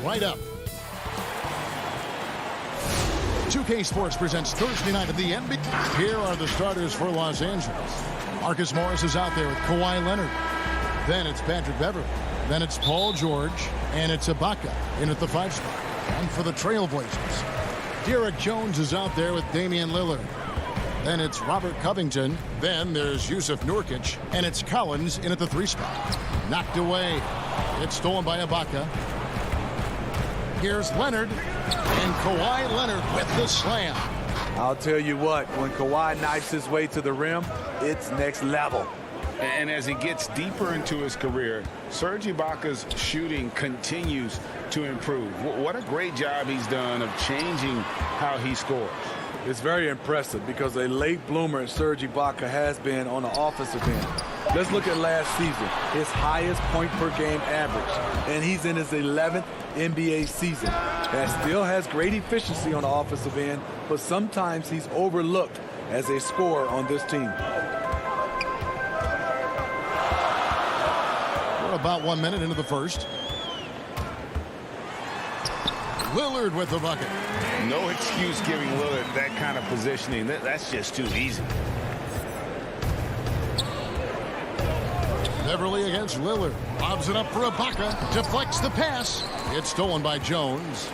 Speaker 2: Right up. 2K Sports presents Thursday night of the NBA. Here are the starters for Los Angeles. Marcus Morris is out there with Kawhi Leonard. Then it's Patrick Beverley. Then it's Paul George. And it's Ibaka in at the 5 spot. And for the Trailblazers, Derek Jones is out there with Damian Lillard. Then it's Robert Covington. Then there's Yusuf Nurkic. And it's Collins in at the 3 spot. Knocked away. It's stolen by Ibaka. Here's Leonard, and Kawhi Leonard with the slam.
Speaker 15: I'll tell you what, when Kawhi knifes his way to the rim, it's next level.
Speaker 4: And as he gets deeper into his career, Serge Ibaka's shooting continues to improve. What a great job he's done of changing how he scores.
Speaker 15: It's very impressive because a late bloomer Serge Ibaka has been on the offensive end. Let's look at last season, his highest point per game average, and he's in his 11th NBA season. That still has great efficiency on the offensive end, but sometimes he's overlooked as a scorer on this team.
Speaker 2: We're about 1 minute into the first. Lillard with the bucket.
Speaker 4: No excuse giving Lillard that kind of positioning. That's just too easy.
Speaker 2: Beverly against Lillard. Lobs it up for Ibaka. Deflects the pass. It's stolen by Jones.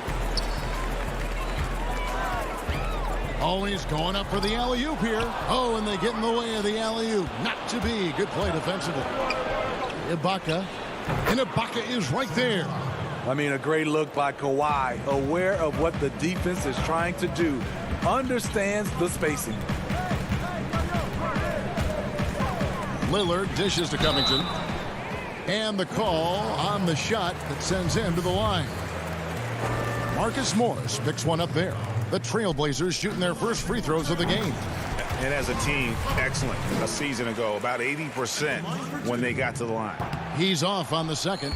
Speaker 2: Always going up for the alley-oop here. Oh, and they get in the way of the alley-oop. Not to be. Good play defensively. Ibaka. And Ibaka is right there.
Speaker 15: I mean, a great look by Kawhi. Aware of what the defense is trying to do. Understands the spacing.
Speaker 2: Lillard dishes to Covington. And the call on the shot that sends him to the line. Marcus Morris picks one up there. The Trailblazers shooting their first free throws of the game.
Speaker 4: And as a team, excellent. A season ago, about 80% when they got to the line.
Speaker 2: He's off on the second.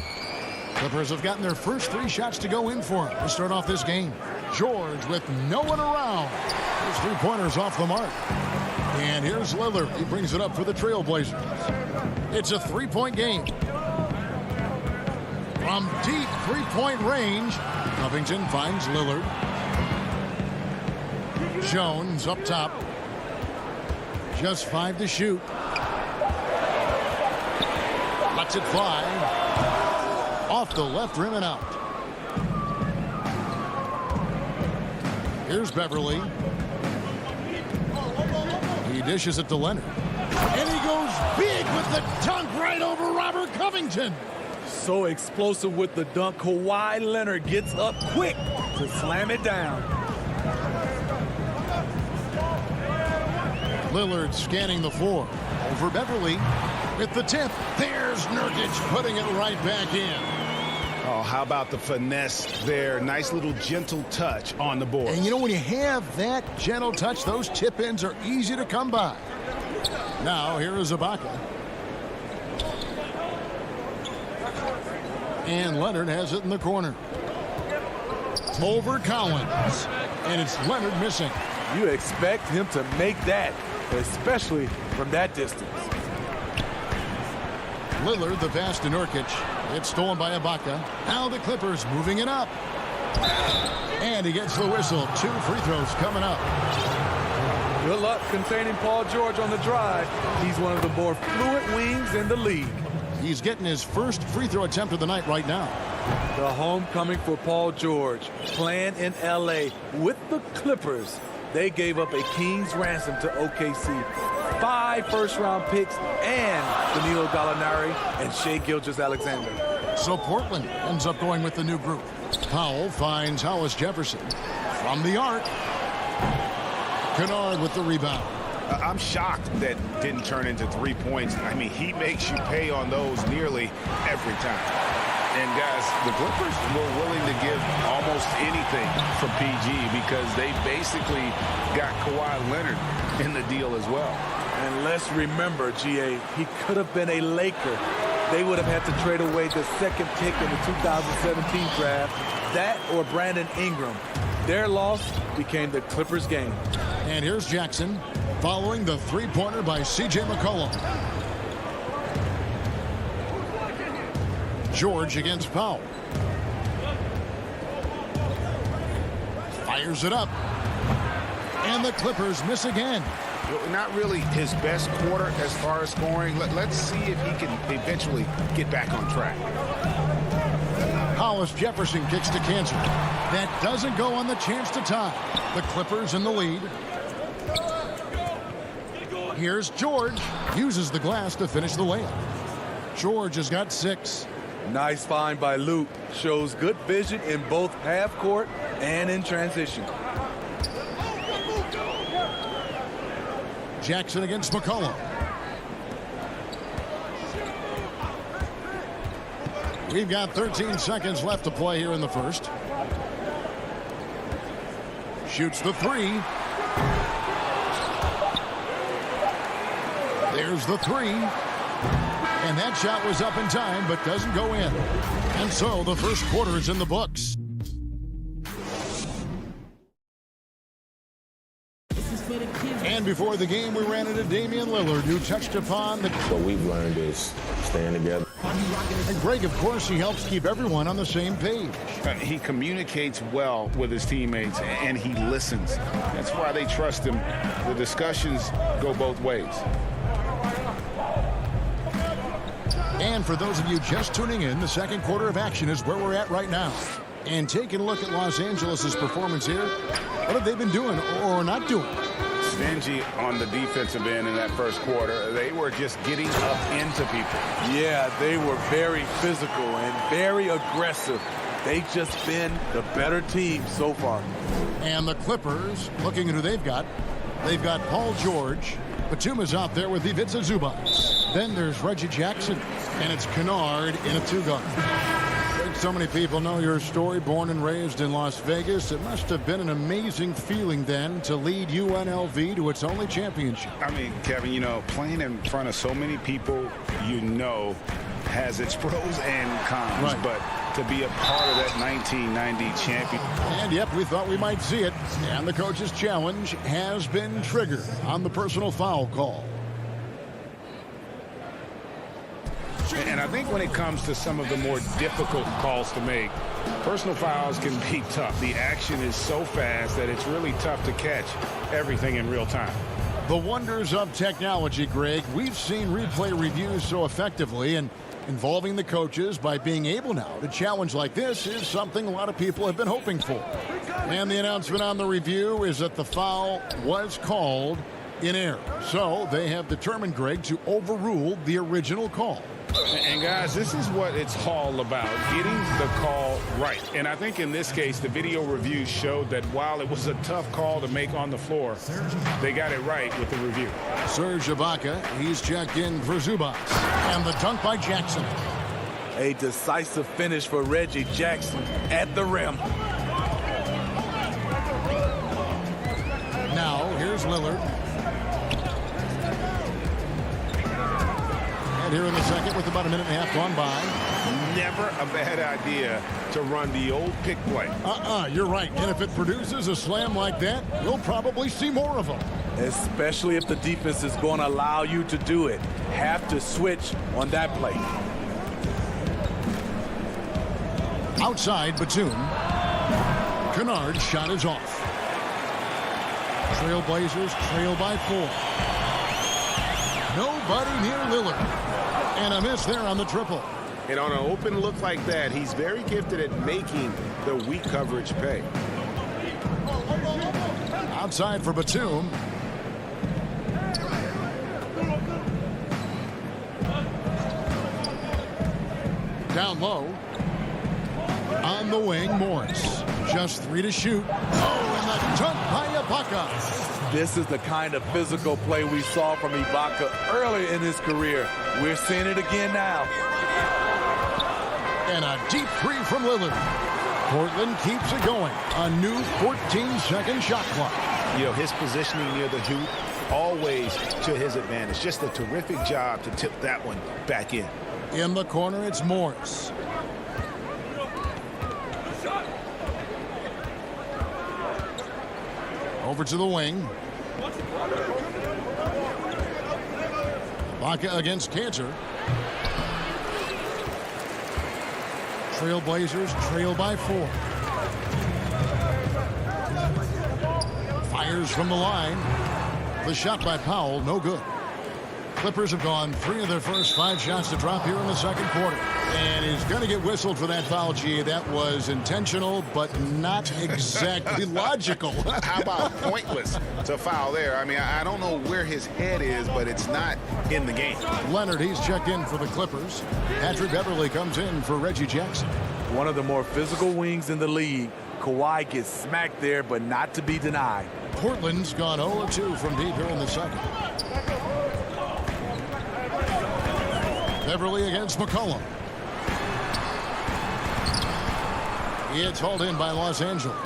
Speaker 2: Clippers have gotten their first 3 shots to go in for him to start off this game. George with no one around. His 3-pointers off the mark. And here's Lillard. He brings it up for the Trailblazers. It's a 3-point game. From deep 3-point range, Covington finds Lillard. Jones up top. Just 5 to shoot. Lets it fly. Off the left rim and out. Here's Beverly. He dishes it to Leonard. And he goes big with the dunk right over Robert Covington.
Speaker 15: So explosive with the dunk. Kawhi Leonard gets up quick to slam it down.
Speaker 2: Lillard scanning the floor. Over Beverly with the tip. There's Nurkic putting it right back in.
Speaker 4: Oh, how about the finesse there? Nice little gentle touch on the board.
Speaker 2: And you know, when you have that gentle touch, those tip-ins are easy to come by. Now, here is Ibaka. And Leonard has it in the corner. Over Collins. And it's Leonard missing.
Speaker 15: You expect him to make that, especially from that distance.
Speaker 2: Lillard, the pass to Nurkic. It's stolen by Ibaka. Now the Clippers moving it up. And he gets the whistle. 2 free throws coming up.
Speaker 15: Good luck containing Paul George on the drive. He's one of the more fluid wings in the league.
Speaker 2: He's getting his first free throw attempt of the night right now.
Speaker 15: The homecoming for Paul George. Playing in L.A. with the Clippers. They gave up a king's ransom to OKC. 5 first-round picks and Danilo Gallinari and Shai Gilgeous-Alexander.
Speaker 2: So Portland ends up going with the new group. Powell finds Hollis Jefferson from the arc. Kennard with the rebound.
Speaker 4: I'm shocked that didn't turn into 3 points. I mean, he makes you pay on those nearly every time. And guys, the Clippers were willing to give almost anything for PG because they basically got Kawhi Leonard in the deal as well.
Speaker 15: And let's remember, GA, he could have been a Laker. They would have had to trade away the second pick in the 2017 draft. That or Brandon Ingram. Their loss became the Clippers' game.
Speaker 2: And here's Jackson following the 3-pointer by C.J. McCollum. George against Powell. Fires it up. And the Clippers miss again.
Speaker 4: Not really his best quarter as far as scoring. Let's see if he can eventually get back on track.
Speaker 2: Hollis Jefferson kicks to Kansas. That doesn't go on the chance to tie. The Clippers in the lead. Here's George. Uses the glass to finish the layup. George has got 6.
Speaker 15: Nice find by Luke. Shows good vision in both half court and in transition.
Speaker 2: Jackson against McCollum. We've got 13 seconds left to play here in the first. Shoots the 3. There's the 3. And that shot was up in time, but doesn't go in. And so the first quarter is in the books. And before the game, we ran into Damian Lillard, who touched upon the...
Speaker 9: What we've learned is staying together.
Speaker 2: And Greg, of course, he helps keep everyone on the same page.
Speaker 4: He communicates well with his teammates, and he listens. That's why they trust him. The discussions go both ways.
Speaker 2: And for those of you just tuning in, the second quarter of action is where we're at right now. And taking a look at Los Angeles' performance here, what have they been doing or not doing?
Speaker 4: Stingy on the defensive end in that first quarter. They were just getting up into people.
Speaker 15: Yeah, they were very physical and very aggressive. They've just been the better team so far.
Speaker 2: And the Clippers, looking at who they've got Paul George. Batum is out there with Ivica Zubac. Then there's Reggie Jackson, and it's Kennard in a two-guard. So many people know your story, born and raised in Las Vegas. It must have been an amazing feeling then to lead UNLV to its only championship.
Speaker 4: I mean, Kevin, you know, playing in front of so many people, you know, has its pros and cons.
Speaker 2: Right.
Speaker 4: But to be a part of that 1990 champion.
Speaker 2: And yep, we thought we might see it. And the coach's challenge has been triggered on the personal foul call.
Speaker 4: And I think when it comes to some of the more difficult calls to make, personal fouls can be tough. The action is so fast that it's really tough to catch everything in real time.
Speaker 2: The wonders of technology, Greg. We've seen replay reviews so effectively, and involving the coaches by being able now to challenge like this is something a lot of people have been hoping for. And the announcement on the review is that the foul was called in error. So they have determined, Greg, to overrule the original call.
Speaker 4: And guys, this is what it's all about, getting the call right. And I think in this case, the video review showed that while it was a tough call to make on the floor, they got it right with the review.
Speaker 2: Serge Ibaka, he's checked in for Zubac. And the dunk by Jackson.
Speaker 15: A decisive finish for Reggie Jackson at the rim.
Speaker 2: Now, here's Lillard. And here in the second with about a minute and a half gone by.
Speaker 4: Never a bad idea to run the old pick play.
Speaker 2: You're right. And if it produces a slam like that, you'll probably see more of them.
Speaker 15: Especially if the defense is going to allow you to do it. Have to switch on that play.
Speaker 2: Outside, Batum. Kennard's shot is off. Trailblazers trail by 4. Nobody near Lillard. And a miss there on the triple.
Speaker 4: And on an open look like that, he's very gifted at making the weak coverage pay.
Speaker 2: Outside for Batum. Down low. On the wing, Morris. Just 3 to shoot. Oh, and the dunk by Ibaka.
Speaker 15: This is the kind of physical play we saw from Ibaka early in his career. We're seeing it again now.
Speaker 2: And a deep 3 from Lillard. Portland keeps it going. A new 14-second shot clock.
Speaker 4: You know, his positioning near the hoop, always to his advantage. Just a terrific job to tip that one back in.
Speaker 2: In the corner, it's Morris. Over to the wing. Ibaka against Cantor. Trailblazers trail by 4. Fires from the line. The shot by Powell, no good. Clippers have gone 3 of their first 5 shots to drop here in the second quarter. And he's going to get whistled for that foul, G. That was intentional, but not exactly logical.
Speaker 4: How about pointless to foul there? I mean, I don't know where his head is, but it's not in the game.
Speaker 2: Leonard, he's checked in for the Clippers. Patrick Beverly comes in for Reggie Jackson.
Speaker 15: One of the more physical wings in the league. Kawhi gets smacked there, but not to be denied.
Speaker 2: Portland's gone 0-2 from deep here in the second. Beverly against McCollum. It's hauled in by Los Angeles.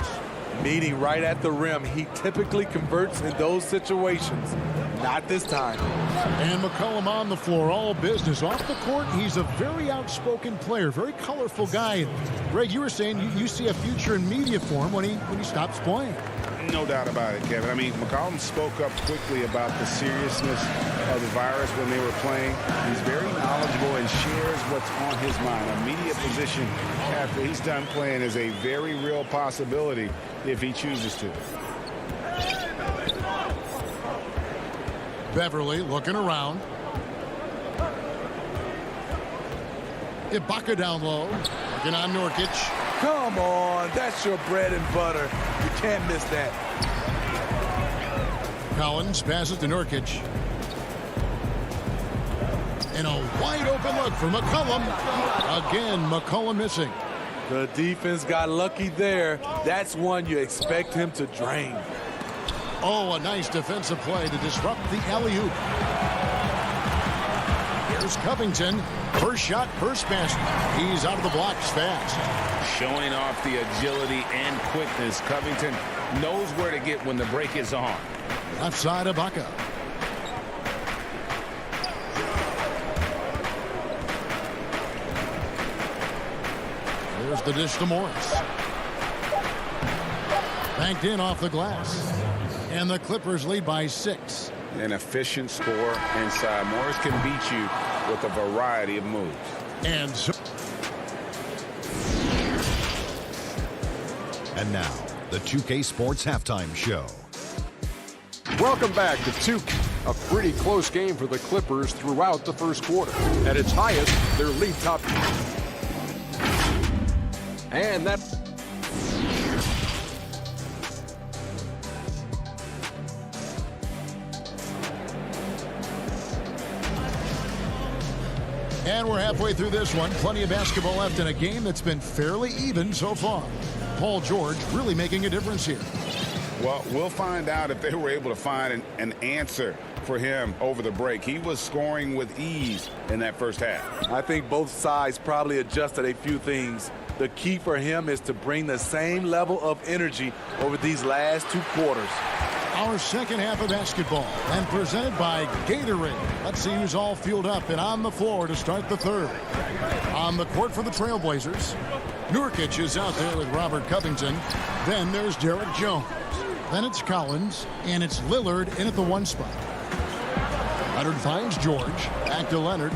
Speaker 15: Meeting right at the rim. He typically converts in those situations. Not this time.
Speaker 2: And McCollum on the floor, all business. Off the court, he's a very outspoken player, very colorful guy. Greg, you were saying you see a future in media for him when he stops playing.
Speaker 4: No doubt about it, Kevin. I mean, McCollum spoke up quickly about the seriousness of the virus when they were playing. He's very knowledgeable and shares what's on his mind. A media position after he's done playing is a very real possibility if he chooses to.
Speaker 2: Beverly looking around. Ibaka down low. Looking on Nurkic.
Speaker 15: Come on, that's your bread and butter. You can't miss that.
Speaker 2: Collins passes to Nurkic. And a wide open look for McCollum. Again, McCollum missing.
Speaker 15: The defense got lucky there. That's one you expect him to drain.
Speaker 2: Oh, a nice defensive play to disrupt the alley-oop. Here's Covington. First shot, first basket. He's out of the blocks fast.
Speaker 4: Showing off the agility and quickness. Covington knows where to get when the break is on.
Speaker 2: Left side of Ibaka. There's the dish to Morris. Banked in off the glass. And the Clippers lead by 6.
Speaker 4: An efficient score inside. Morris can beat you with a variety of moves.
Speaker 3: And now, the 2K Sports Halftime Show.
Speaker 6: Welcome back to 2K. A pretty close game for the Clippers throughout the first quarter. At its highest, their lead top. And that.
Speaker 2: And we're halfway through this one. Plenty of basketball left in a game that's been fairly even so far. Paul George really making a difference here.
Speaker 4: Well, we'll find out if they were able to find an answer for him over the break. He was scoring with ease in that first half.
Speaker 15: I think both sides probably adjusted a few things. The key for him is to bring the same level of energy over these last 2 quarters.
Speaker 2: Our second half of basketball and presented by Gatorade. Let's see who's all fueled up and on the floor to start the third. On the court for the Trailblazers, Nurkic is out there with Robert Covington. Then there's Derek Jones. Then it's Collins, and it's Lillard in at the 1 spot. Leonard finds George. Back to Leonard.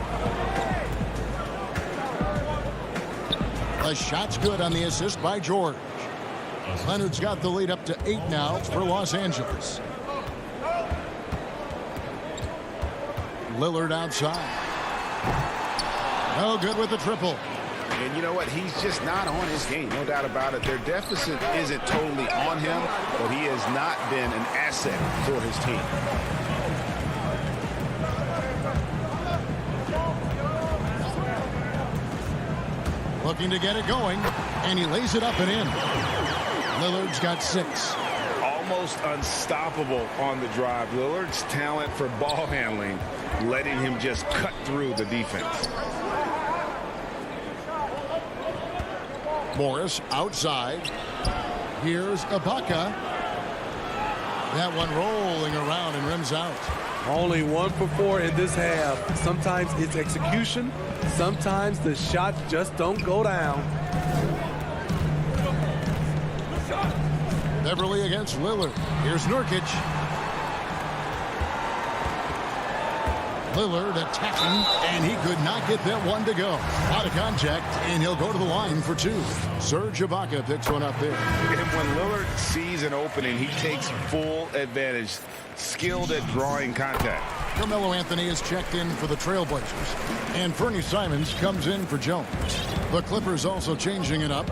Speaker 2: The shot's good on the assist by George. Leonard's got the lead up to 8 now for Los Angeles. Lillard outside. No good with the triple.
Speaker 4: And you know what? He's just not on his game. No doubt about it. Their deficit isn't totally on him, but he has not been an asset for his team.
Speaker 2: Looking to get it going, and he lays it up and in. Lillard's got 6.
Speaker 4: Almost unstoppable on the drive. Lillard's talent for ball handling, letting him just cut through the defense.
Speaker 2: Morris outside. Here's Ibaka. That one rolling around and rims out.
Speaker 15: Only 1 for 4 in this half. Sometimes it's execution. Sometimes the shots just don't go down.
Speaker 2: Beverly against Lillard. Here's Nurkic. Lillard attacking, and he could not get that one to go. Out of contact, and he'll go to the line for 2. Serge Ibaka picks one up there.
Speaker 4: And when Lillard sees an opening, he takes full advantage. Skilled at drawing contact.
Speaker 2: Carmelo Anthony is checked in for the Trailblazers. And Fernie Simons comes in for Jones. The Clippers also changing it up.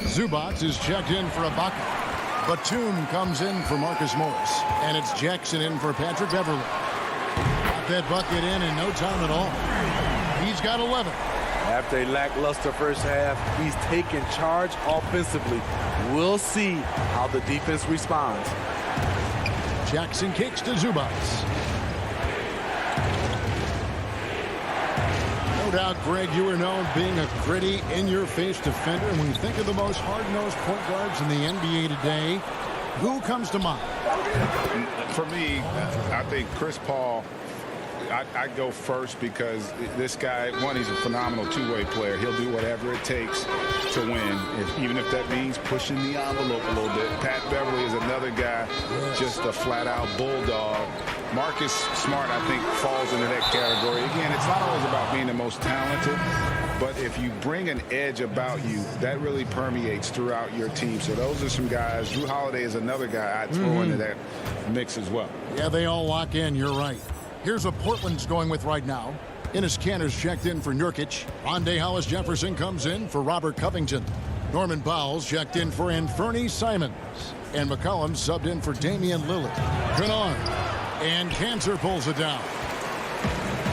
Speaker 2: Zubac is checked in for Ibaka. Batum comes in for Marcus Morris. And it's Jackson in for Patrick Beverly. Got that bucket in no time at all. He's got 11.
Speaker 15: After a lackluster first half, he's taken charge offensively. We'll see how the defense responds.
Speaker 2: Jackson kicks to Zubac. No doubt, Greg, you are known being a gritty, in-your-face defender. And when you think of the most hard-nosed point guards in the NBA today, who comes to mind?
Speaker 4: For me, I think Chris Paul. I'd go first because this guy, one, he's a phenomenal two-way player. He'll do whatever it takes to win, even if that means pushing the envelope a little bit. Pat Beverly is another guy, just a flat-out bulldog. Marcus Smart, I think, falls into that category. Again, it's not always about being the most talented, but if you bring an edge about you, that really permeates throughout your team. So those are some guys. Drew Holiday is another guy I'd throw into that mix as well.
Speaker 2: Yeah, they all lock in. You're right. Here's what Portland's going with right now. Enes Kanter's checked in for Nurkic. Rondé Hollis-Jefferson comes in for Robert Covington. Norman Powell's checked in for Anfernee Simons. And McCollum subbed in for Damian Lillard. Kennard. And Kanter pulls it down.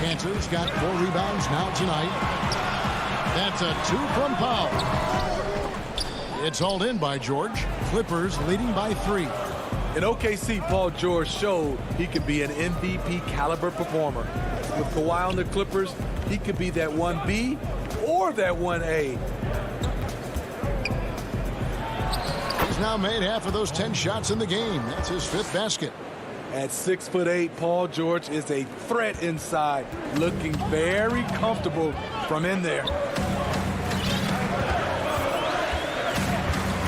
Speaker 2: Kanter's got 4 rebounds now tonight. That's a 2 from Powell. It's hauled in by George. Clippers leading by 3.
Speaker 15: In OKC, Paul George showed he could be an MVP caliber performer. With Kawhi on the Clippers, he could be that 1B or that 1A.
Speaker 2: He's now made half of those 10 shots in the game. That's his 5th basket.
Speaker 15: At 6'8", Paul George is a threat inside, looking very comfortable from in there.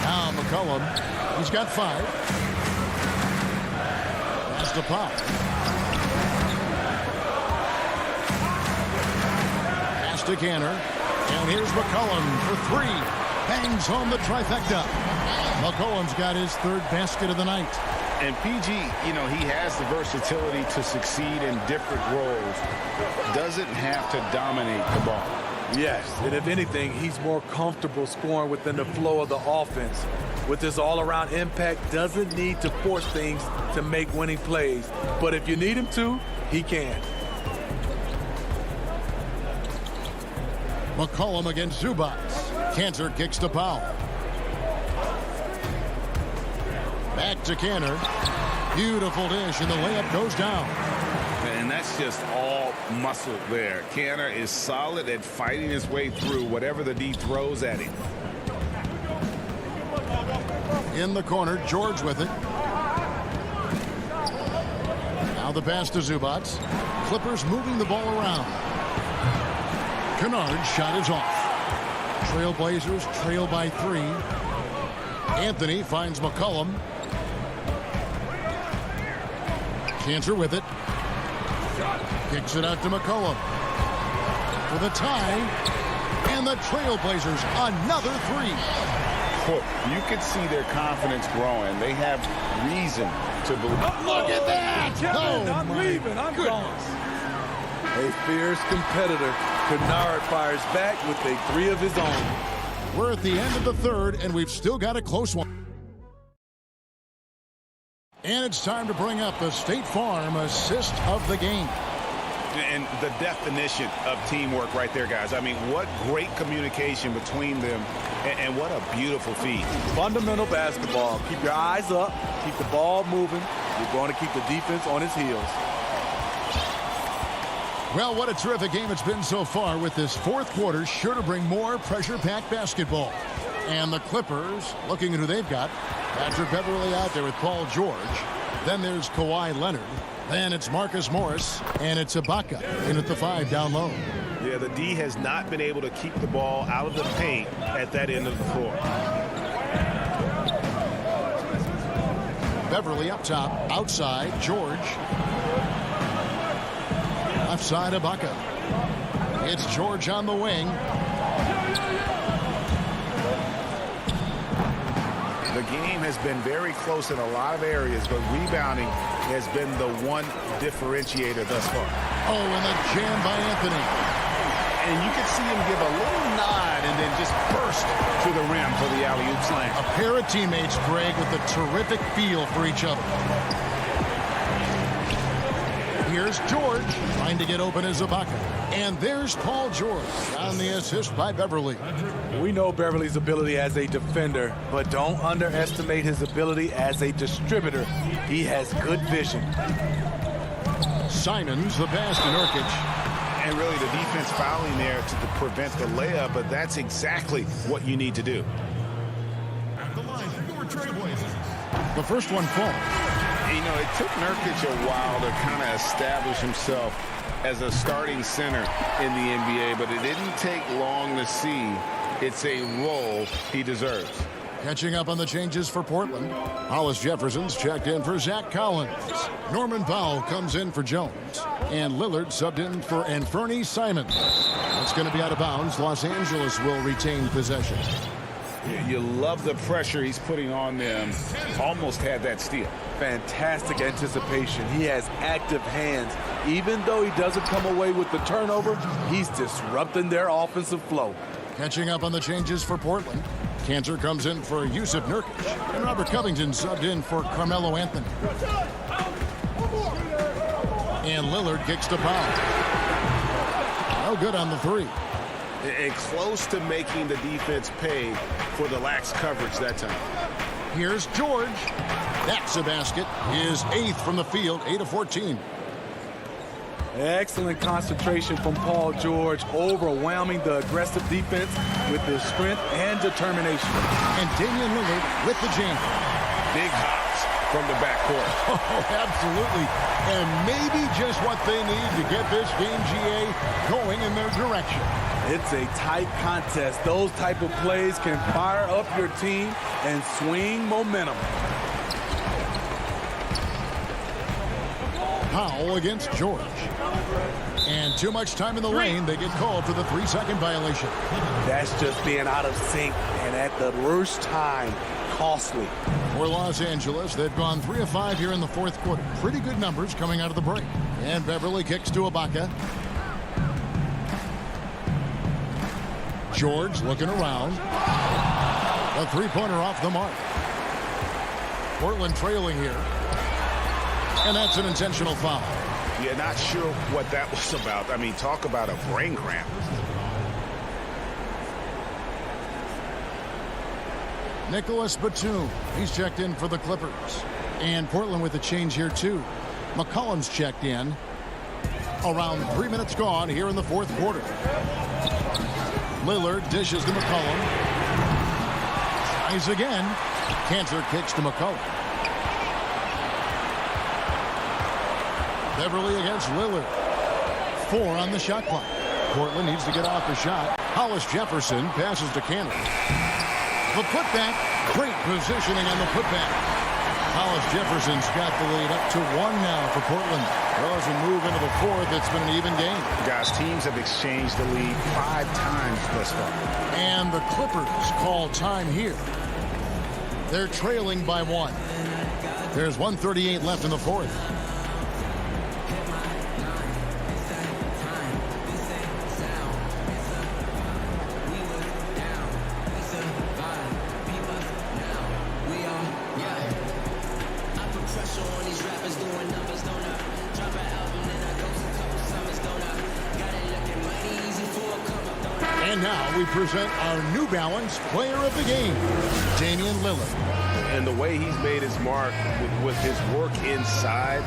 Speaker 2: Now McCollum, he's got 5. That's the pop. Pass to Kanter, and here's McCollum for 3. Bangs home the trifecta. McCollum's got his 3rd basket of the night.
Speaker 4: And PG, you know, he has the versatility to succeed in different roles. Doesn't have to dominate the ball.
Speaker 15: Yes, and if anything, he's more comfortable scoring within the flow of the offense. With his all-around impact, doesn't need to force things to make winning plays. But if you need him to, he can.
Speaker 2: McCollum against Zubac. Kanter kicks to Powell. Back to Kanter. Beautiful dish, and the layup goes down.
Speaker 4: And that's just all muscle there. Kanter is solid at fighting his way through whatever the D throws at him.
Speaker 2: In the corner, George with it. Now the pass to Zubac. Clippers moving the ball around. Kennard's shot is off. Trailblazers trail by 3. Anthony finds McCollum. Kanter with it. Kicks it out to McCollum. For the tie. And the Trailblazers another 3.
Speaker 4: Look, you can see their confidence growing. They have reason to believe.
Speaker 2: Look at that!
Speaker 15: I'm leaving. I'm gone. A fierce competitor. Kennard fires back with a 3 of his own.
Speaker 2: We're at the end of the 3rd, and we've still got a close one. And it's time to bring up the State Farm assist of the game.
Speaker 4: And the definition of teamwork right there, guys. I mean, what great communication between them, and what a beautiful feed.
Speaker 15: Fundamental basketball. Keep your eyes up. Keep the ball moving. You're going to keep the defense on his heels.
Speaker 2: Well, what a terrific game it's been so far, with this 4th quarter sure to bring more pressure-packed basketball. And the Clippers, looking at who they've got. Patrick Beverly out there with Paul George. Then there's Kawhi Leonard. Then it's Marcus Morris. And it's Ibaka in at the 5 down low.
Speaker 7: Yeah, the D has not been able to keep the ball out of the paint at that end of the floor.
Speaker 2: Beverly up top. Outside, George. Left side, Ibaka. It's George on the wing.
Speaker 4: The game has been very close in a lot of areas, but rebounding has been the one differentiator thus far.
Speaker 2: Oh, and the jam by Anthony.
Speaker 4: And you can see him give a little nod and then just burst to the rim for the alley-oop slam.
Speaker 2: A pair of teammates, Greg, with a terrific feel for each other. Here's George trying to get open as Ibaka. And there's Paul George on the assist by Beverly.
Speaker 15: We know Beverly's ability as a defender, but don't underestimate his ability as a distributor. He has good vision.
Speaker 2: Simons, the pass to Nurkic.
Speaker 4: And really the defense fouling there to prevent the layup, but that's exactly what you need to do.
Speaker 2: The first one falls.
Speaker 4: You know, it took Nurkic a while to kind of establish himself as a starting center in the NBA, but it didn't take long to see it's a role he deserves.
Speaker 2: Catching up on the changes for Portland. Hollis-Jefferson's checked in for Zach Collins. Norman Powell comes in for Jones. And Lillard subbed in for Anfernee Simons. That's going to be out of bounds. Los Angeles will retain possession.
Speaker 4: You love the pressure he's putting on them. Almost had that steal.
Speaker 15: Fantastic anticipation. He has active hands. Even though he doesn't come away with the turnover, he's disrupting their offensive flow.
Speaker 2: Catching up on the changes for Portland. Cantor comes in for Yusuf Nurkic. And Robert Covington subbed in for Carmelo Anthony. And Lillard kicks to foul. No good on the three.
Speaker 4: And close to making the defense pay for the lax coverage that time.
Speaker 2: Here's George. That's a basket. His 8th from the field, 8 of 14.
Speaker 15: Excellent concentration from Paul George, overwhelming the aggressive defense with his strength and determination.
Speaker 2: And Damian Lillard with the jam.
Speaker 4: Big hops from the backcourt.
Speaker 2: Oh, absolutely. And maybe just what they need to get this game, GA, going in their direction.
Speaker 15: It's a tight contest. Those type of plays can fire up your team and swing momentum.
Speaker 2: Powell against George. And too much time in the lane. They get called for the 3-second violation.
Speaker 15: That's just being out of sync and at the worst time, costly.
Speaker 2: For Los Angeles, they've gone 3 of 5 here in the fourth quarter. Pretty good numbers coming out of the break. And Beverly kicks to Ibaka. George looking around. A three-pointer off the mark. Portland trailing here. And that's an intentional foul.
Speaker 4: Yeah, not sure what that was about. I mean, talk about a brain cramp.
Speaker 2: Nicholas Batum. He's checked in for the Clippers. And Portland with a change here, too. McCollum's checked in. Around 3 minutes gone here in the fourth quarter. Lillard dishes to McCollum. Tries again. Cantor kicks to McCollum. Beverly against Lillard. 4 on the shot clock. Portland needs to get off the shot. Hollis Jefferson passes to Cantor. The putback. Great positioning on the putback. Hollis Jefferson's got the lead up to 1 now for Portland. Well, as we move into the fourth, it's been an even game.
Speaker 4: Guys, teams have exchanged the lead 5 times thus far.
Speaker 2: And the Clippers call time here. They're trailing by 1. There's 1:38 left in the fourth. And now we present our New Balance Player of the Game, Damian Lillard.
Speaker 4: And the way he's made his mark with his work inside,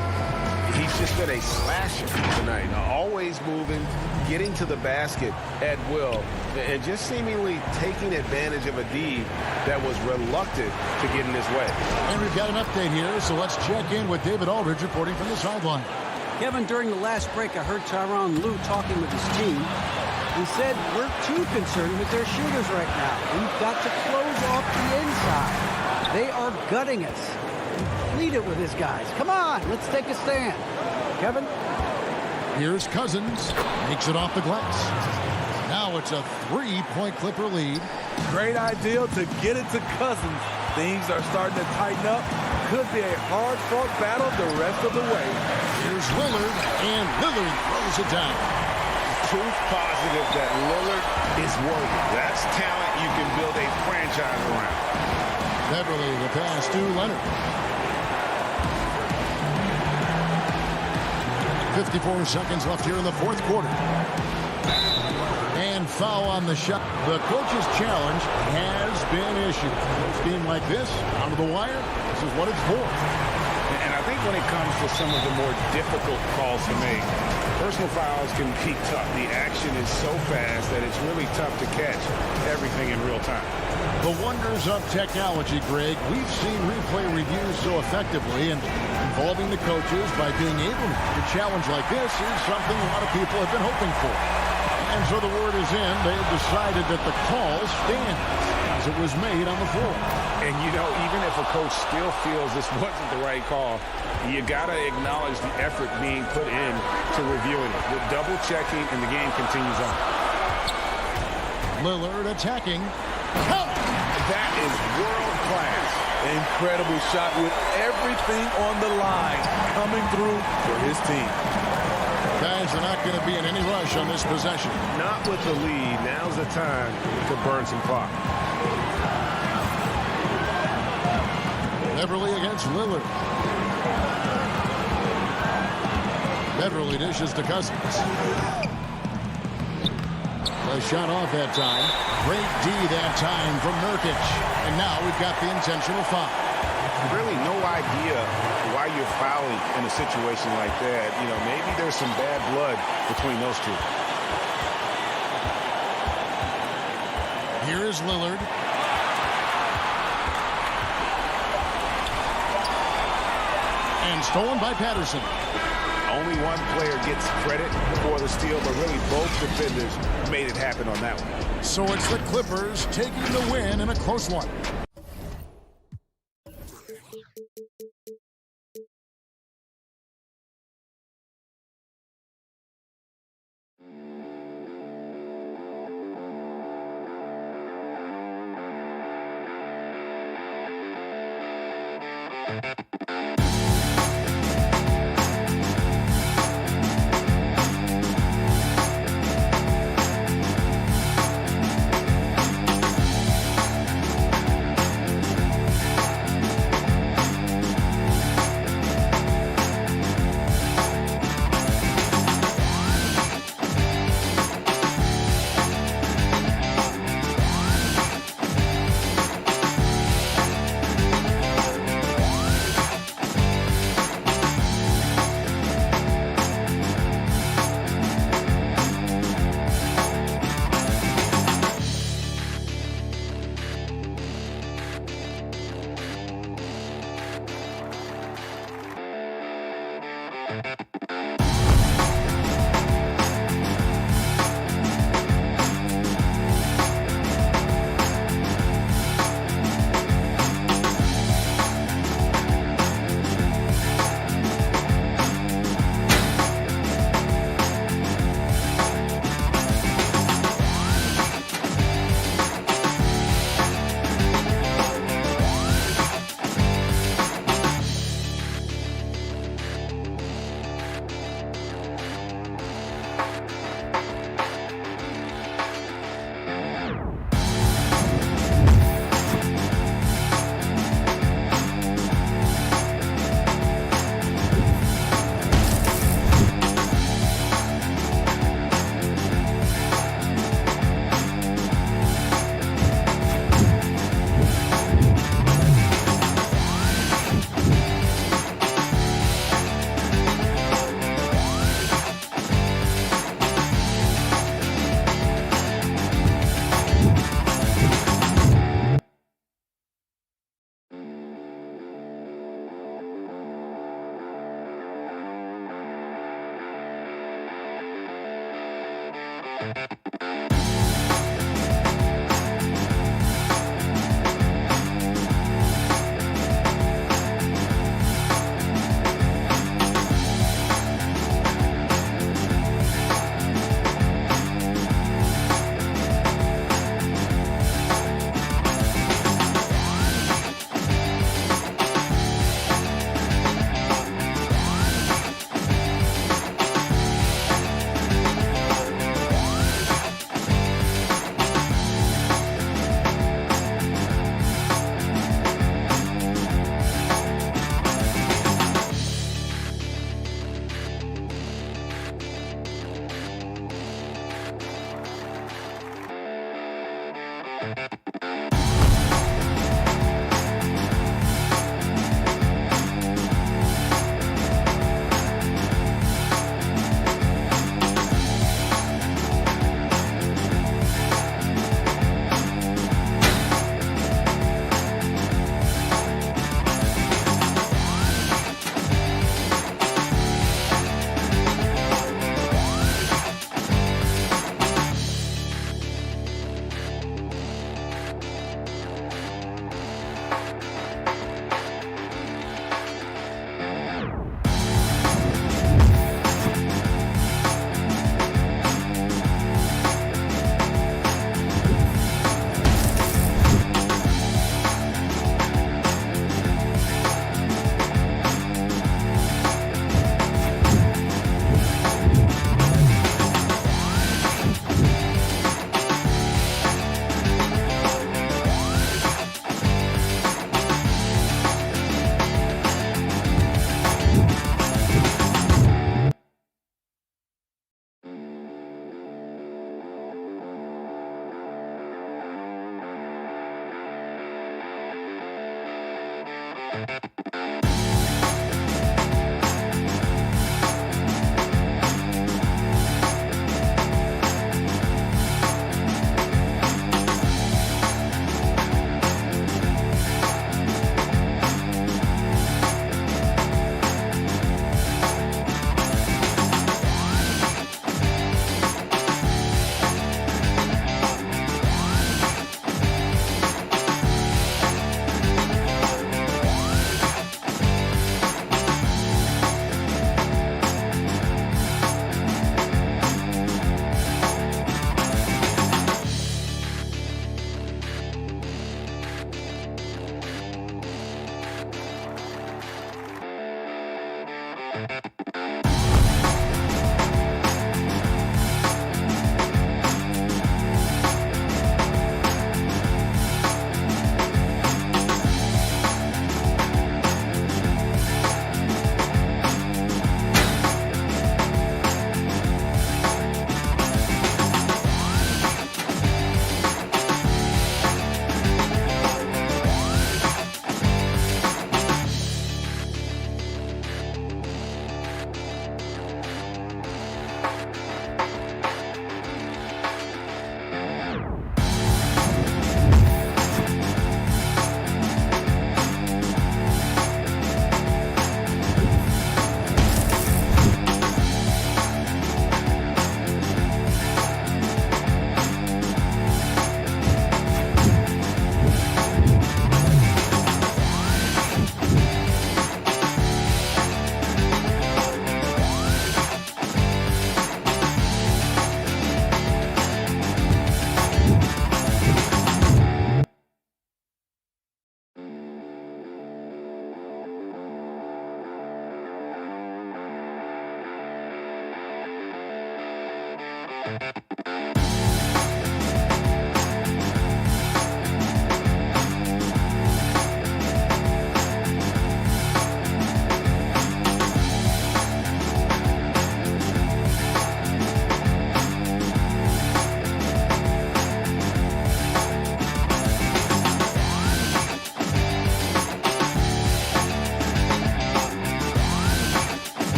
Speaker 4: he's just been a slasher tonight. Always moving, getting to the basket at will, and just seemingly taking advantage of a D that was reluctant to get in his way.
Speaker 2: And we've got an update here, so let's check in with David Aldridge reporting from the sideline.
Speaker 10: Kevin, during the last break, I heard Tyronn Lue talking with his team. He said, we're too concerned with their shooters right now. We've got to close off the inside. They are gutting us. Lead it with his guys. Come on, let's take a stand. Kevin?
Speaker 2: Here's Cousins. Makes it off the glass. Now it's a 3-point Clipper lead.
Speaker 15: Great idea to get it to Cousins. Things are starting to tighten up. Could be a hard-fought battle the rest of the way.
Speaker 2: Here's Lillard, and Lillard throws it down.
Speaker 4: Proof positive that Lillard is worthy. That's talent you can build a franchise around.
Speaker 2: Beverly, the pass to Leonard. 54 seconds left here in the fourth quarter. And foul on the shot. The coach's challenge has been issued. A game like this, out of the wire, this is what it's for.
Speaker 4: And I think when it comes to some of the more difficult calls to make, personal fouls can be tough. The action is so fast that it's really tough to catch everything in real time.
Speaker 2: The wonders of technology, Greg. We've seen replay reviews so effectively, and involving the coaches by being able to challenge like this is something a lot of people have been hoping for. And so the word is in. They have decided that the call stands as it was made on the floor.
Speaker 4: And, you know, even if a coach still feels this wasn't the right call, you got to acknowledge the effort being put in to reviewing it. With double-checking, and the game continues on.
Speaker 2: Lillard attacking. Count!
Speaker 7: That is world class.
Speaker 15: Incredible shot with everything on the line coming through for his team.
Speaker 2: Guys are not going to be in any rush on this possession.
Speaker 7: Not with the lead. Now's the time to burn some clock.
Speaker 2: Beverly against Lillard. Beverly dishes to Cousins. A shot off that time. Great D that time from Nurkic. And now we've got the intentional foul.
Speaker 4: Really no idea why you're fouling in a situation like that. You know, maybe there's some bad blood between those two.
Speaker 2: Here is Lillard. And stolen by Patterson.
Speaker 4: Only one player gets credit for the steal, but really both defenders made it happen on that one.
Speaker 2: So it's the Clippers taking the win in a close one.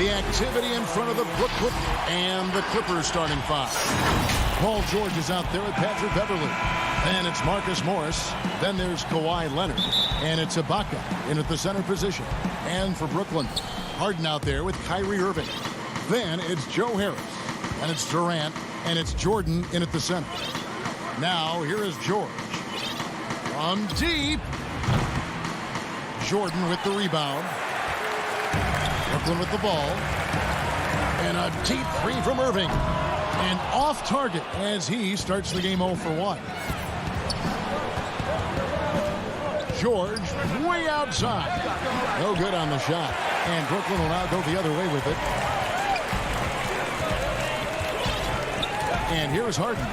Speaker 2: The activity in front of the Brooklyn and the Clippers starting five. Paul George is out there with Patrick Beverly. And it's Marcus Morris. Then there's Kawhi Leonard. And it's Ibaka in at the center position. And for Brooklyn, Harden out there with Kyrie Irving. Then it's Joe Harris. And it's Durant. And it's Jordan in at the center. Now here is George. From deep. Jordan with the rebound. Brooklyn with the ball. And a deep three from Irving. And off target as he starts the game 0 for 1. George way outside. No good on the shot. And Brooklyn will now go the other way with it. And here's Harden.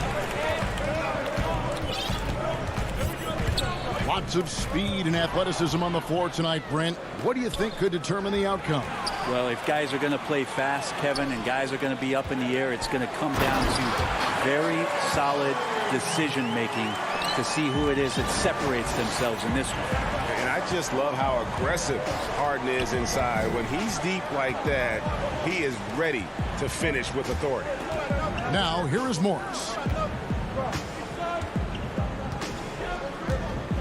Speaker 2: Lots of speed and athleticism on the floor tonight, Brent. What do you think could determine the outcome?
Speaker 12: Well, if guys are going to play fast, Kevin, and guys are going to be up in the air, it's going to come down to very solid decision-making to see who it is that separates themselves in this one.
Speaker 7: And I just love how aggressive Harden is inside. When he's deep like that, he is ready to finish with authority.
Speaker 2: Now, here is Morris.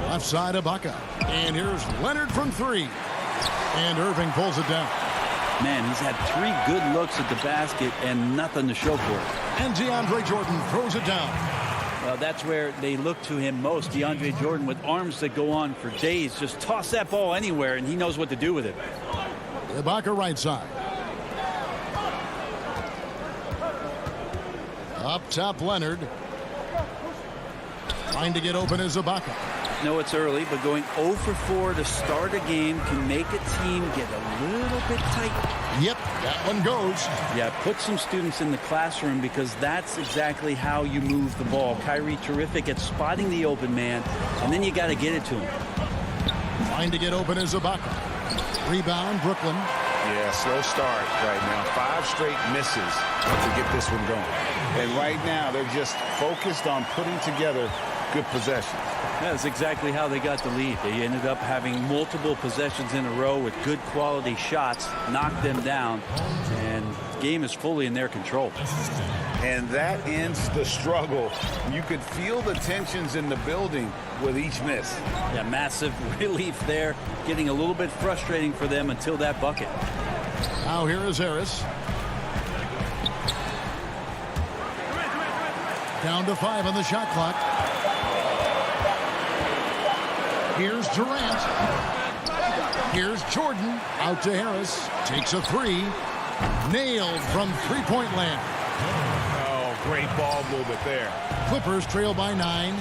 Speaker 2: Left side, Ibaka. And here's Leonard from 3. And Irving pulls it down.
Speaker 12: Man, he's had 3 good looks at the basket and nothing to show for it.
Speaker 2: And DeAndre Jordan throws it down.
Speaker 12: Well, that's where they look to him most. DeAndre Jordan with arms that go on for days. Just toss that ball anywhere, and he knows what to do with it.
Speaker 2: Ibaka right side. Up top, Leonard. Trying to get open is Ibaka.
Speaker 12: No, it's early, but going 0 for 4 to start a game can make a team get a little bit tight.
Speaker 2: Yep, that one goes.
Speaker 12: Yeah, put some students in the classroom because that's exactly how you move the ball. Kyrie terrific at spotting the open man, and then you got to get it to him.
Speaker 2: Trying to get open is Ibaka. Rebound, Brooklyn.
Speaker 4: Yeah, slow start right now. 5 straight misses to get this one going. And right now, they're just focused on putting together good possessions.
Speaker 12: That's exactly how they got the lead. They ended up having multiple possessions in a row with good quality shots, knocked them down, and the game is fully in their control.
Speaker 4: And that ends the struggle. You could feel the tensions in the building with each miss.
Speaker 12: Yeah, massive relief there. Getting a little bit frustrating for them until that bucket.
Speaker 2: Now here is Harris. Down to 5 on the shot clock. Here's Durant. Here's Jordan. Out to Harris. Takes a 3. Nailed from three-point land.
Speaker 7: Oh, great ball movement there.
Speaker 2: Clippers trail by 9.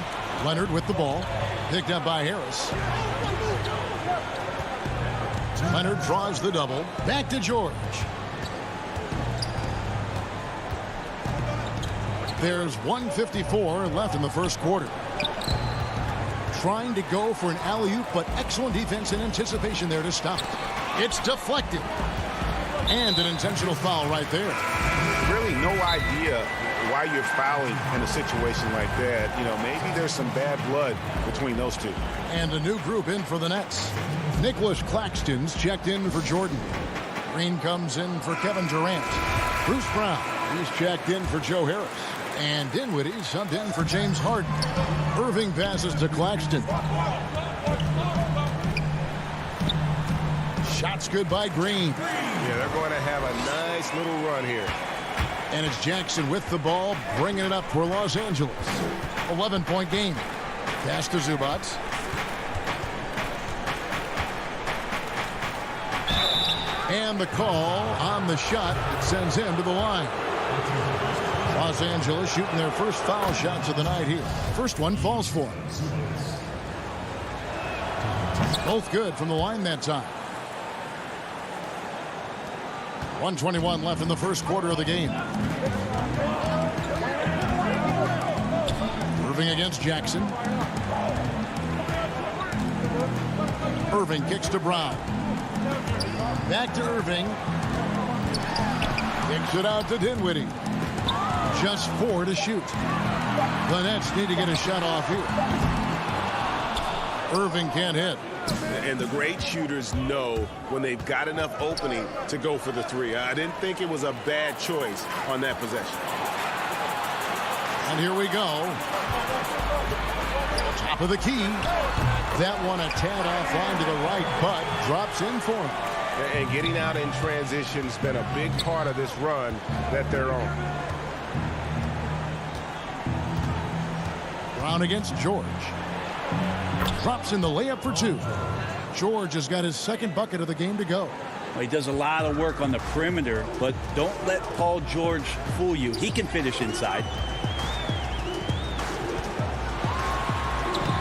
Speaker 2: Leonard with the ball. Picked up by Harris. Leonard draws the double. Back to George. There's 1:54 left in the first quarter. Trying to go for an alley-oop, but excellent defense and anticipation there to stop it. It's deflected. And an intentional foul right there.
Speaker 4: Really no idea why you're fouling in a situation like that. You know, maybe there's some bad blood between those two.
Speaker 2: And a new group in for the Nets. Nicholas Claxton's checked in for Jordan. Green comes in for Kevin Durant. Bruce Brown, he's checked in for Joe Harris. And Dinwiddie subbed in for James Harden. Irving passes to Claxton. Shots good by Green.
Speaker 4: Yeah, they're going to have a nice little run here.
Speaker 2: And it's Jackson with the ball, bringing it up for Los Angeles. 11-point game. Pass to Zubac. And the call on the shot that sends him to the line. Los Angeles shooting their first foul shots of the night here. First one falls for him. Both good from the line that time. 1:21 left in the first quarter of the game. Irving against Jackson. Irving kicks to Brown. Back to Irving. Kicks it out to Dinwiddie. Just 4 to shoot. The Nets need to get a shot off here. Irving can't hit.
Speaker 7: And the great shooters know when they've got enough opening to go for the 3. I didn't think it was a bad choice on that possession.
Speaker 2: And here we go. Top of the key. That one a tad offline to the right, but drops in for him.
Speaker 7: And getting out in transition has been a big part of this run that they're on.
Speaker 2: Brown against George. Drops in the layup for 2. George has got his second bucket of the game to go.
Speaker 12: Well, he does a lot of work on the perimeter, but don't let Paul George fool you. He can finish inside.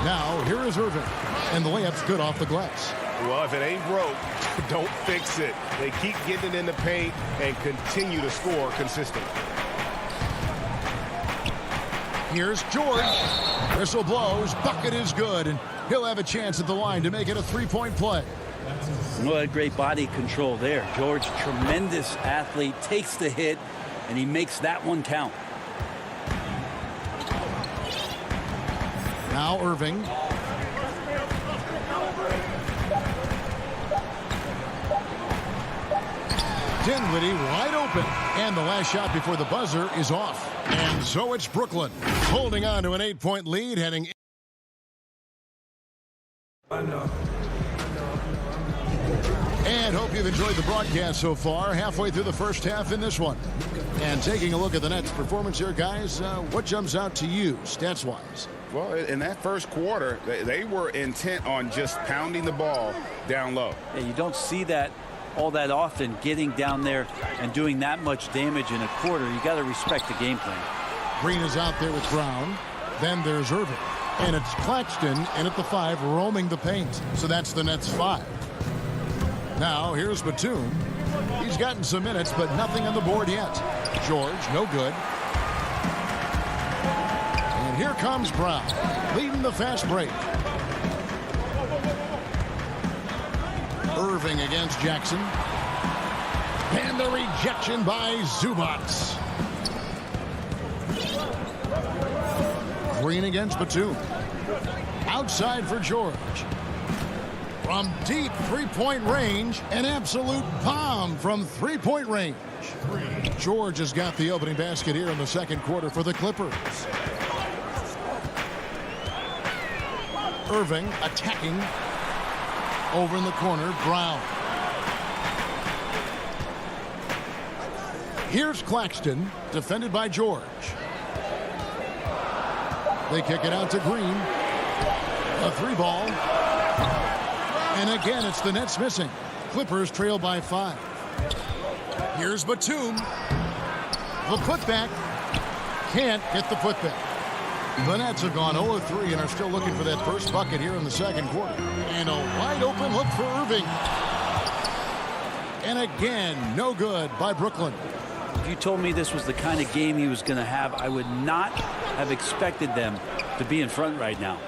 Speaker 2: Now, here is Irving. And the layup's good off the glass.
Speaker 7: Well, if it ain't broke, don't fix it. They keep getting it in the paint and continue to score consistently.
Speaker 2: Here's George. Whistle blows. Bucket is good. And he'll have a chance at the line to make it a 3-point play.
Speaker 12: What great body control there. George, tremendous athlete, takes the hit, and he makes that one count.
Speaker 2: Now Irving. Dinwiddie wide open. And the last shot before the buzzer is off. And so it's Brooklyn holding on to an 8-point lead heading. And hope you've enjoyed the broadcast so far. Halfway through the first half in this one. And taking a look at the Nets' performance here, guys, what jumps out to you stats-wise?
Speaker 4: Well, in that first quarter, they were intent on just pounding the ball down low.
Speaker 12: Yeah, you don't see that all that often, getting down there and doing that much damage in a quarter. You got to respect the game plan.
Speaker 2: Green is out there with Brown. Then there's Irving. And it's Claxton in at the 5 roaming the paint. So that's the Nets 5. Now here's Batum. He's gotten some minutes, but nothing on the board yet. George, no good. And here comes Brown, leading the fast break. Irving against Jackson. And the rejection by Zubac. Green against Batum. Outside for George. From deep three-point range, an absolute bomb from three-point range. George has got the opening basket here in the second quarter for the Clippers. Irving attacking. Over in the corner, Brown. Here's Claxton, defended by George. They kick it out to Green. A 3-ball. And again, it's the Nets missing. Clippers trail by 5. Here's Batum. The putback. Can't get the putback. The Nets have gone 0-3 and are still looking for that first bucket here in the second quarter. And a wide open look for Irving. And again, no good by Brooklyn.
Speaker 12: If you told me this was the kind of game he was going to have, I would not have expected them to be in front right now.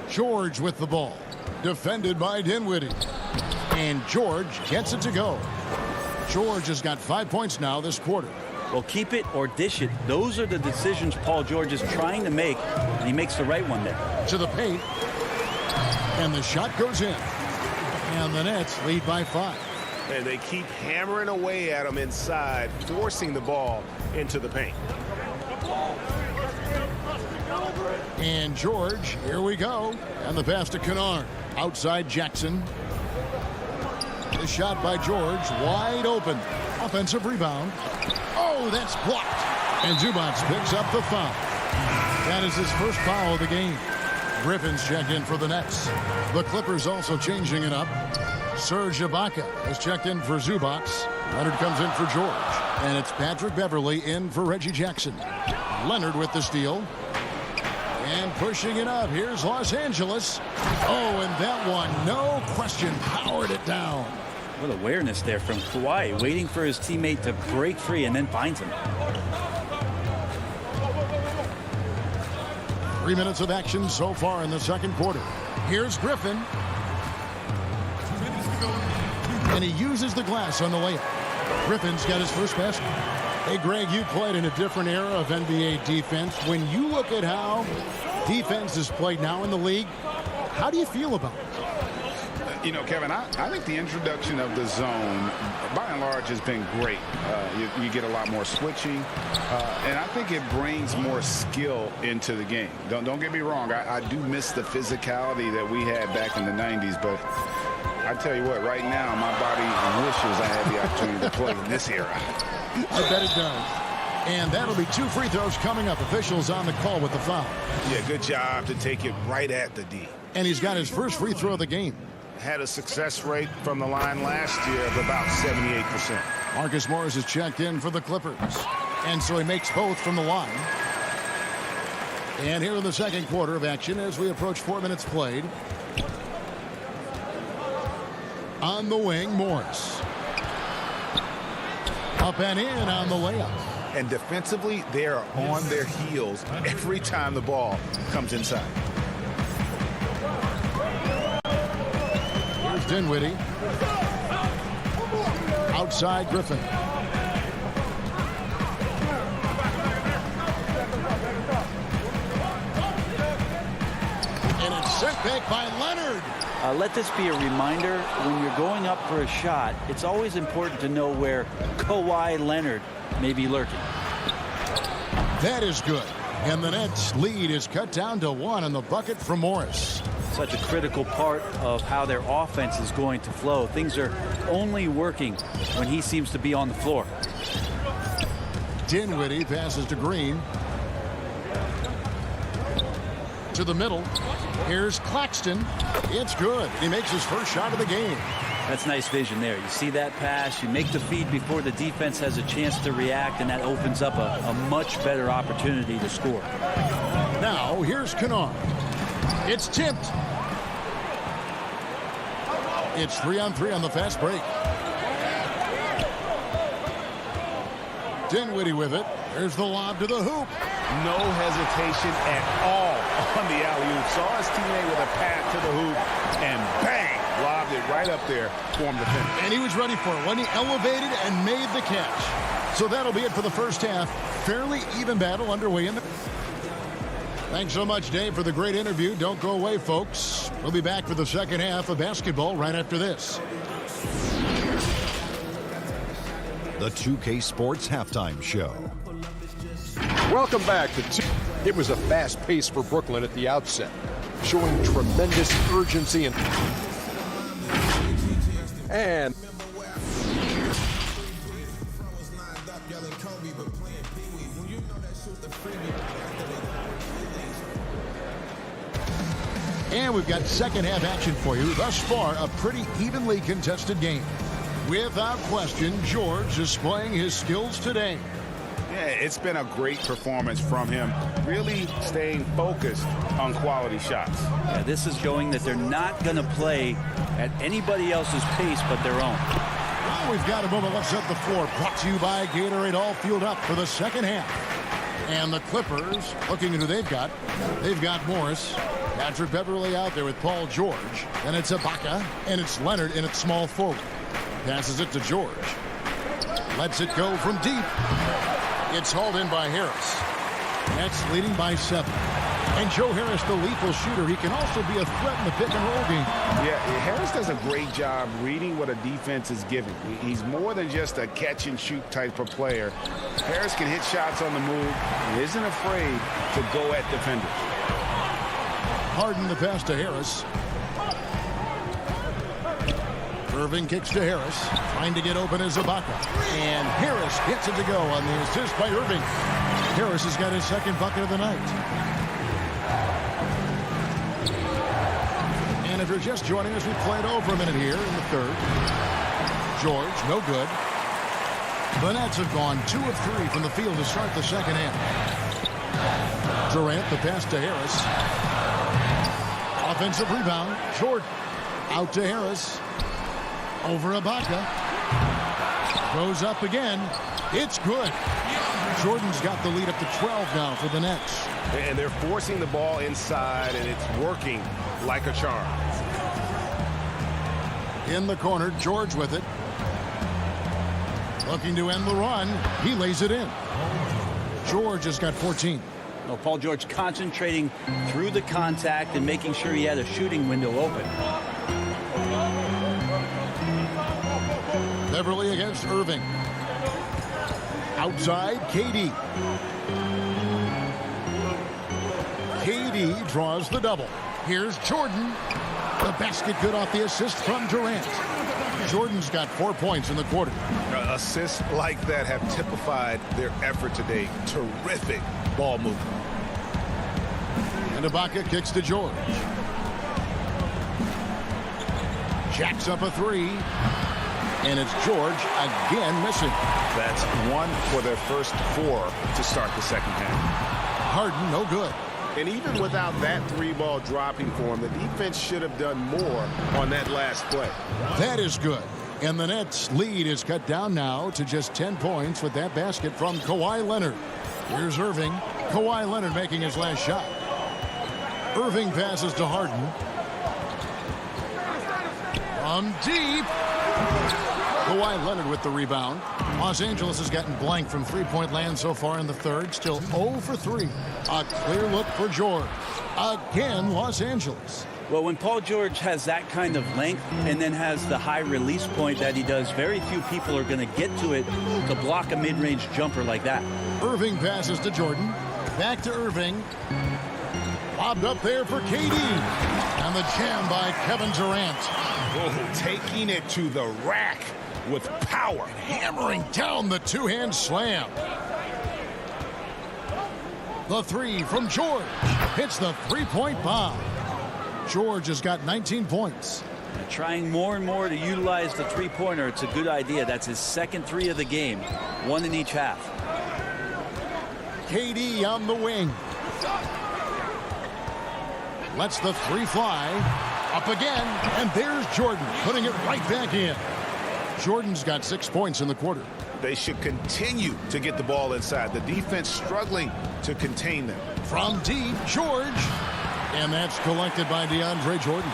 Speaker 2: George with the ball. Defended by Dinwiddie. And George gets it to go. George has got 5 points now this quarter.
Speaker 12: Well, keep it or dish it. Those are the decisions Paul George is trying to make, and he makes the right one there.
Speaker 2: To the paint. And the shot goes in. And the Nets lead by 5.
Speaker 7: And they keep hammering away at him inside, forcing the ball into the paint.
Speaker 2: And George, here we go. And the pass to Kennard. Outside Jackson. The shot by George, wide open. Offensive rebound. Oh, that's blocked. And Zubac picks up the foul. That is his first foul of the game. Griffin's checked in for the Nets. The Clippers also changing it up. Serge Ibaka has checked in for Zubac. Leonard comes in for George. And it's Patrick Beverly in for Reggie Jackson. Leonard with the steal. And pushing it up. Here's Los Angeles. Oh, and that one, no question, powered it down.
Speaker 12: What awareness there from Kawhi, waiting for his teammate to break free and then finds him.
Speaker 2: 3 minutes of action so far in the second quarter. Here's Griffin. And he uses the glass on the layup. Griffin's got his first basket. Hey, Greg, you played in a different era of NBA defense. When you look at how defense is played now in the league, how do you feel about it?
Speaker 4: You know, Kevin, I think the introduction of the zone, by and large, has been great. You get a lot more switching, and I think it brings more skill into the game. Don't get me wrong. I do miss the physicality that we had back in the 90s, but I tell you what, right now, my body wishes I had the opportunity to play in this era.
Speaker 2: I bet it does. And that'll be 2 free throws coming up. Officials on the call with the foul.
Speaker 4: Yeah, good job to take it right at the D.
Speaker 2: And he's got his first free throw of the game.
Speaker 4: Had a success rate from the line last year of about 78%.
Speaker 2: Marcus Morris is checked in for the Clippers. And so he makes both from the line. And here in the second quarter of action as we approach 4 minutes played. On the wing, Morris. Up and in on the layup.
Speaker 4: And defensively, they are on their heels every time the ball comes inside.
Speaker 2: Here's Dinwiddie. Outside Griffin. And it's sent back by Leonard.
Speaker 12: Let this be a reminder, when you're going up for a shot, it's always important to know where Kawhi Leonard may be lurking.
Speaker 2: That is good. And the Nets' lead is cut down to 1 on the bucket from Morris.
Speaker 12: Such a critical part of how their offense is going to flow. Things are only working when he seems to be on the floor.
Speaker 2: Dinwiddie passes to Green. To the middle. Here's Claxton. It's good. He makes his first shot of the game.
Speaker 12: That's nice vision there. You see that pass, you make the feed before the defense has a chance to react, and that opens up a much better opportunity to score.
Speaker 2: Now, here's Kennard. It's tipped. It's 3-on-3 on the fast break. Dinwiddie with it. There's the lob to the hoop.
Speaker 4: No hesitation at all on the alley-oop. Saw his teammate with a pass to the hoop, and bang, lobbed it right up there for him to finish.
Speaker 2: And he was ready for it when he elevated and made the catch. So that'll be it for the first half. Fairly even battle underway in the... Thanks so much, Dave, for the great interview. Don't go away, folks. We'll be back for the second half of basketball right after this.
Speaker 3: The 2K Sports Halftime Show.
Speaker 6: Welcome back to It was a fast pace for Brooklyn at the outset, showing tremendous urgency and
Speaker 2: And we've got second half action for you. Thus far, a pretty evenly contested game. Without question, George displaying his skills today.
Speaker 4: Yeah, it's been a great performance from him, really staying focused on quality shots.
Speaker 12: Yeah, this is showing that they're not going to play at anybody else's pace but their own.
Speaker 2: Well, we've got a moment left up the floor. Brought to you by Gatorade, all fueled up for the second half. And the Clippers, looking at who they've got. They've got Morris, Patrick Beverly out there with Paul George. And it's Ibaka, and it's Leonard in its small forward. Passes it to George. Lets it go from deep. It's hauled in by Harris. Nets leading by 7. And Joe Harris, the lethal shooter, he can also be a threat in the pick-and-roll game.
Speaker 4: Yeah, Harris does a great job reading what a defense is giving. He's more than just a catch-and-shoot type of player. Harris can hit shots on the move and isn't afraid to go at defenders.
Speaker 2: Harden the pass to Harris. Irving kicks to Harris. Trying to get open is Ibaka. And Harris gets it to go on the assist by Irving. Harris has got his second bucket of the night. And if you're just joining us, we played over a minute here in the third. George, no good. The Nets have gone 2 of 3 from the field to start the second half. Durant, the pass to Harris. Offensive rebound. Jordan. Out to Harris. Over Ibaka. Goes up again. It's good. Jordan's got the lead up to 12 now for the Nets.
Speaker 4: And they're forcing the ball inside, and it's working like a charm.
Speaker 2: In the corner, George with it. Looking to end the run. He lays it in. George has got 14.
Speaker 12: Well, Paul George concentrating through the contact and making sure he had a shooting window open.
Speaker 2: Beverly against Irving. Outside, KD. KD draws the double. Here's Jordan. The basket good off the assist from Durant. Jordan's got 4 points in the quarter.
Speaker 4: Assists like that have typified their effort today. Terrific ball movement.
Speaker 2: And Ibaka kicks to George. Jacks up a three. And it's George again missing.
Speaker 4: That's 1 for their first 4 to start the second half.
Speaker 2: Harden, no good.
Speaker 4: And even without that 3-ball dropping for him, the defense should have done more on that last play.
Speaker 2: That is good. And the Nets' lead is cut down now to just 10 points with that basket from Kawhi Leonard. Here's Irving. Kawhi Leonard making his last shot. Irving passes to Harden. From deep. Kawhi Leonard with the rebound. Los Angeles has gotten blank from three-point land so far in the third. Still 0 for 3. A clear look for George. Again, Los Angeles.
Speaker 12: Well, when Paul George has that kind of length and then has the high release point that he does, very few people are going to get to it to block a mid-range jumper like that.
Speaker 2: Irving passes to Jordan. Back to Irving. Lobbed up there for KD. And the jam by Kevin Durant.
Speaker 4: Oh, taking it to the rack with power.
Speaker 2: Hammering down the two-hand slam. The three from George. Hits the three-point bomb. George has got 19 points.
Speaker 12: Trying more and more to utilize the three-pointer. It's a good idea. That's his second 3 of the game. 1 in each half.
Speaker 2: KD on the wing. Lets the 3 fly. Up again. And there's Jordan putting it right back in. Jordan's got 6 points in the quarter.
Speaker 4: They should continue to get the ball inside. The defense struggling to contain them.
Speaker 2: From deep, George. And that's collected by DeAndre Jordan.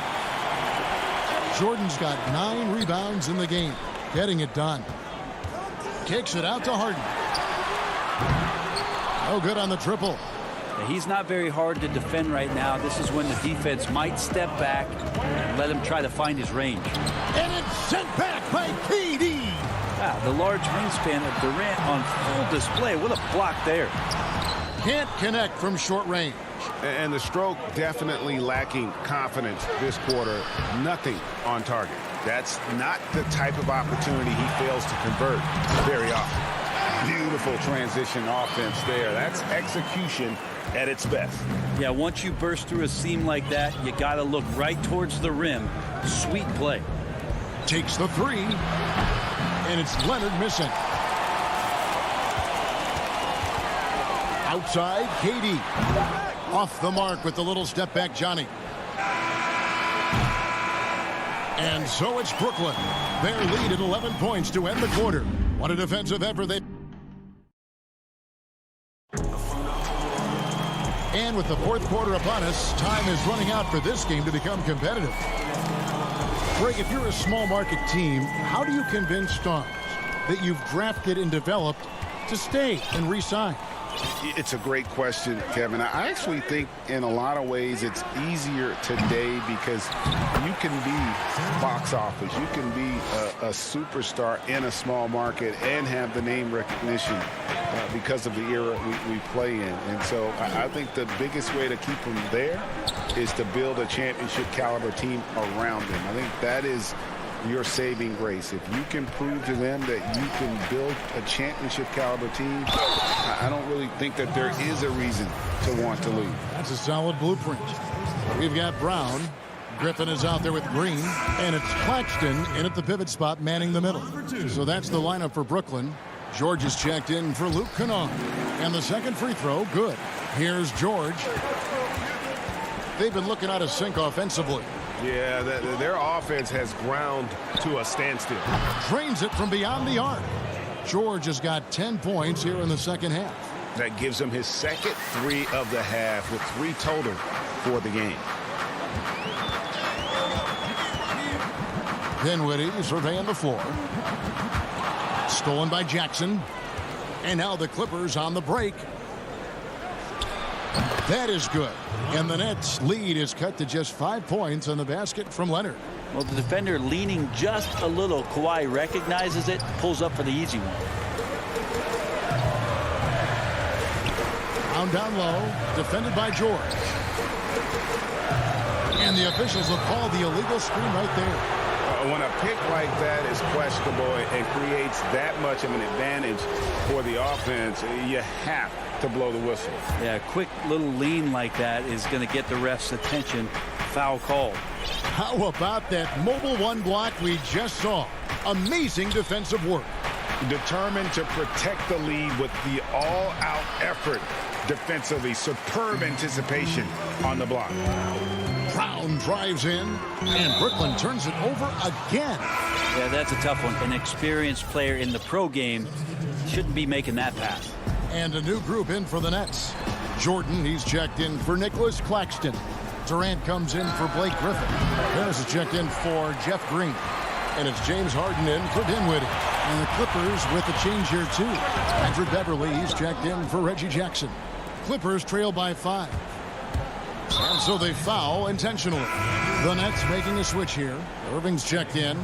Speaker 2: Jordan's got 9 rebounds in the game. Getting it done. Kicks it out to Harden. No good on the triple.
Speaker 12: He's not very hard to defend right now. This is when the defense might step back and let him try to find his range.
Speaker 2: And it's sent back by KD.
Speaker 12: Wow, the large wingspan of Durant on full display. What a block there.
Speaker 2: Can't connect from short range.
Speaker 4: And the stroke definitely lacking confidence this quarter. Nothing on target. That's not the type of opportunity he fails to convert very often. Beautiful transition offense there. That's execution at its best.
Speaker 12: Yeah, once you burst through a seam like that, you got to look right towards the rim. Sweet play.
Speaker 2: Takes the 3. And it's Leonard missing. Outside, KD. Off the mark with the little step back, Johnny. And so it's Brooklyn. Their lead at 11 points to end the quarter. What a defensive effort they... And with the fourth quarter upon us, time is running out for this game to become competitive. Greg, if you're a small market team, how do you convince stars that you've drafted and developed to stay and re-sign?
Speaker 4: It's a great question, Kevin. I actually think in a lot of ways it's easier today because you can be box office. You can be a superstar in a small market and have the name recognition because of the era we play in. And so I think the biggest way to keep them there is to build a championship caliber team around them. I think that is your saving grace. If you can prove to them that you can build a championship caliber team, I don't really think that there is a reason to want to leave.
Speaker 2: That's a solid blueprint. We've got Brown. Griffin is out there with Green. And it's Claxton in at the pivot spot manning the middle. So that's the lineup for Brooklyn. George is checked in for Luke Kennard. And the second free throw, good. Here's George. They've been looking out of sync offensively.
Speaker 4: Yeah, their offense has ground to a standstill.
Speaker 2: Drains it from beyond the arc. George has got 10 points here in the second half.
Speaker 4: That gives him his second 3 of the half with 3 total for the game.
Speaker 2: Dinwiddie surveying the floor. Stolen by Jackson. And now the Clippers on the break. That is good. And the Nets' lead is cut to just 5 points on the basket from Leonard.
Speaker 12: Well, the defender leaning just a little. Kawhi recognizes it, pulls up for the easy one.
Speaker 2: Down low, defended by George. And the officials have called the illegal screen right there.
Speaker 4: When a pick like that is questionable and creates that much of an advantage for the offense, you have to blow the whistle.
Speaker 12: Yeah, a quick little lean like that is going to get the ref's attention. Foul call.
Speaker 2: How about that mobile one block we just saw? Amazing defensive work.
Speaker 4: Determined to protect the lead with the all-out effort defensively. Superb anticipation on the block.
Speaker 2: Brown drives in, and Brooklyn turns it over again.
Speaker 12: Yeah, that's a tough one. An experienced player in the pro game shouldn't be making that pass.
Speaker 2: And a new group in for the Nets. Jordan, he's checked in for Nicholas Claxton. Durant comes in for Blake Griffin. Harris is checked in for Jeff Green. And it's James Harden in for Dinwiddie. And the Clippers with a change here, too. Patrick Beverly, he's checked in for Reggie Jackson. Clippers trail by 5. And so they foul intentionally. The Nets making a switch here. Irving's checked in.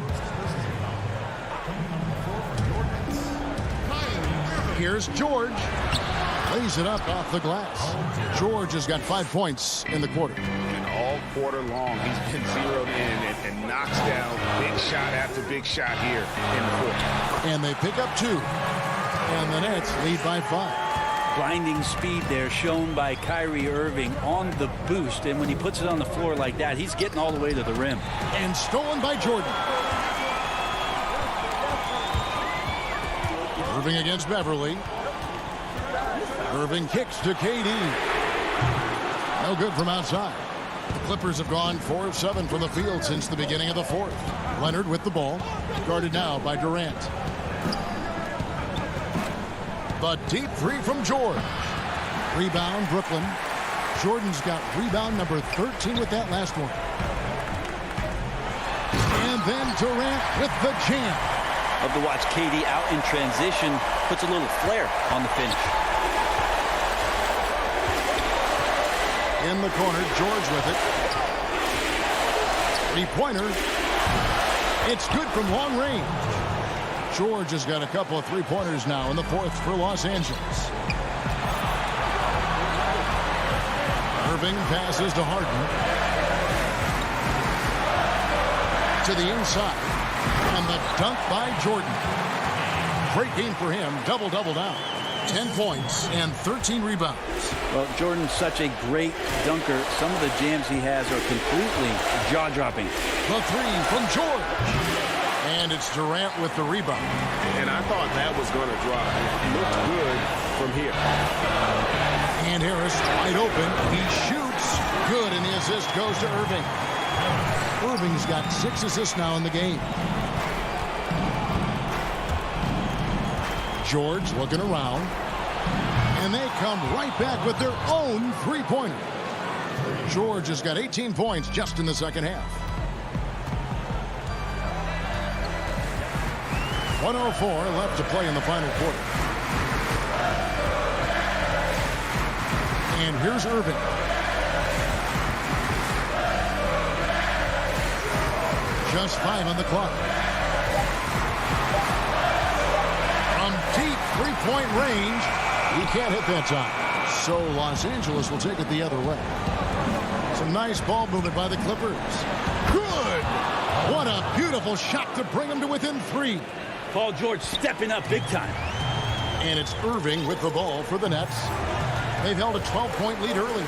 Speaker 2: Here's George. Lays it up off the glass. George has got 5 points in the quarter.
Speaker 4: And all quarter long, he's been zeroed in and knocks down big shot after big shot here in the fourth.
Speaker 2: And they pick up 2. And the Nets lead by 5.
Speaker 12: Blinding speed there shown by Kyrie Irving on the boost. And when he puts it on the floor like that, he's getting all the way to the rim.
Speaker 2: And stolen by Jordan. Irving against Beverly. Irving kicks to KD. No good from outside. The Clippers have gone 4 of 7 from the field since the beginning of the fourth. Leonard with the ball. Guarded now by Durant. The deep 3 from George. Rebound, Brooklyn. Jordan's got rebound number 13 with that last one. And then Durant with the jam.
Speaker 12: Love to watch KD out in transition. Puts a little flair on the finish.
Speaker 2: In the corner, George with it. 3-pointer. It's good from long range. George has got a couple of 3-pointers now in the fourth for Los Angeles. Irving passes to Harden. To the inside. And the dunk by Jordan. Great game for him. Double-double now. 10 points and 13 rebounds.
Speaker 12: Well, Jordan's such a great dunker. Some of the jams he has are completely jaw-dropping.
Speaker 2: The 3 from George. And it's Durant with the rebound.
Speaker 7: And I thought that was going to drop. It looked good from here.
Speaker 2: And Harris wide open. He shoots. Good, and the assist goes to Irving. Irving's got 6 assists now in the game. George looking around. And they come right back with their own 3-pointer. George has got 18 points just in the second half. 104 left to play in the final quarter. And here's Irving. Just 5 on the clock. From deep 3-point range, he can't hit that time. So Los Angeles will take it the other way. Some nice ball movement by the Clippers. Good! What a beautiful shot to bring them to within 3.
Speaker 12: Paul George stepping up big time.
Speaker 2: And it's Irving with the ball for the Nets. They've held a 12-point lead early.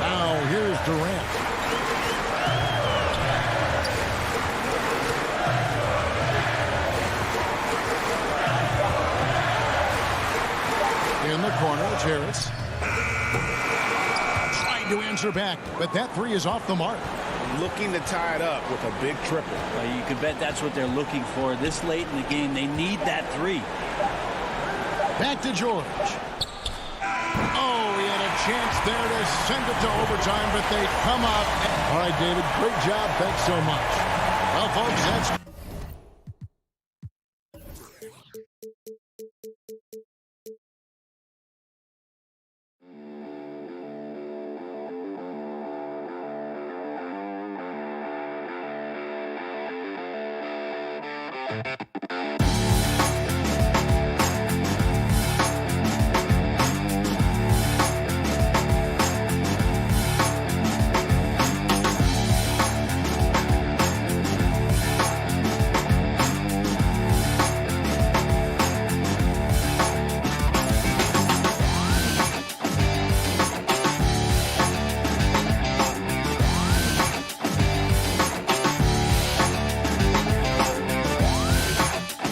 Speaker 2: Now here's Durant. In the corner, it's Harris. Trying to answer back, but that 3 is off the mark.
Speaker 4: Looking to tie it up with a big triple.
Speaker 12: You can bet that's what they're looking for. This late in the game, they need that 3.
Speaker 2: Back to George. Oh, he had a chance there to send it to overtime, but they come up. All right, David, great job. Thanks so much. Well, folks, that's...